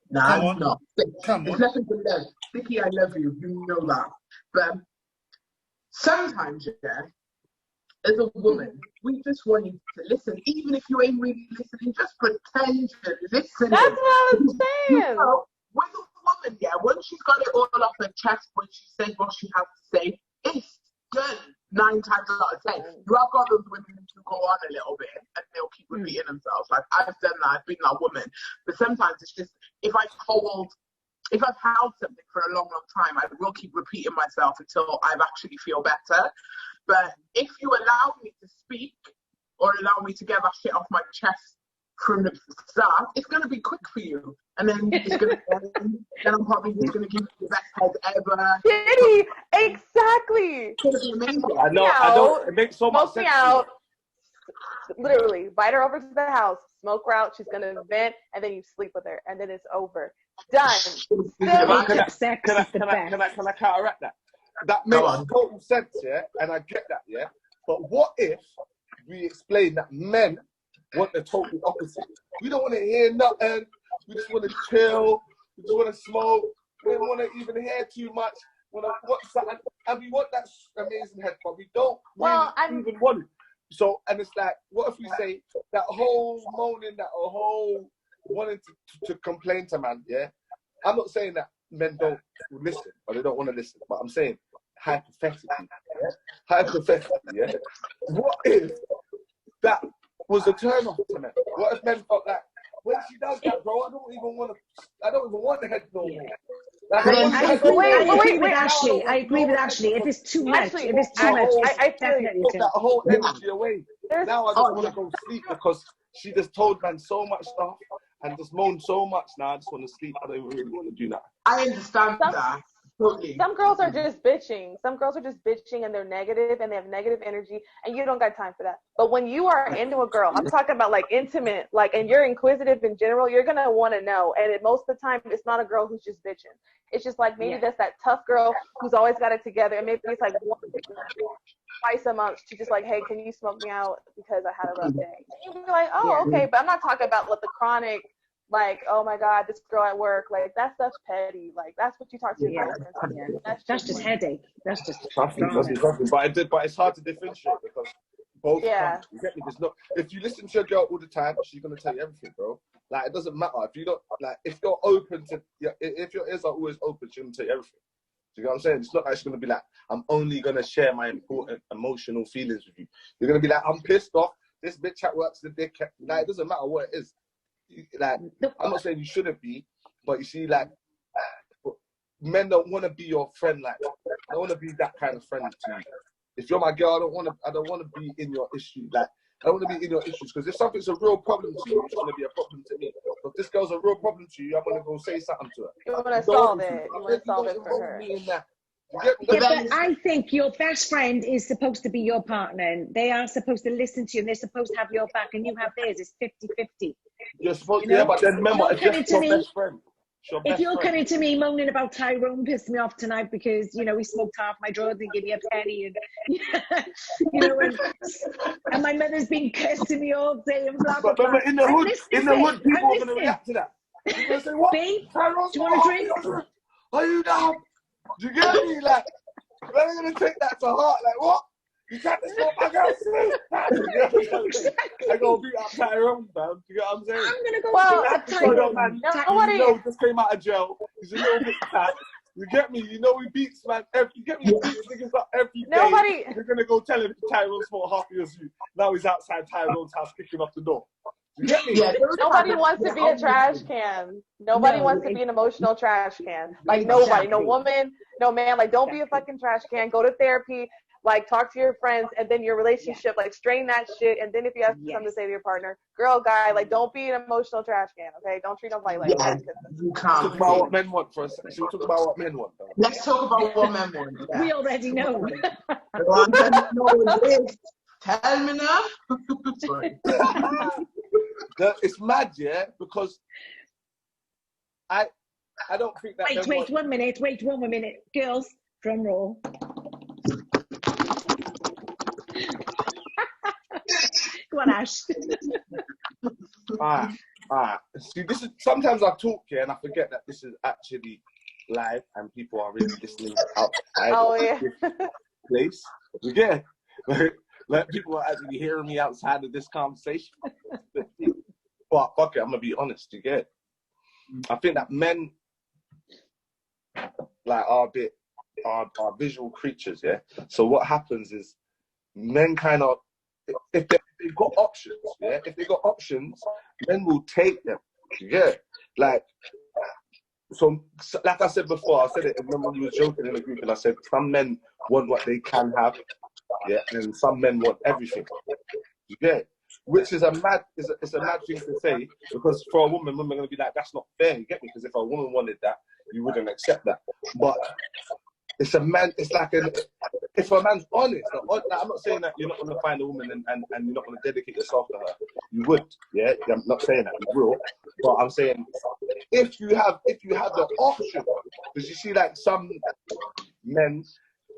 No, I'm not. Come It's on. nothing to love. Sticky, I love you. You know that. But sometimes, yeah, as a woman, we just want you to listen. Even if you ain't really listening, just pretend you're listening. That's what I was saying. You know, with a woman, yeah, once she's got it all off her chest, when she says what she has to say, it's done 9 times out of 10. You have got those women who go on a little bit and they'll keep repeating themselves. Like, I've done that, I've been that woman. But sometimes it's just, if I've held something for a long, long time, I will keep repeating myself until I actually feel better. But if you allow me to speak or allow me to get that shit off my chest from the start, it's going to be quick for you. And then it's going to then I'm probably just going to give you the best head ever. Kitty, exactly. It's going to be amazing. I know. It makes so much sense. Smoke me out. Literally, invite her over to the house, smoke her out. She's going to vent, and then you sleep with her, and then it's over. Done. Can I counteract that? That makes total sense, yeah, and I get that, yeah. But what if we explain that men want the total opposite. We don't want to hear nothing. We just want to chill. We just want to smoke. We don't want to even hear too much. We want something, and we want that amazing head, but we don't even want it. So, and it's like, what if we say that whole moaning, that whole wanting to complain to man, yeah? I'm not saying that men don't listen or they don't want to listen, but I'm saying hypothetically, yeah? Hypothetically, yeah? What if that was a turn off to men? What if men felt like, when she does that, bro, I don't even want the head no more. Like, I agree with Ashley. I agree with Ashley. If it's too much, Actually, if it's too much, I definitely took that whole energy away. Now I just want to go sleep because she just told man so much stuff and just moaned so much. Now I just want to sleep. I don't really want to do that. I understand that. Totally. Some girls are just bitching. Some girls are just bitching and they're negative and they have negative energy and you don't got time for that. But when you are into a girl, I'm talking about like intimate, like, and you're inquisitive in general, you're going to want to know. And most of the time, it's not a girl who's just bitching. It's just like maybe that's that tough girl who's always got it together. And maybe it's like twice a month. She's just like, hey, can you smoke me out because I had a rough day? And you'll be like, oh, okay. But I'm not talking about the chronic, like, oh my God, this girl at work, like that stuff's petty. Like that's what you talk to your girlfriend. That's just headache. That's just but it's hard to differentiate because both you get me. There's not, if you listen to your girl all the time, she's gonna tell you everything, bro. Like it doesn't matter if you don't, like, if you're open to, if your ears are always open, she's gonna tell you everything. Do you know what I'm saying? It's not like she's gonna be like, I'm only gonna share my important emotional feelings with you. You're gonna be like, I'm pissed off. This bitch at work's the dick. Like it doesn't matter what it is. Like, I'm not saying you shouldn't be, but you see, like, men don't want to be your friend like that. I don't want to be that kind of friend to you. If you're my girl, I don't want to be in your issues. Like, I don't want to be in your issues because if something's a real problem to you, it's going to be a problem to me. If this girl's a real problem to you, I'm going to go say something to her. You want to solve it. You want to solve it for her. But I think your best friend is supposed to be your partner and they are supposed to listen to you and they're supposed to have your back and you have theirs. It's 50-50. You're supposed to, but then remember, it's just your best friend. If you're coming to me moaning about Tyrone pissed me off tonight because, you know, he smoked half my drawers and gave me a penny and, you know, and my mother's been cursing me all day and blah, blah, blah. But in the hood, people are going to react to that. You're going to say, what? Babe, Tyrone's do you want a drink? Are you down? Do you get me? Like, they're going to take that to heart. Like, what? You can't just smoke my girl. I go beat up Tyrone, man. You get what I'm saying? I'm going to go Tyrone, man. You know, just came out of jail. He's a little bit fat. You get me? You know he beats, man. You get me? He beats niggas up every day. You're going to go tell him Tyrone smoked half of your suit. Now he's outside Tyrone's house kicking off the door. You get me? Yeah, nobody wants to be a trash can. Nobody wants to be an emotional trash can. Like, nobody. No woman, no man. Like, don't be a fucking trash can. Go to therapy. Like, talk to your friends, and then your relationship, like, strain that shit, and then if you have something to say to your partner, girl, guy, like, don't be an emotional trash can, okay? Don't treat nobody like that. You can't. Talk about what men want for a second. Should we talk about what men want, though? Let's talk about what men want. Yeah. We already know. Tell me now. Sorry. It's mad, yeah, because I don't think that... Wait 1 minute. Wait 1 minute. Girls, drum roll. Go on, Ash. Alright. See, this is, sometimes I talk here and I forget that this is actually live and people are really listening outside this place. You get it? Like people are actually hearing me outside of this conversation. But fuck it, I'm gonna be honest, you get it? I think that men like are visual creatures, yeah? So what happens is men kind of, if they've got options, yeah? If they've got options, men will take them, yeah? Like I said before, I said it when we were joking in the group and I said some men want what they can have, yeah? And some men want everything, you get it? Which is a mad thing to say, because for a women are going to be like, that's not fair, you get me? Because if a woman wanted that, you wouldn't accept that. But it's a man, it's like if a man's honest, I'm not saying that you're not going to find a woman and you're not going to dedicate yourself to her. You would, yeah? I'm not saying that, you will. But I'm saying, if you have the option, because you see like some men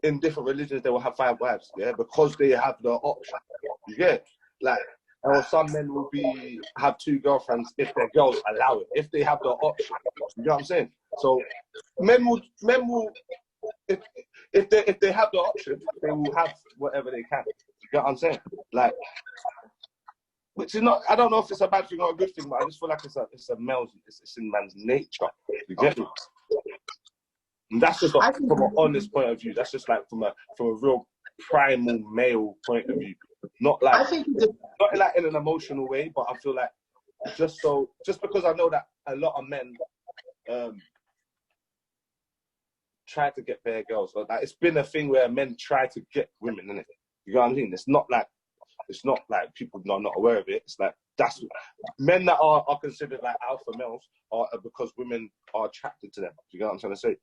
in different religions, they will have 5 wives, yeah? Because they have the option, you get it? Like, or some men will have 2 girlfriends if their girls allow it, if they have the option. You know what I'm saying? So men will if they have the option, they will have whatever they can. You know what I'm saying? Like, which is not, I don't know if it's a bad thing or a good thing, but I just feel like it's a male's, it's in man's nature. You get me? And that's just from an honest point of view. That's just like from a real primal male point of view. Not like not like in an emotional way, but I feel like just because I know that a lot of men try to get bare girls. Like, it's been a thing where men try to get women, innit? You know what I mean? It's not like people are not aware of it. It's like that's men that are considered like alpha males are because women are attracted to them. Do you know what I'm trying to say?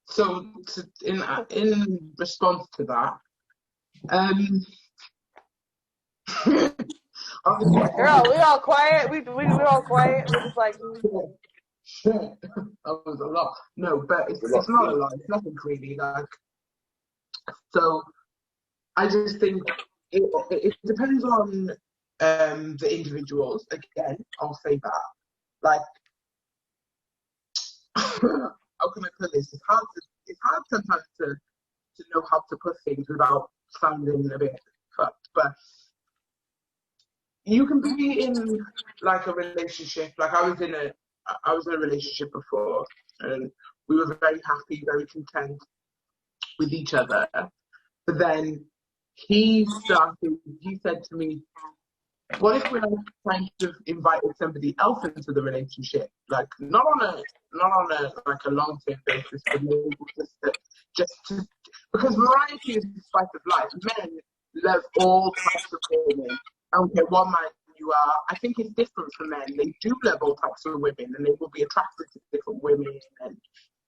So in response to that, Girl, we all quiet. We're all quiet. We're just like. Shit, that was a lot. No, but it's not a lot. It's nothing really. Like, so I just think it depends on the individuals. Again, I'll say that. Like, how can I put this? It's hard sometimes to know how to put things without sounding a bit fucked. But you can be in like a relationship. Like I was in a relationship before, and we were very happy, very content with each other. But then he said to me, what if we're kind of invited somebody else into the relationship? Like not on a like a long-term basis, but maybe just to because variety is the spice of life. Men love all types of women. I don't care what man you are. I think it's different for men. They do love all types of women, and they will be attracted to different women and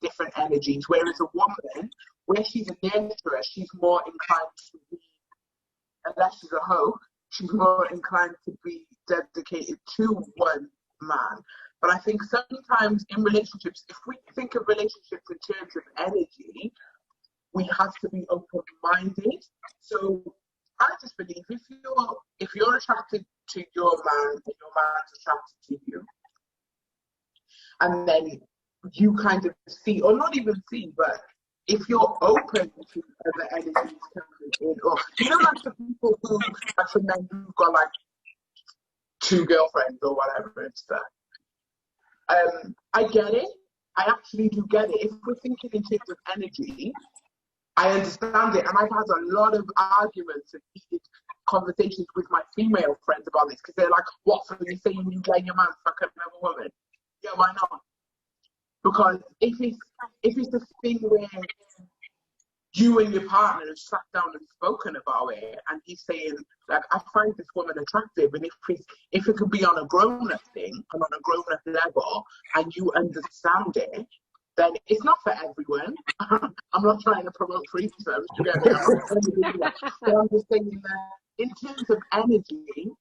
different energies. Whereas a woman, where she's a nurturer, she's more inclined to be, unless she's a hoe, she's more inclined to be dedicated to one man. But I think sometimes in relationships, if we think of relationships in terms of energy, we have to be open-minded. So I just believe if you're attracted to your man and your man's attracted to you, and then you kind of see, or not even see, but if you're open to other energies coming in, or like the people who, like the men who've got like 2 girlfriends or whatever and stuff. I get it. I actually do get it. If we're thinking in terms of energy, I understand it, and I've had a lot of arguments and heated conversations with my female friends about this because they're like, "What? So you're saying you let your man fuck another woman?" Yeah, why not? Because if it's a thing where you and your partner have sat down and spoken about it, and he's saying, like, I find this woman attractive, and if it could be on a grown-up thing and on a grown-up level, and you understand it, then it's not for everyone. I'm not trying to promote threesomes, you get me? But I'm just saying that in terms of energy,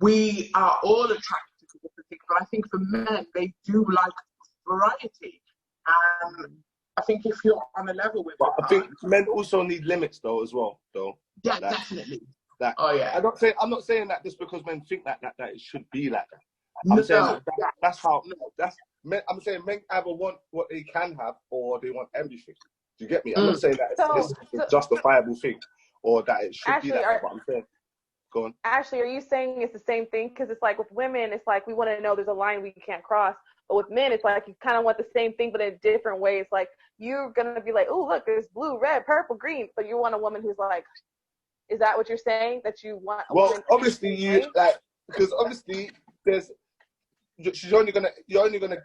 we are all attracted to different things, but I think for men, they do like variety. I think if you're on a level with it, I think men also need limits though as well. Yeah, like, definitely. Like, oh yeah. I'm not saying that just because men think that it should be like that. I'm saying that's how men, I'm saying men either want what they can have or they want everything. Do you get me? I'm not saying that it's a justifiable thing or that it should be like that, but I'm saying, go on. Ashley, are you saying it's the same thing? Because it's like with women, it's like we want to know there's a line we can't cross. But with men, it's like you kind of want the same thing, but in different ways. Like you're going to be like, oh, look, there's blue, red, purple, green. But you want a woman who's like, is that what you're saying? That you want a woman obviously you like, because obviously you're only gonna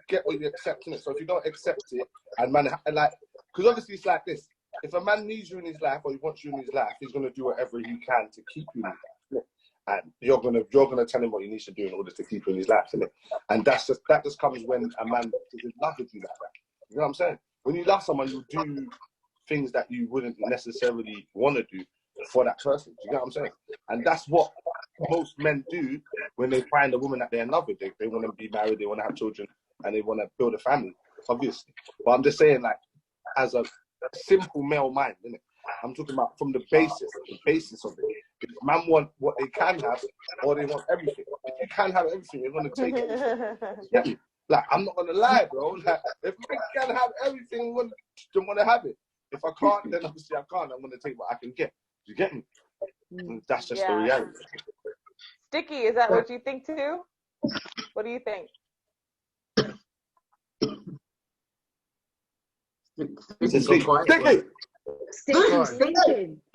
get what you accept in it. So if you don't accept it, and like, because obviously it's like this: if a man needs you in his life or he wants you in his life, he's gonna do whatever he can to keep you in his life, and you're gonna tell him what he needs to do in order to keep you in his life, innit? And that just comes when a man is in love with you like that. You know what I'm saying? When you love someone, you do things that you wouldn't necessarily want to do for that person. Do you know what I'm saying? And that's what most men do when they find a woman that they're in love with. They want to be married, they want to have children, and they want to build a family, obviously. But I'm just saying, like, as a simple male mind, innit? I'm talking about from the basis of it. If man want what they can have, or they want everything. If you can have everything, you're gonna take it. Yeah. Like, I'm not gonna lie, bro. Like, if I can have everything, I want to have it. If I can't, then obviously I can't. I'm gonna take what I can get. Do you get me? And that's just the reality. Sticky, is that what you think too? What do you think? Sticky.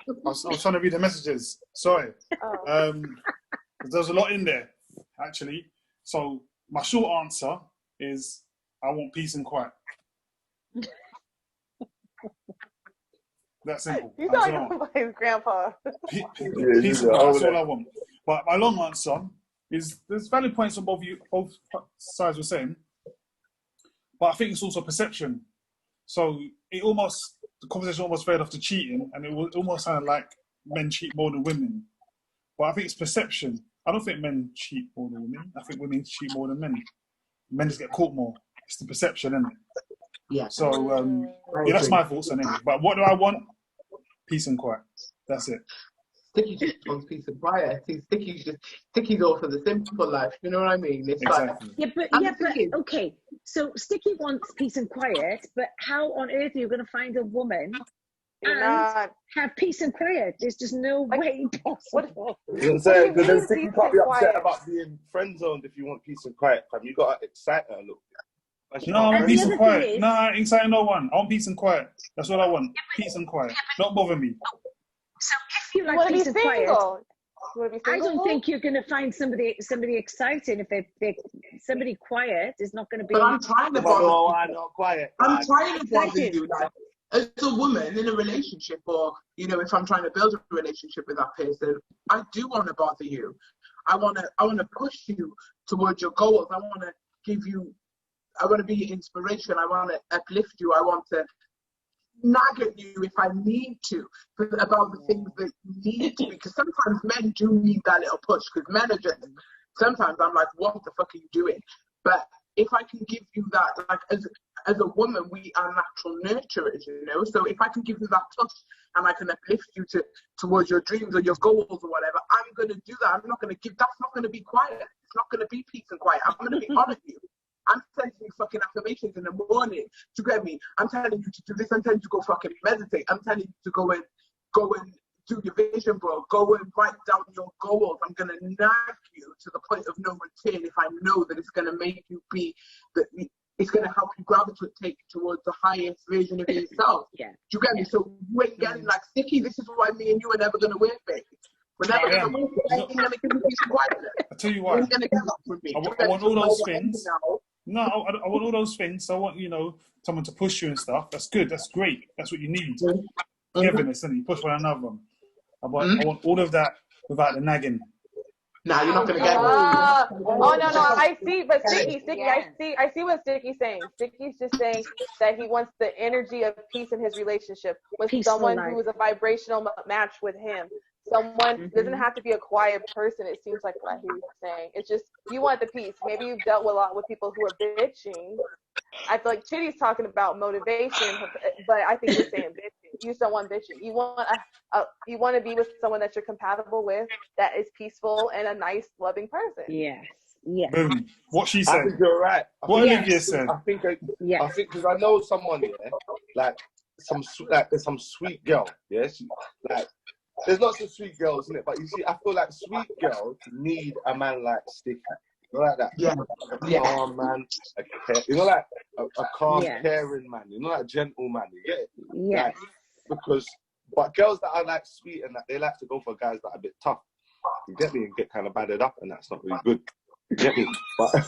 I was trying to read the messages. Sorry. There's a lot in there, actually. So my short answer is I want peace and quiet. That's simple. You sound like his grandpa. Peace and quiet, that's all I want. But my long answer is there's valid points on both sides were saying, but I think it's also perception. So the conversation almost veered off to cheating, and it almost sounded like men cheat more than women. But I think it's perception. I don't think men cheat more than women. I think women cheat more than men. Men just get caught more. It's the perception, isn't it? Yeah. So that's my thoughts on it. But what do I want? Peace and quiet. That's it. Sticky just wants peace and quiet. See, Sticky's all for the simple life. You know what I mean? It's exactly. But okay. So Sticky wants peace and quiet, but how on earth are you going to find a woman and have peace and quiet? There's just no way possible. Then Sticky can't be upset about being friend zoned if you want peace and quiet. You got to excite her a little bit. No, I want peace and quiet. No, I ain't exciting no one. I want peace and quiet. That's what I want. Peace and quiet. Don't bother me. So if you like peace and quiet, I don't think you're going to find somebody exciting if they somebody quiet is not going to be. But I'm trying to bother you. Quiet. I'm trying to bother you. Like, as a woman in a relationship, or if I'm trying to build a relationship with that person, I do want to bother you. I want to push you towards your goals. I want to be your inspiration. I want to uplift you. I want to nag at you if I need to about the things that you need to, because sometimes men do need that little push, because men are just, sometimes I'm like, what the fuck are you doing? But if I can give you that, like as a woman, we are natural nurturers, so if I can give you that touch and I can uplift you towards your dreams or your goals or whatever, I'm going to do that. I'm not going to give, that's not going to be quiet. It's not going to be peace and quiet. I'm going to be honest with you. I'm sending you fucking affirmations in the morning. Do you get me? I'm telling you to do this. I'm telling you to go fucking meditate. I'm telling you to go and do your vision board. Go and write down your goals. I'm gonna nag you to the point of no return if I know that it's gonna make you it's gonna help you gravitate towards the highest version of yourself. Yeah. Do you get me? So you ain't getting like Sticky. This is why me and you are never gonna work, baby. We're never gonna work. I ain't gonna give you peace and quiet. I tell you what. I want all those things. No, I want all those things. I want, someone to push you and stuff. That's good. That's great. That's what you need. Togetherness, and you push one another. I want all of that without the nagging. Nah, you're not gonna get it. No, I see, but Sticky, I see what Sticky's saying. Sticky's just saying that he wants the energy of peace in his relationship with someone who is a vibrational match with him. Someone doesn't have to be a quiet person. It seems like what he was saying. It's just you want the peace. Maybe you've dealt with a lot with people who are bitching. I feel like Chitty's talking about motivation, but I think you're saying bitching. You don't want bitching. You want to be with someone that you're compatible with, that is peaceful and a nice, loving person. Yes. Yeah. Boom. What she said. I think you're right. What Olivia said. I think because I know someone like there's some sweet girl. Yeah, there's lots of sweet girls, isn't it? But you see, I feel like sweet girls need a man like Sticky. You know, like that. Yeah. A calm man. Like a calm, caring man. Like a gentle man. You get it? Yeah. But girls that are like sweet and that, they like to go for guys that are a bit tough. You get me? And get kind of battered up, and that's not really good. You get me? But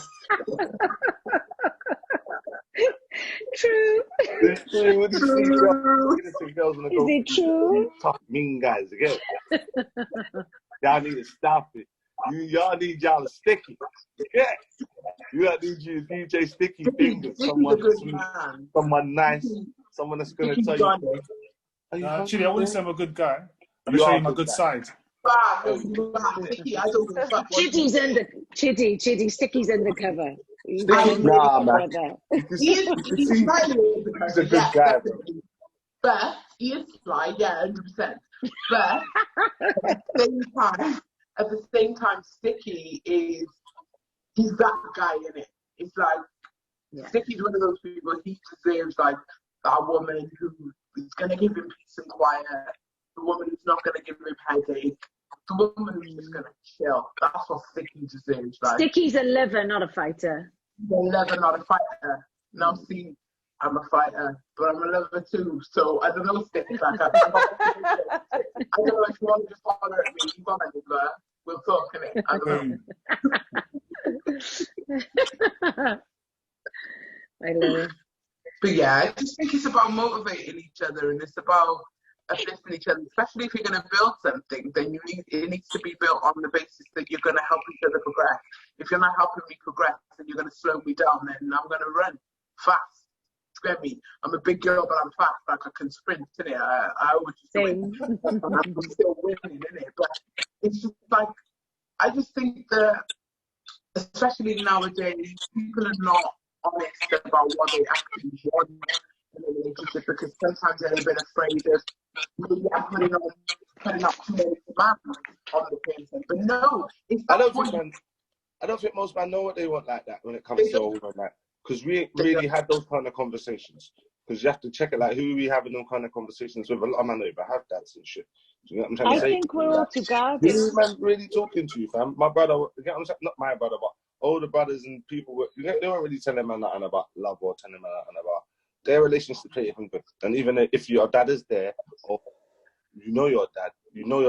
True. Is it true? Tough, mean guys, again. Y'all need to stop it. Y'all need y'all Sticky. Yeah. You gotta need you DJ Sticky fingers. Someone sweet, someone nice, someone that's gonna tell you. Actually, I wouldn't say I'm a good guy. I'm gonna show you my good side. Chitty, Sticky's undercover. Nah, man. He's a good guy, bro. But he is fly, 100%. But at the same time, Sticky he's that guy in it. It's like Sticky's one of those people. He deserves like that woman who is gonna give him peace and quiet. The woman who's not gonna give him headache. The woman who's just gonna chill. That's what Sticky deserves. Like Sticky's a liver, not a fighter. a lover, not a fighter. Now see, I'm a fighter, but I'm a lover too. So I don't know, Sticky. Like I don't know if you want to just holler at me. You got it, girl. We'll talk in it. I don't know. I love it. But yeah, I just think it's about motivating each other, and it's about uplifting each other. Especially if you're going to build something, then it needs to be built on the basis that you're going to help each other progress. If you're not helping me progress, and you're going to slow me down, then I'm going to run fast. Scare me. I'm a big girl, but I'm fast. Like I can sprint, innit? I always just win. I'm still winning, innit? But it's just like I just think that, especially nowadays, people are not honest about what they actually want in a relationship, because sometimes they're a bit afraid of maybe I'm putting up too many demands on the person. But no, it's I don't think most men know what they want like that when it comes to a woman, like, because we ain't really had those kind of conversations. Because you have to check it, like, who are we having those kind of conversations with? A lot of men don't even have dads and shit. Do you know what I'm trying to say? I think we're all too guarded. Who man really talking to you, fam? My brother, you know what I'm saying? Not my brother, but older brothers and people, they weren't really telling man nothing about love or telling man nothing about their relationship ain't even good. And even if your dad is there, or you know your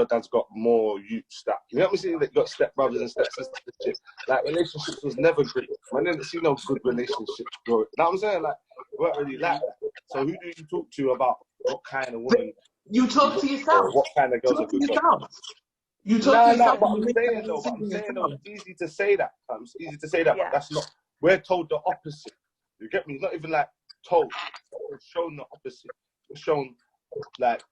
dad's got more youths that, you know what I'm saying, that you got stepbrothers and stepsisters and shit. Like, relationships was never good. Man didn't see no good relationships growing. You know what I'm saying? Like, we weren't really like that. So who do you talk to about what kind of woman? You talk to yourself. What kind of girls are good? You talk to yourself. But I'm saying though, it's easy to say that. It's easy to say that, but that's not. We're told the opposite. You get me? It's not even like told. We're shown the opposite. We're shown like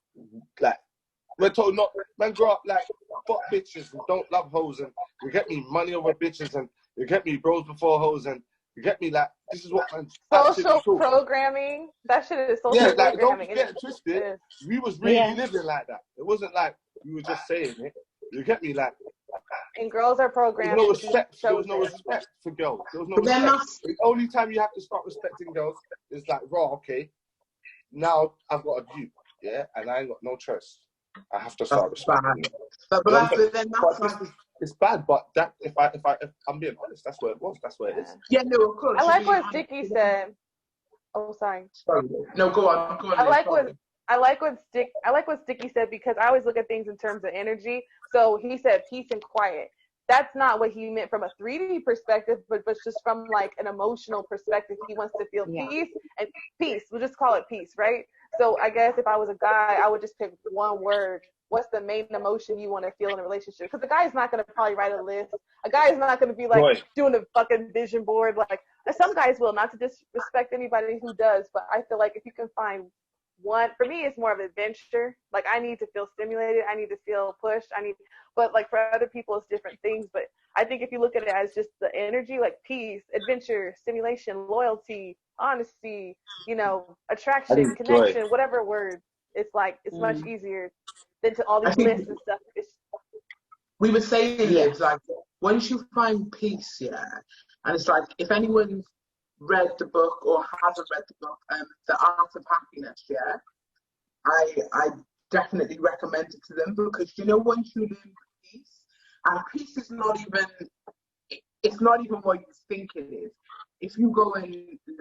we're told not. Man, grow up like fuck bitches and don't love hoes, and you get me, money over bitches, and you get me, bros before hoes, and you get me, like, this is what man. Social programming. That shit is social like, programming. Don't get it twisted. We was really living like that. It wasn't like we were just saying it. You get me, like. And girls are programmed. There was no respect for girls. There was no respect. The only time you have to start respecting girls is like, raw, okay, now I've got a view, yeah, and I ain't got no choice. I have to start respecting them. It's bad, but that if I'm being honest, that's where it was. That's where it is. Yeah, no, of course. I like what Sticky said. Oh, sorry. No, go on. I like what Sticky said, because I always look at things in terms of energy. So he said peace and quiet. That's not what he meant from a 3D perspective, but just from like an emotional perspective. He wants to feel peace and peace. We'll just call it peace, right? So I guess if I was a guy, I would just pick one word. What's the main emotion you want to feel in a relationship? Because the guy is not going to probably write a list. A guy is not going to be like doing a fucking vision board. Like, some guys will, not to disrespect anybody who does, but I feel like if you can find one, for me, it's more of an adventure. Like, I need to feel stimulated. I need to feel pushed. But like for other people, it's different things. But I think if you look at it as just the energy, like peace, adventure, stimulation, loyalty, honesty, attraction, connection, whatever word, it's like, it's much easier than to all these lists and stuff. We were saying it's like, once you find peace, and it's like, if anyone's read the book or hasn't read the book, The Art of Happiness, I definitely recommend it to them, because once you learn peace, and peace is not even, it's not even what you think it is. If you go and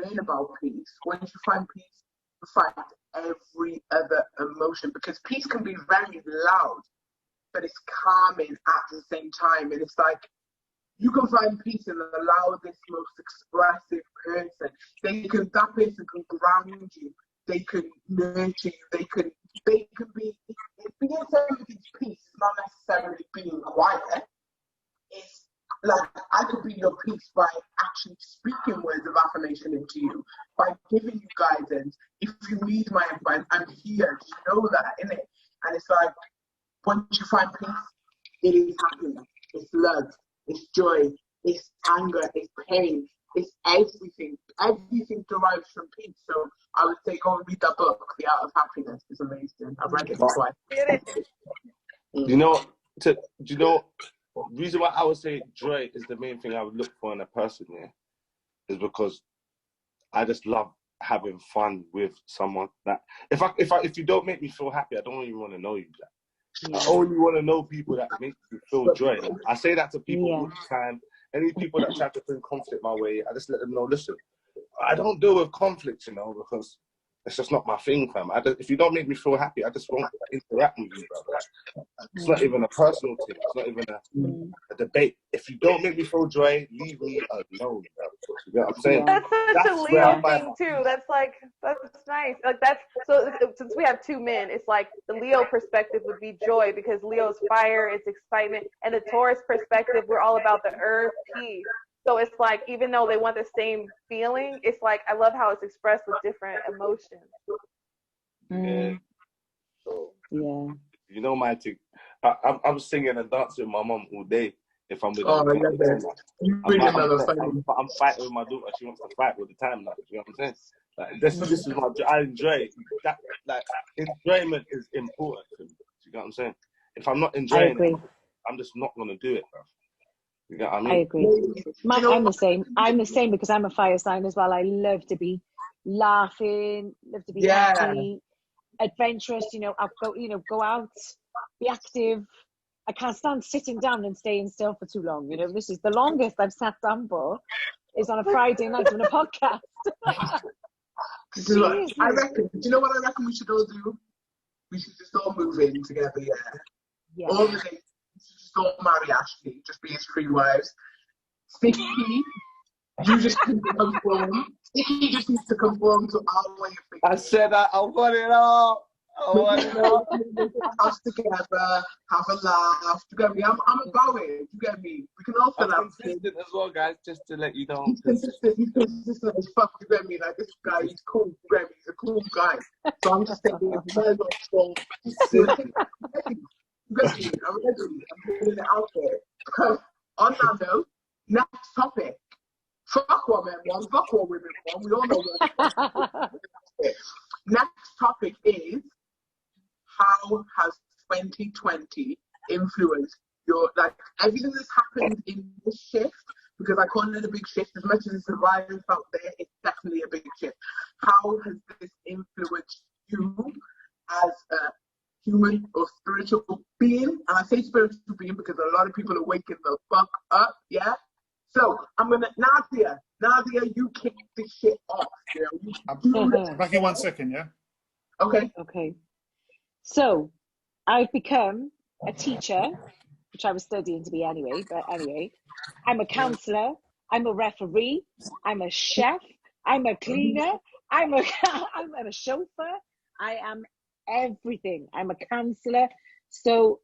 learn about peace, once you find peace, you find every other emotion, because peace can be very loud, but it's calming at the same time. And it's like, you can find peace in the loudest, most expressive person. That person can ground you. They can nurture you. They can be, being somebody's peace is not necessarily being quiet. It's like, I could be your peace by actually speaking words of affirmation into you, by giving you guidance. If you need my advice, I'm here. Just know that, innit? And it's like, once you find peace, it is happiness, it's love, it's joy, it's anger, it's pain, it's everything. Everything derives from peace. So I would say go and read that book, The Art of Happiness. It's amazing. I've read it twice. You know, do you know, reason why I would say joy is the main thing I would look for in a person, yeah, is because I just love having fun with someone. That if you don't make me feel happy, I don't even want to know you. I only want to know people that make me feel joy. Like, I say that to people all the time. Any people that try to bring conflict my way, I just let them know, listen, I don't deal with conflict, you know, because it's just not my thing, fam. If you don't make me feel happy, I just won't interact with you, bro. Like, it's not even a personal thing. It's not even a debate. If you don't make me feel joy, leave me alone, bro. You know what I'm saying? That's such a where I Leo find thing too. That's nice. Like that's so. Since we have two men, it's like the Leo perspective would be joy because Leo's fire, it's excitement, and the Taurus perspective, we're all about the earth, peace. So it's like even though they want the same feeling, it's like I love how it's expressed with different emotions. Yeah. So, Yeah. you know my thing. I'm singing and dancing with my mum all day. If I'm with her, I'm fighting with my daughter. She wants to fight all the time. Like, you know what I'm saying? Like this is I enjoy that. Like enjoyment is important to me. You know what I'm saying? If I'm not enjoying it, I'm just not gonna do it, bro. You know what I mean? I agree. I'm the same. I'm the same because I'm a fire sign as well. I love to be laughing, love to be happy, adventurous. You know, go out, be active. I can't stand sitting down and staying still for too long. You know, this is the longest I've sat down for is on a Friday night doing a podcast. I reckon, do you know what I reckon we should all do? We should just all move in together, yeah. All the days, we should just all marry Ashley, just be his 3 wives. Sticky, you just need to conform. Sticky just needs to conform to our way of thinking. I said that, I want it all. Us together, have a laugh. You get me? I'm about it. You get me? We can also I'm consistent as well, guys. Just to let you know. He's consistent. He's consistent as fuck. You get me? Like this guy, he's cool. You get me? He's a cool guy. So I'm just thinking, you guys are strong. You get me? I'm ready. I'm putting it out there. On that note, next topic. Fuck what men want. Fuck what women want. We all know what. Next topic is, how has 2020 influenced your, like, everything that's happened in this shift? Because I call it a big shift. As much as it's a violence out there, it's definitely a big shift. How has this influenced you as a human or spiritual being? And I say spiritual being because a lot of people are waking the fuck up, yeah? So I'm gonna, Nadia, you kick this shit off. You know? Back in 1 second, yeah? Okay. So I've become a teacher, which I was studying to be anyway, but anyway, I'm a counsellor, I'm a referee, I'm a chef, I'm a cleaner, I'm a chauffeur, I am everything. I'm a counsellor. So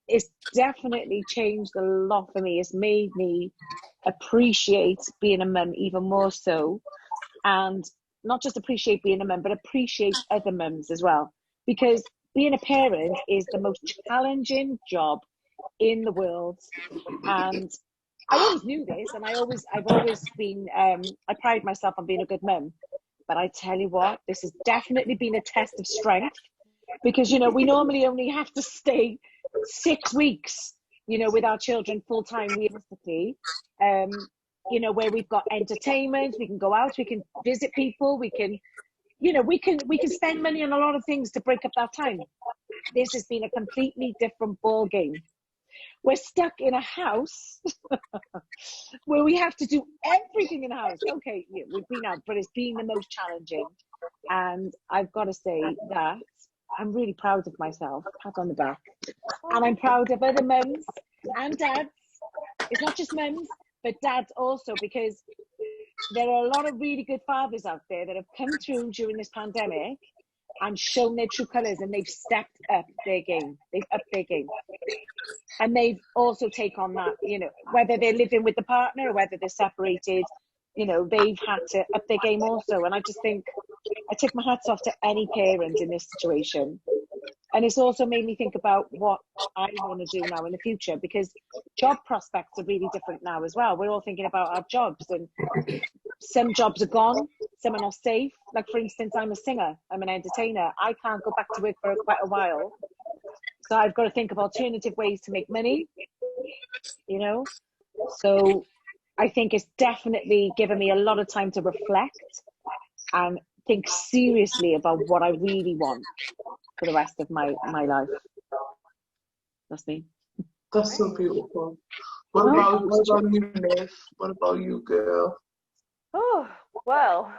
it's definitely changed a lot for me. It's made me appreciate being a mum even more so, and not just appreciate being a mum, but appreciate other mums as well. Because being a parent is the most challenging job in the world. And I always knew this, and I've always been, I pride myself on being a good mum. But I tell you what, this has definitely been a test of strength, because, you know, we normally only have to stay 6 weeks, you know, with our children full time realistically. You know, where we've got entertainment, we can go out, we can visit people, we can, you know, we can spend money on a lot of things to break up that time. This has been a completely different ball game. We're stuck in a house where we have to do everything in the house. Okay, yeah, we've been out, but it's been the most challenging. And I've got to say that I'm really proud of myself, pat on the back. And I'm proud of other mums and dads. It's not just mums, but dads also, because there are a lot of really good fathers out there that have come through during this pandemic and shown their true colours, and they've stepped up their game. They've upped their game. And they've also taken on that, you know, whether they're living with the partner or whether they're separated, you know, they've had to up their game also. And I just think, I take my hats off to any parent in this situation. And it's also made me think about what I want to do now in the future, because job prospects are really different now as well. We're all thinking about our jobs, and some jobs are gone, some are not safe. Like, for instance, I'm a singer, I'm an entertainer. I can't go back to work for quite a while. So I've got to think of alternative ways to make money, you know. So I think it's definitely given me a lot of time to reflect and think seriously about what I really want for the rest of my life. That's me. That's so beautiful. What about you, Liv? What about you, girl? Oh, well,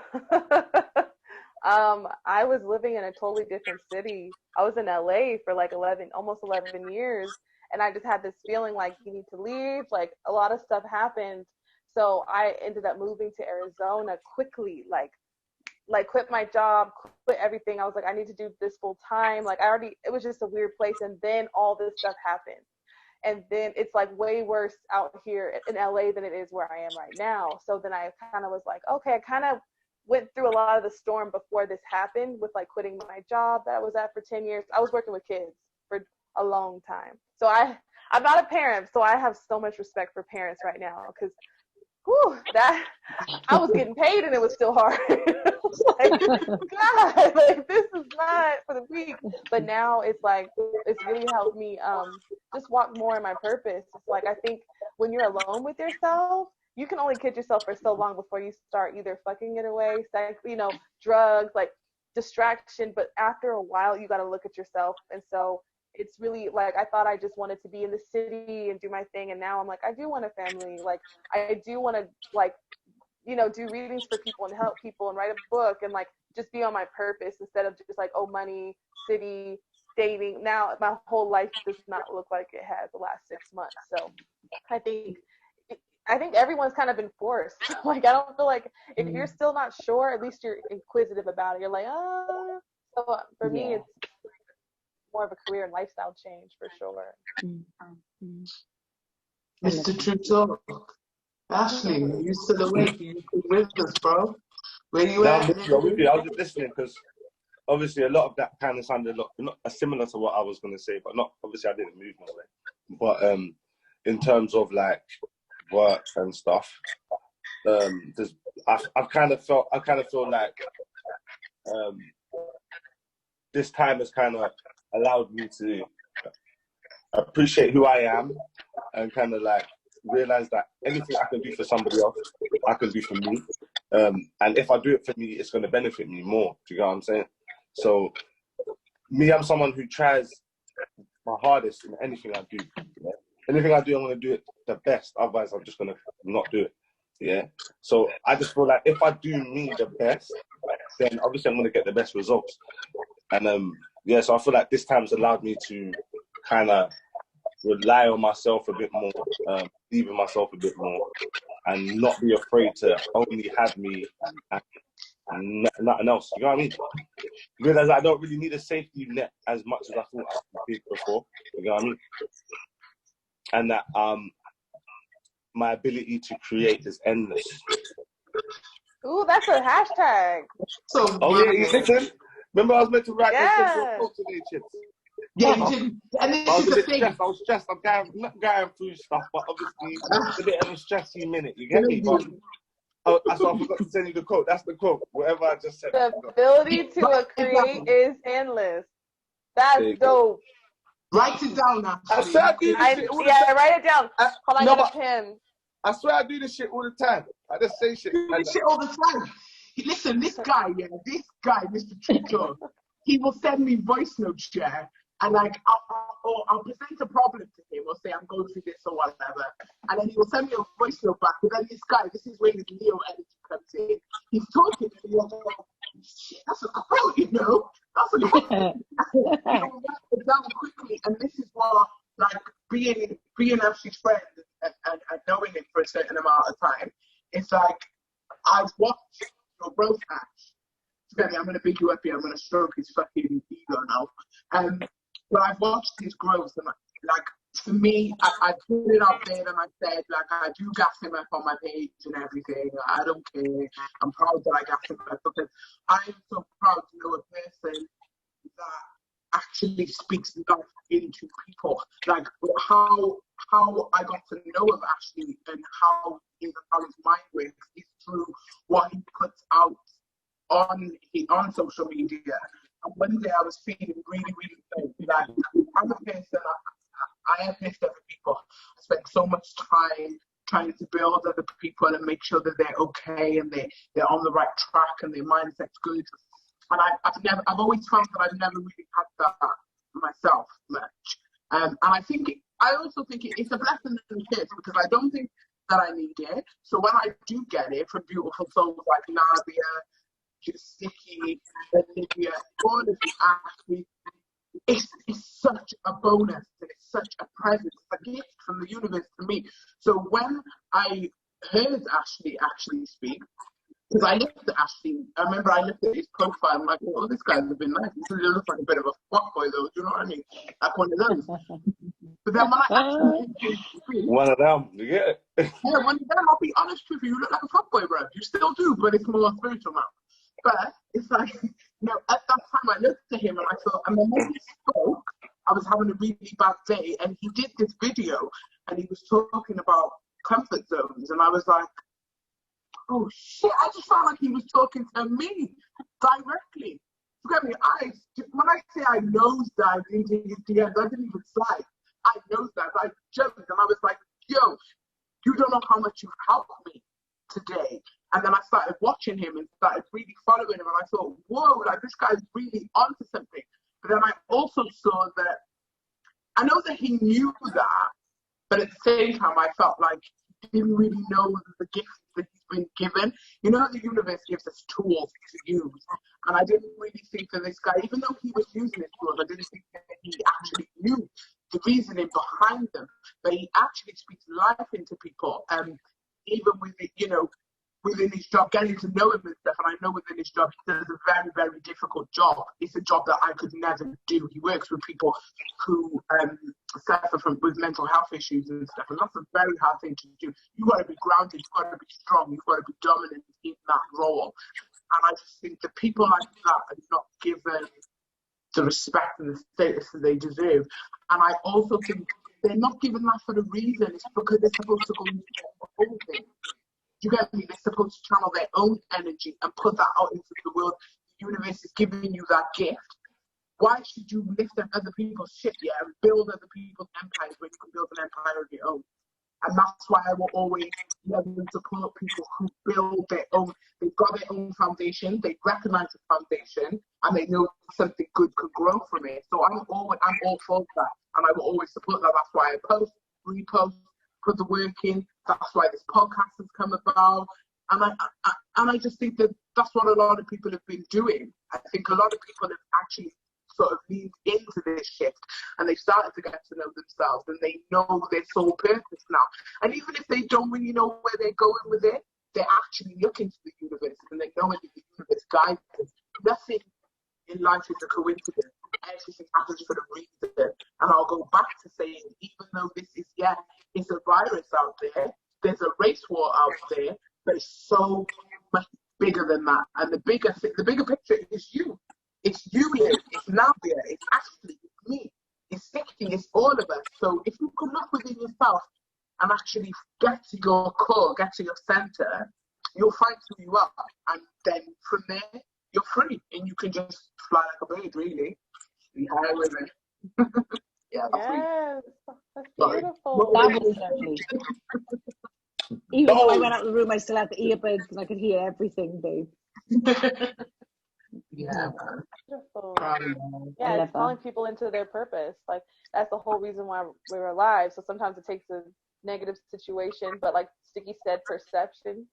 I was living in a totally different city. I was in LA for like almost 11 years. And I just had this feeling like you need to leave. Like a lot of stuff happened. So I ended up moving to Arizona quickly, like quit my job, quit everything. I was like, I need to do this full time. Like it was just a weird place. And then all this stuff happened. And then it's like way worse out here in LA than it is where I am right now. So then I kind of was like, okay, I kind of went through a lot of the storm before this happened with like quitting my job that I was at for 10 years. I was working with kids for a long time. So I'm not a parent, so I have so much respect for parents right now because that I was getting paid and it was still hard. Like, God, like this is not for the weak. But now it's like it's really helped me just walk more in my purpose. It's like I think when you're alone with yourself, you can only kid yourself for so long before you start either fucking it away, sex, drugs, like distraction. But after a while, you got to look at yourself, and so. It's really like I thought I just wanted to be in the city and do my thing, and now I'm like I do want a family. Like I do want to do readings for people and help people and write a book and like just be on my purpose instead of just like money, city, dating. Now my whole life does not look like it has the last 6 months. So I think everyone's kind of been forced. Like I don't feel like if you're still not sure, at least you're inquisitive about it. You're like So for me, it's more of a career and lifestyle change for sure. Mr. Truuu, Ashley, you still awake? You with us, bro? Where you at? I'm with you. I was just listening because obviously a lot of that kind of sounded not similar to what I was going to say, but not obviously I didn't move my way. But in terms of like work and stuff, I kind of feel like this time has kind of allowed me to appreciate who I am and kind of like realize that anything I can do for somebody else, I can do for me. And if I do it for me, it's going to benefit me more. Do you get what I'm saying? So me, I'm someone who tries my hardest in anything I do. Yeah? Anything I do, I'm going to do it the best. Otherwise, I'm just going to not do it. Yeah. So I just feel like if I do me the best, then obviously I'm going to get the best results. And so I feel like this time's allowed me to kind of rely on myself a bit more, believe in myself a bit more, and not be afraid to only have me and nothing else. You know what I mean? Realize I don't really need a safety net as much as I thought I did before. You know what I mean? And that my ability to create is endless. Ooh, that's a hashtag. You listen. Remember, I was meant to write a quote today, Chips. Yeah, you did. And I was a bit stressed. I was stressed. I'm going through stuff, but obviously it's a bit of a stressy minute. You get me? But I forgot to send you the quote. That's the quote. Whatever I just said. The ability to create is endless. That's dope. Write it down now. I swear I do this shit all the time. Write it down. Hold on, I got a pen. I swear I do this shit all the time. I just say shit. Do this shit all the time. Listen, this guy, Mr. Truuu, he will send me voice notes, and like I'll present a problem to him or say I'm going through this or whatever, and then he will send me a voice note back. And then this is where his Leo energy comes in. He's talking to me like, shit, that's a quote, That's a quote. Write it down quickly, and this is what like being Ashley's friend and knowing him for a certain amount of time. It's like I've watched your growth, Ash. I'm going to big you up here. I'm going to stroke his fucking ego now. But I've watched his growth, and like for me, I put it out there and I said, like, I do gas him up on my page and everything. I don't care. I'm proud that I gas him up because I am so proud to know a person that actually speaks life into people. Like how I got to know of Ashley and how his mind works is through what he puts out on social media. And one day I was feeling really, really low. Like, I'm a person, I have missed other people. I spent so much time trying to build other people and make sure that they're okay and they're on the right track and their mindset's good. And I've always found that I've never really had that myself much. And I also think it's a blessing in the kids, because I don't think that I need it. So when I do get it from beautiful souls like Nadia, Sticky, Olivia, all of you actually, it's such a bonus and it's such a present, it's a gift from the universe to me. So when I heard Ashley actually speak, because I looked at Ashley, I remember I looked at his profile, I'm like, oh, this guy's a bit nice. He looks like a bit of a fuckboy though, do you know what I mean? Like one of those. But then when I actually speak, one of them, yeah. Yeah, one of them, I'll be honest with you, you look like a fuckboy, bro. You still do, but it's more spiritual now. But it's like, you know, at that time I looked at him and I thought, and then when he spoke, I was having a really bad day, and he did this video and he was talking about comfort zones, and I was like, oh shit, I just felt like he was talking to me directly. Look at me, when I say I nosedived into his DMs, I didn't even slide. I nosedived, I jumped, and I was like, yo, you don't know how much you've helped me today. And then I started watching him and started really following him, and I thought, whoa, like this guy's really onto something. But then I also saw that, I know that he knew that, but at the same time I felt like he didn't really know the gifts that he's been given. You know, the universe gives us tools to use, and I didn't really think that this guy, even though he was using his tools, I didn't think that he actually knew the reasoning behind them. But he actually speaks life into people, even with it, you know, within his job, getting to know him and stuff. And I know within his job, he does a very, very difficult job. It's a job that I could never do. He works with people who suffer with mental health issues and stuff. And that's a very hard thing to do. You've got to be grounded. You've got to be strong. You've got to be dominant in that role. And I just think that people like that are not given the respect and the status that they deserve. And I also think they're not given that for a reason. It's because they're supposed to go into their own thing. You get me? They're supposed to channel their own energy and put that out into the world. The universe is giving you that gift. Why should you lift up other people's shit, and build other people's empires when you can build an empire of your own? And that's why I will always love and support people who build their own. They've got their own foundation. They recognize the foundation, and they know something good could grow from it. So I'm all for that, and I will always support that. That's why I post, repost, put the work in. That's why this podcast has come about. And I just think that that's what a lot of people have been doing. I think a lot of people have actually sort of leaned into this shift, and they've started to get to know themselves, and they know their soul purpose now. And even if they don't really know where they're going with it, they're actually looking to the universe, and they know that the universe guides them. Nothing in life is a coincidence. Everything happens for a reason. And I'll go back to saying, even though this is, it's a virus out there, there's a race war out there, but it's so much bigger than that. And the bigger picture is you. It's you here, it's Nadia, it's Ashley, it's me, it's Sticky, it's all of us. So if you can look within yourself and actually get to your core, get to your center, you'll find who you are. And then from there, you're free, and you can just fly like a bird, really. Be high with it. That's beautiful. That was lovely. Even though I went out of the room, I still had the earbuds and I could hear everything, babe. Beautiful. It's calling people into their purpose. Like, that's the whole reason why we're alive. So sometimes it takes a negative situation, but like Sticky said, perception,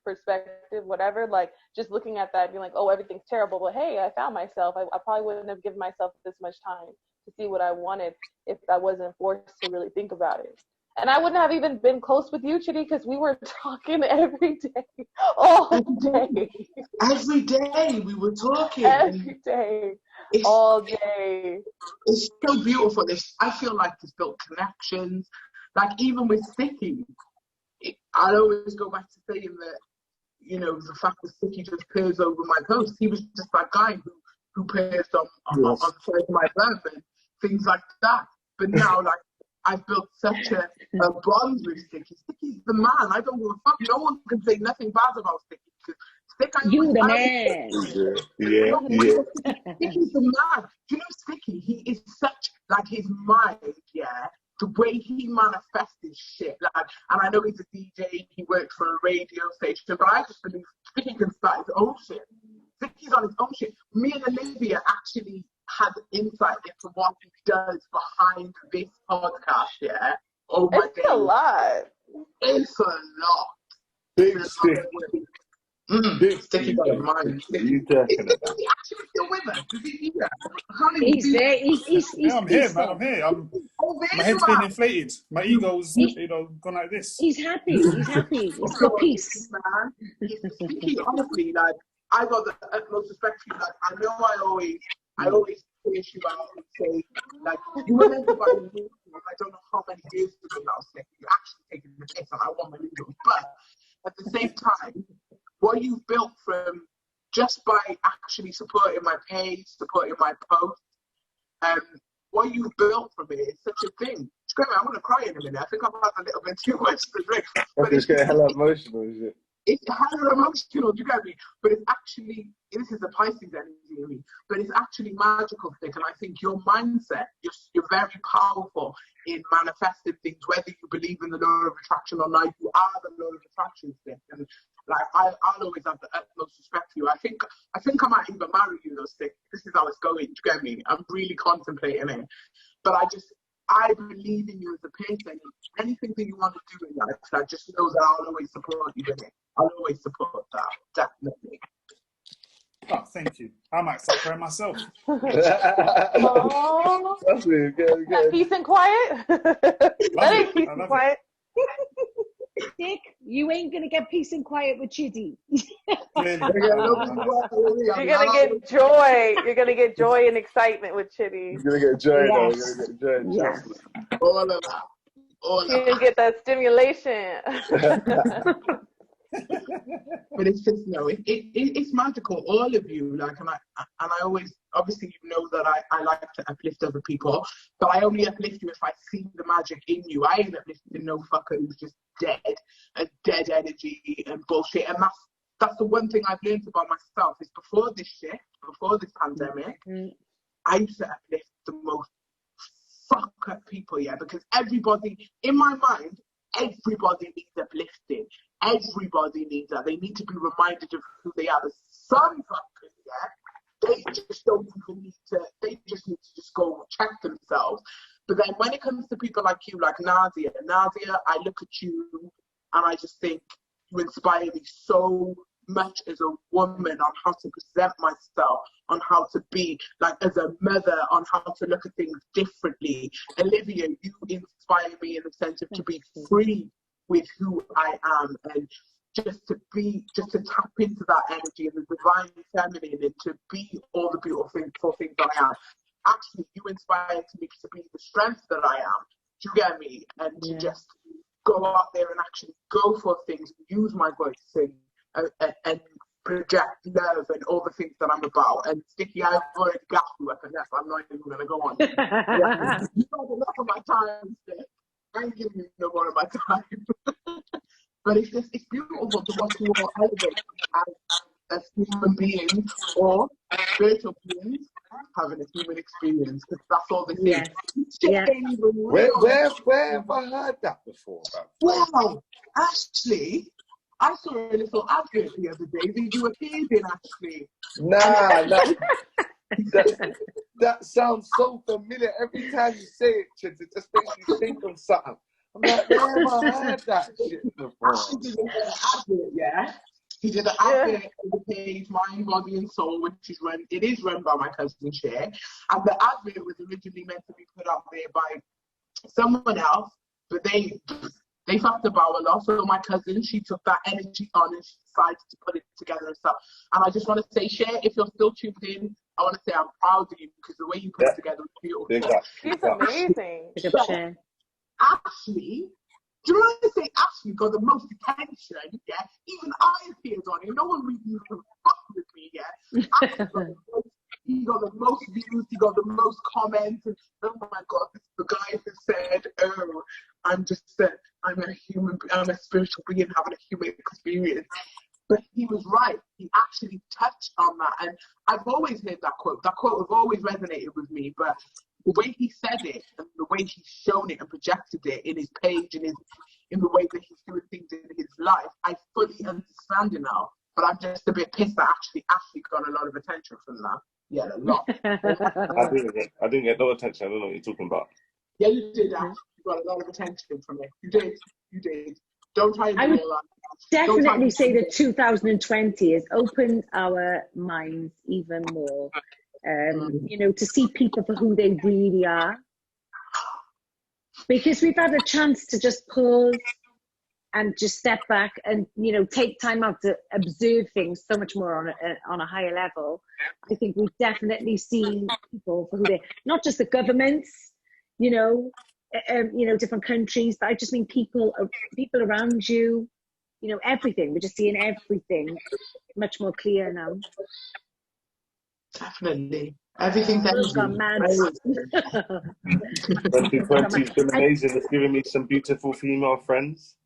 perspective, whatever, like just looking at that and being like, oh, everything's terrible, but hey, I found myself. I probably wouldn't have given myself this much time to see what I wanted if I wasn't forced to really think about it. And I wouldn't have even been close with you, Chitty, because we were talking every day, all day. Every day we were talking. Every day, all day. It's so beautiful. I feel like there's built connections. Like even with Sticky, I always go back to saying that, you know, the fact that Sticky just pairs over my post. He was just that guy who pairs on the side of my love and things like that. But now, like, I've built such a bond with Sticky. Sticky's the man. I don't give a fuck. No one can say nothing bad about Sticky, because Stick, I You always the argue. man. Yeah. Sticky's the man. Do you know Sticky? He is such, like, his mind, yeah, the way he manifests his shit. Like, and I know he's a DJ, he works for a radio station, but I just believe Sticky can start his own shit. Sticky's on his own shit. Me and Olivia actually had insight into what he does behind this podcast, yeah. Oh my It's a lot. It's a lot. Big It's a stick. lot of work. Big Sticky got a mind. You talking Is about? he actually still with us? Is he here? I can't even He's see. there. He's Yeah, I'm here, man. peaceful. I'm here. Oh, there My you head's been are. inflated. My ego's, gone like this. He's happy. He's happy. He's got peace. Man. He's Sticky, honestly, like, I got the utmost respect for you. Like, I know I always push you out and say, like, you were meant to buy a new I don't know how many years ago now, Sticky. You're actually taking the piss and I want my noodles. But at the same time, what you've built from just by actually supporting my page, supporting my post, what you've built from it is such a thing. It's great, man. I'm going to cry in a minute. I think I've had a little bit too much to drink. But it's getting hella emotional, is it? It's hella emotional, do you get me? But it's actually, this is the Pisces energy in me, but it's actually magical thing. And I think your mindset, you're very powerful in manifesting things, whether you believe in the law of attraction or not. You are the law of attraction thing. And like, I'll always have the utmost respect for you. I think I might even marry you, those things. This is how it's going, do you get me? I'm really contemplating it. But I believe in you as a person. Anything that you want to do in life, I just know that I'll always support you in it. I'll always support that, definitely. Oh, thank you. I might start crying myself. Oh, That's really good. peace and quiet. That ain't peace and quiet. Dick, you ain't gonna get peace and quiet with Chitty. Clearly. You're gonna get joy. You're gonna get joy and excitement with Chitty. You're gonna get joy, though. Yes. You're gonna get joy. Yes. All of that. All of You're that. gonna get that stimulation. But it's just, it's magical, all of you. Like, and I always, obviously, you know that I like to uplift other people, but I only uplift you if I see the magic in you. I ain't uplifting no fucker who's just dead, and dead energy and bullshit. And that's the one thing I've learned about myself is before this shit, before this pandemic, I used to uplift the most fuck up people, yeah, because everybody, in my mind, everybody needs uplifting. Everybody needs that. They need to be reminded of who they are. Some fuckers, yeah, they just don't even need to, they just need to just go check themselves. But then when it comes to people like you, like Nadia, I look at you and I just think you inspire me so much as a woman on how to present myself, on how to be, like, as a mother, on how to look at things differently. Olivia, you inspire me in the sense of to be free with who I am, and just to tap into that energy and the divine feminine, and to be all the beautiful things that I am. Actually, you inspire me to be the strength that I am. Do you get me? And to just go out there and actually go for things, use my voice and project love and all the things that I'm about. And Sticky, I've already got you up, and that's I'm not even going to go on. Yeah. You got enough of my time, Stick. I ain't giving you no more of my time. But it's beautiful to watch you all elevate as human beings or spiritual beings having a human experience, because that's all this is. Yeah. Where have I heard that before? Well, actually, I saw a little advert the other day that you appeared in, actually. Nah. That sounds so familiar. Every time you say it, Chits, it just makes you think of something. I'm like, where have I heard that shit before? Actually did an advert, yeah. He did an advert for the page Mind, Body and Soul, which is run by my cousin Cher. And the advert was originally meant to be put up there by someone else, but they fucked about a lot. So my cousin, she took that energy on and she decided to put it together herself. And I just want to say, Cher, if you're still tuned in, I want to say I'm proud of you, because the way you put it together is beautiful. She's amazing. So, Ashley, do you know what I say? Ashley got the most attention, yeah? Even I appeared on it. No one really even fucked with me, yeah? He got the most views, he got the most comments, and oh my God, this is the guy who said, oh, I'm a spiritual being having a human experience. But he was right. He actually touched on that. And I've always heard that quote. That quote has always resonated with me. But the way he said it and the way he's shown it and projected it in his page and in the way that he's doing things in his life, I fully understand it now. But I'm just a bit pissed that Ashley got a lot of attention from that. Yeah, a lot. I didn't get no attention. I don't know what you're talking about. Yeah, you did, Ash. You got a lot of attention from it. You did. You did. Don't try and do all that. Definitely say that 2020 has opened our minds even more. You know, to see people for who they really are. Because we've had a chance to just pause and just step back and, you know, take time out to observe things so much more on a higher level. I think we've definitely seen people for who they, not just the governments, you know, different countries, but I just mean people around you, you know, everything. We're just seeing everything much more clear now. Definitely. Everything's gone mad. 2020's been amazing. It's given me some beautiful female friends.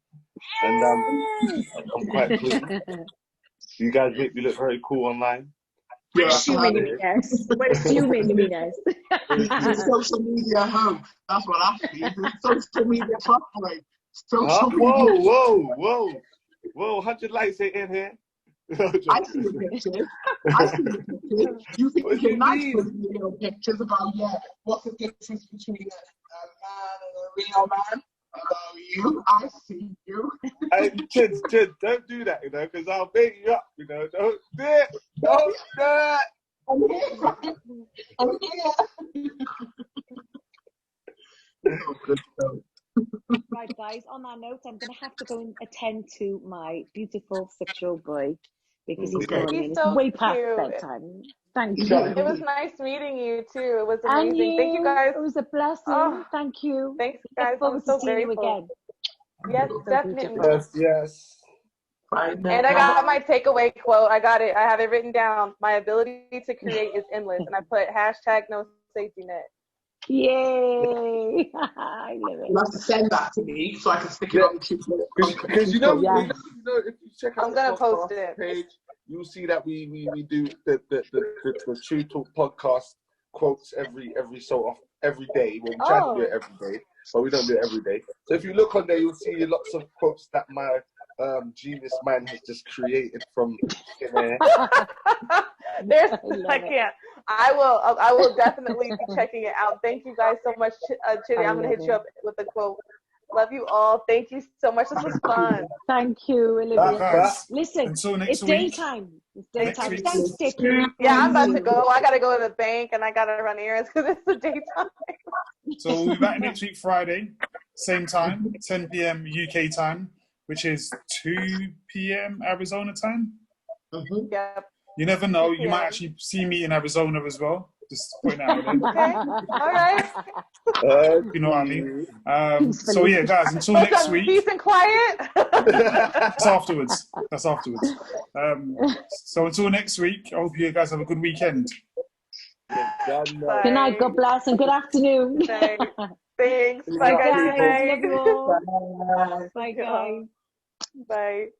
And I'm quite pleased. You guys make me look very cool online. We're assuming you mean us. We're assuming you mean us. It's social media home. That's what I see. It's social media platform. Social media. Whoa. 100 likes ain't in here. I see the pictures. You think you're nice with the little pictures about, what's the difference between a man and a real man? About you, I see you. Hey, kids, don't do that, you know, because I'll bait you up, you know. Don't do it. Don't do it. I'm here. Right, guys, on that note, I'm going to have to go and attend to my beautiful 6-year-old boy because he's calling me. It's way past bedtime. Thank you. It was nice meeting you too. It was amazing. Thank you guys. It was a blessing. Oh, thank you. Thanks, guys. I'm so grateful. Again. Yes, definitely. Yes. And I got my takeaway quote. I got it. I have it written down. My ability to create is endless. And I put #no safety net. Yay! I love it. You have to send that to me so I can stick it on the Truuu. Because you know, if you check out I'm gonna post it. Page, you'll see that we do the Truuu Talk podcast quotes every day. Well, we try to do it every day, but we don't do it every day. So if you look on there, you'll see lots of quotes that my genius mind has just created from there. I can't. I will definitely be checking it out. Thank you guys so much, Chitty. I'm gonna hit you up with a quote. Love you all. Thank you so much. This was fun. Thank you, Olivia. Listen, it's daytime. It's daytime. Thanks, Sticky. Yeah, I'm about to go. I gotta go to the bank and I gotta run errands because it's the daytime. So we'll be back next week, Friday, same time, 10 p.m. UK time, which is 2 p.m. Arizona time. Yep. You never know. You might actually see me in Arizona as well. Just putting out there. Okay. All right. You know what I mean? So yeah, guys, until next week. Peace and quiet. That's afterwards. So until next week, I hope you guys have a good weekend. Good night, God bless, and good afternoon. Thanks. Bye, guys. Bye, guys. Bye.